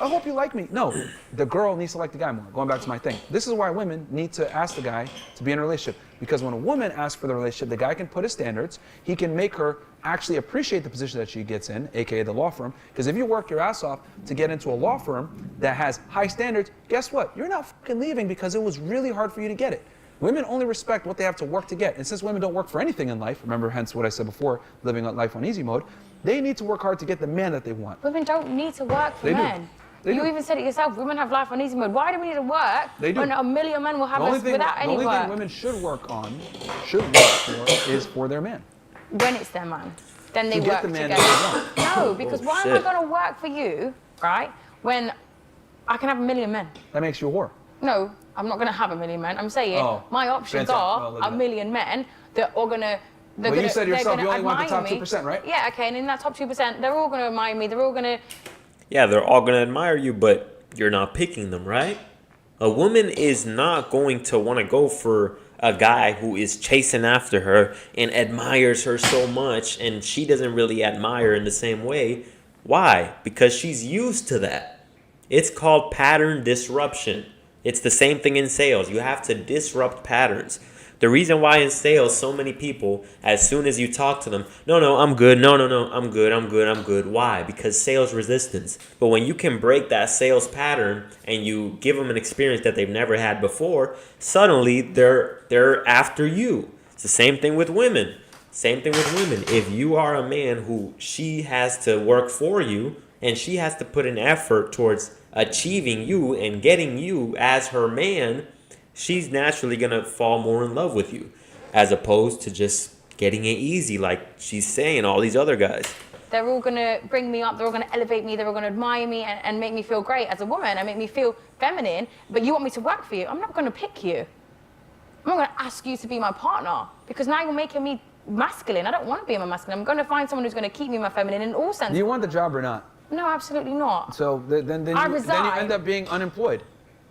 I hope you like me. No, the girl needs to like the guy more. Going back to my thing. This is why women need to ask the guy to be in a relationship. Because when a woman asks for the relationship, the guy can put his standards. He can make her actually appreciate the position that she gets in, aka the law firm. Because if you work your ass off to get into a law firm that has high standards, guess what? You're not fucking leaving because it was really hard for you to get it. Women only respect what they have to work to get. And since women don't work for anything in life, remember hence what I said before, living life on easy mode, they need to work hard to get the man that they want. Women don't need to work for They do. men. They You do. even said it yourself. Women have life on easy mode. Why do we need to work They do. when a million men will have The only us thing, without the any only work? thing women should work for is for their man. When it's their man, then they To get work the man together. that No, because why am I shit. going to work for you, right? When I can have a million men. That makes you a whore. No, I'm not going to have a million men. I'm saying my options are a million men that are going to. But you said yourself you only want the top 2%, right? Yeah, okay, and in that top 2%, they're all going to admire me. They're all going to. Yeah, they're all going to admire you, but you're not picking them, right? A woman is not going to want to go for a guy who is chasing after her and admires her so much, and she doesn't really admire in the same way. Why? Because she's used to that. It's called pattern disruption. It's the same thing in sales. You have to disrupt patterns. The reason why in sales, so many people, as soon as you talk to them, no, I'm good. No, I'm good. Why? Because sales resistance. But when you can break that sales pattern and you give them an experience that they've never had before, suddenly they're after you. It's the same thing with women. If you are a man who she has to work for you and she has to put an effort towards achieving you and getting you as her man, she's naturally going to fall more in love with you as opposed to just getting it easy like she's saying all these other guys. They're all going to bring me up. They're all going to elevate me. They're all going to admire me and make me feel great as a woman and make me feel feminine. But you want me to work for you. I'm not going to pick you. I'm not going to ask you to be my partner because now you're making me masculine. I don't want to be my masculine. I'm going to find someone who's going to keep me my feminine in all senses. Do you want the job or not? No, absolutely not. So then you end up being unemployed.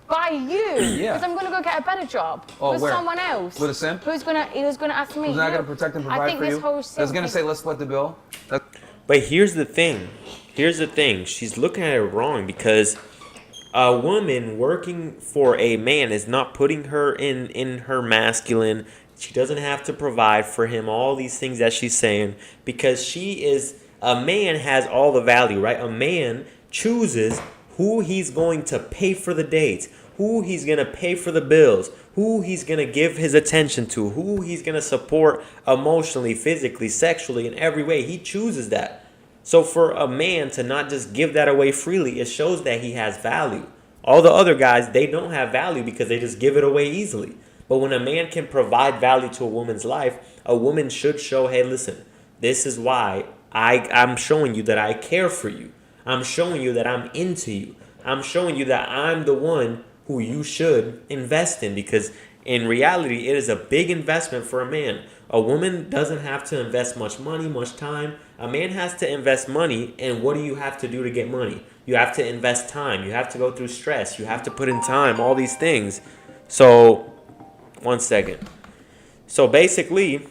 By you, Yeah. because I'm gonna go get a better job with where? someone else. With a simp? Who's gonna ask me? Who's not going to protect and provide for you? That's going to say, let's split the bill. But here's the thing. She's looking at it wrong because a woman working for a man is not putting her in her masculine. She doesn't have to provide for him all these things that she's saying because a man has all the value, right? A man chooses who he's going to pay for the dates, who he's going to pay for the bills, who he's going to give his attention to, who he's going to support emotionally, physically, sexually, in every way. He chooses that. So for a man to not just give that away freely, it shows that he has value. All the other guys, they don't have value because they just give it away easily. But when a man can provide value to a woman's life, a woman should show, hey, listen, this is why I'm showing you that I care for you. I'm showing you that I'm into you. I'm showing you that I'm the one who you should invest in because in reality, it is a big investment for a man. A woman doesn't have to invest much money, much time. A man has to invest money, and what do you have to do to get money? You have to invest time. You have to go through stress. You have to put in time, all these things. So, one second. So basically,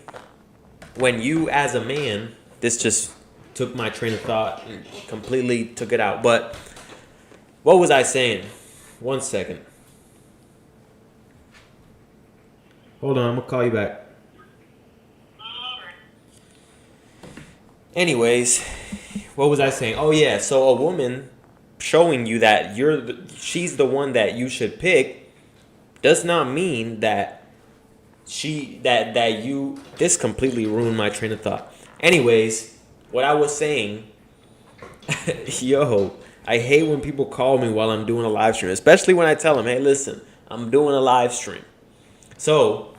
when you as a man, this just took my train of thought and completely took it out. But what was I saying? One second. Hold on, I'm going to call you back. Anyways, what was I saying? Oh, yeah. So a woman showing you that she's the one that you should pick does not mean that this completely ruined my train of thought. Anyways, what I was saying, yo, I hate when people call me while I'm doing a live stream, especially when I tell them, hey, listen, I'm doing a live stream. So,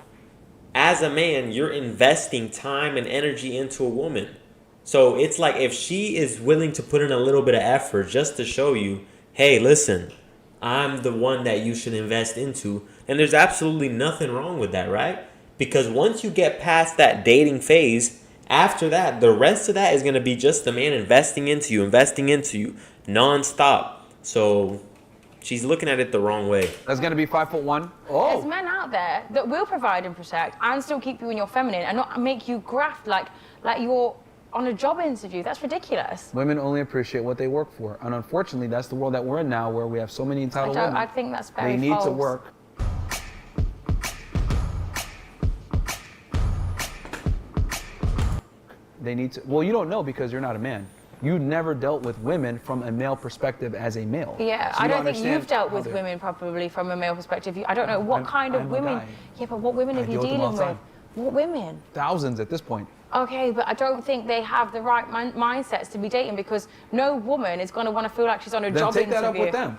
as a man, you're investing time and energy into a woman. So, it's like if she is willing to put in a little bit of effort just to show you, hey, listen, I'm the one that you should invest into, and there's absolutely nothing wrong with that, right? Because once you get past that dating phase, after that, the rest of that is going to be just the man investing into you nonstop. So she's looking at it the wrong way. That's going to be 5'1". There's men out there that will provide and protect and still keep you in your feminine and not make you graft like you're on a job interview. That's ridiculous. Women only appreciate what they work for. And unfortunately, that's the world that we're in now where we have so many entitled women. I think that's very false. They need false. to work. They need to, well, you don't know because you're not a man. You never dealt with women from a male perspective as a male. Yeah, So I don't think you've dealt with they're- women probably from a male perspective. I don't know what kind of I'm a women. guy. Yeah, but what women are you deal with them dealing all the with? time. What women? Thousands at this point. Okay, but I don't think they have the right mindsets to be dating because no woman is going to want to feel like she's on a Then job take interview. that up with them.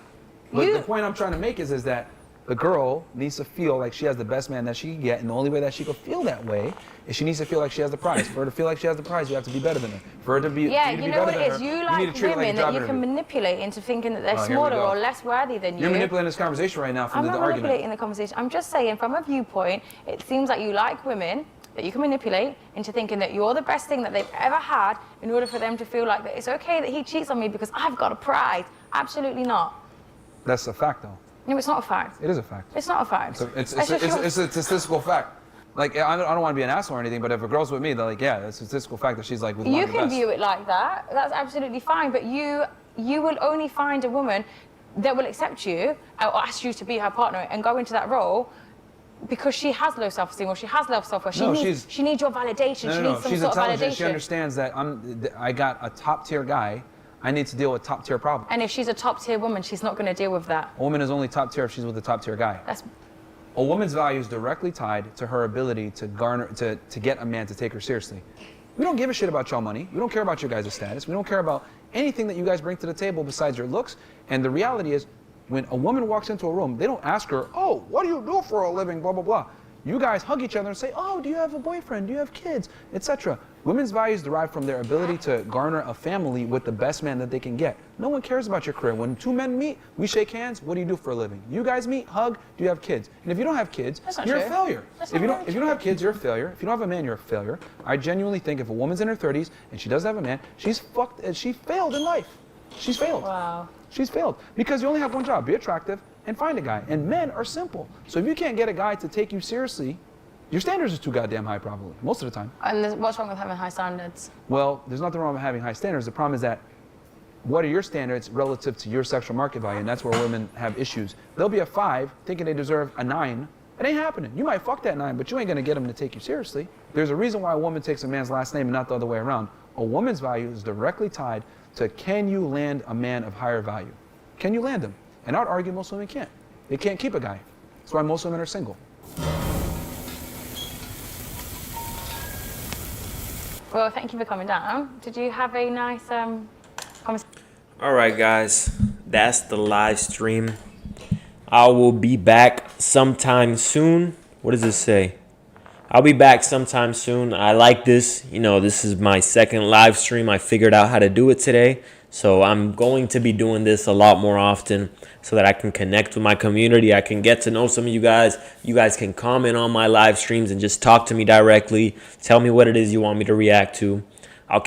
But You- the point I'm trying to make is that The girl needs to feel like she has the best man that she can get, and the only way that she can feel that way is she needs to feel like she has the prize. For her to feel like she has the prize, you have to be better than her. For her to be, Yeah, for you know what it is? You need to like treat her like a women job that you can interview. manipulate into thinking that they're Oh, here we smaller go. or less worthy than you. You're manipulating this conversation right now from I'm the not argument. manipulating the conversation. I'm just saying, from a viewpoint, it seems like you like women that you can manipulate into thinking that you're the best thing that they've ever had in order for them to feel like that it's okay that he cheats on me because I've got a prize. Absolutely not. That's a fact, though. No, it's not a fact. It is a fact. It's not a fact. It's That's just your- a statistical fact. Like, I don't want to be an asshole or anything, but if a girl's with me, they're like, yeah, it's a statistical fact that she's like with one You of the can best. view it like that. That's absolutely fine. But you will only find a woman that will accept you or ask you to be her partner and go into that role because she has low self-esteem or she has low self-worth. No, She needs your validation. No, she no, needs some she's sort of intelligent. She validation. understands that I got a top tier guy. I need to deal with top tier problems. And if she's a top-tier woman, she's not going to deal with that. A woman is only top tier if she's with a top tier guy. That's A woman's value is directly tied to her ability to garner to get a man to take her seriously. We don't give a shit about your money. We don't care about your guys' status. We don't care about anything that you guys bring to the table besides your looks. And the reality is, when a woman walks into a room, they don't ask her, oh, what do you do for a living, blah, blah, blah. You guys hug each other and say, oh, do you have a boyfriend? Do you have kids? Etc. Women's values derive from their ability to garner a family with the best man that they can get. No one cares about your career. When two men meet, we shake hands. What do you do for a living? You guys meet, hug. Do you have kids? And if you don't have kids, That's not you're a true. failure. That's If you not don't, if you don't have kids, you're a failure. If you don't have a man, you're a failure. I genuinely think if a woman's in her 30s and she does have a man, she's fucked. She failed in life. She's failed. wow. She's failed because you only have one job: be attractive and find a guy. And men are simple. So if you can't get a guy to take you seriously, your standards are too goddamn high, probably most of the time. And what's wrong with having high standards? Well, there's nothing wrong with having high standards. The problem is that what are your standards relative to your sexual market value? And that's where women have issues. They'll be a 5 thinking they deserve a 9. It ain't happening. You might fuck that 9, but you ain't gonna get them to take you seriously. There's a reason why a woman takes a man's last name and not the other way around. A woman's value is directly tied to, can you land a man of higher value? Can you land him? And I'd argue most women can't. They can't keep a guy. That's why most women are single. Well, thank you for coming down. Did you have a nice conversation? All right, guys, that's the live stream. I will be back sometime soon. What does it say? I'll be back sometime soon. I like this. You know, this is my second live stream. I figured out how to do it today. So I'm going to be doing this a lot more often so that I can connect with my community. I can get to know some of you guys. You guys can comment on my live streams and just talk to me directly. Tell me what it is you want me to react to.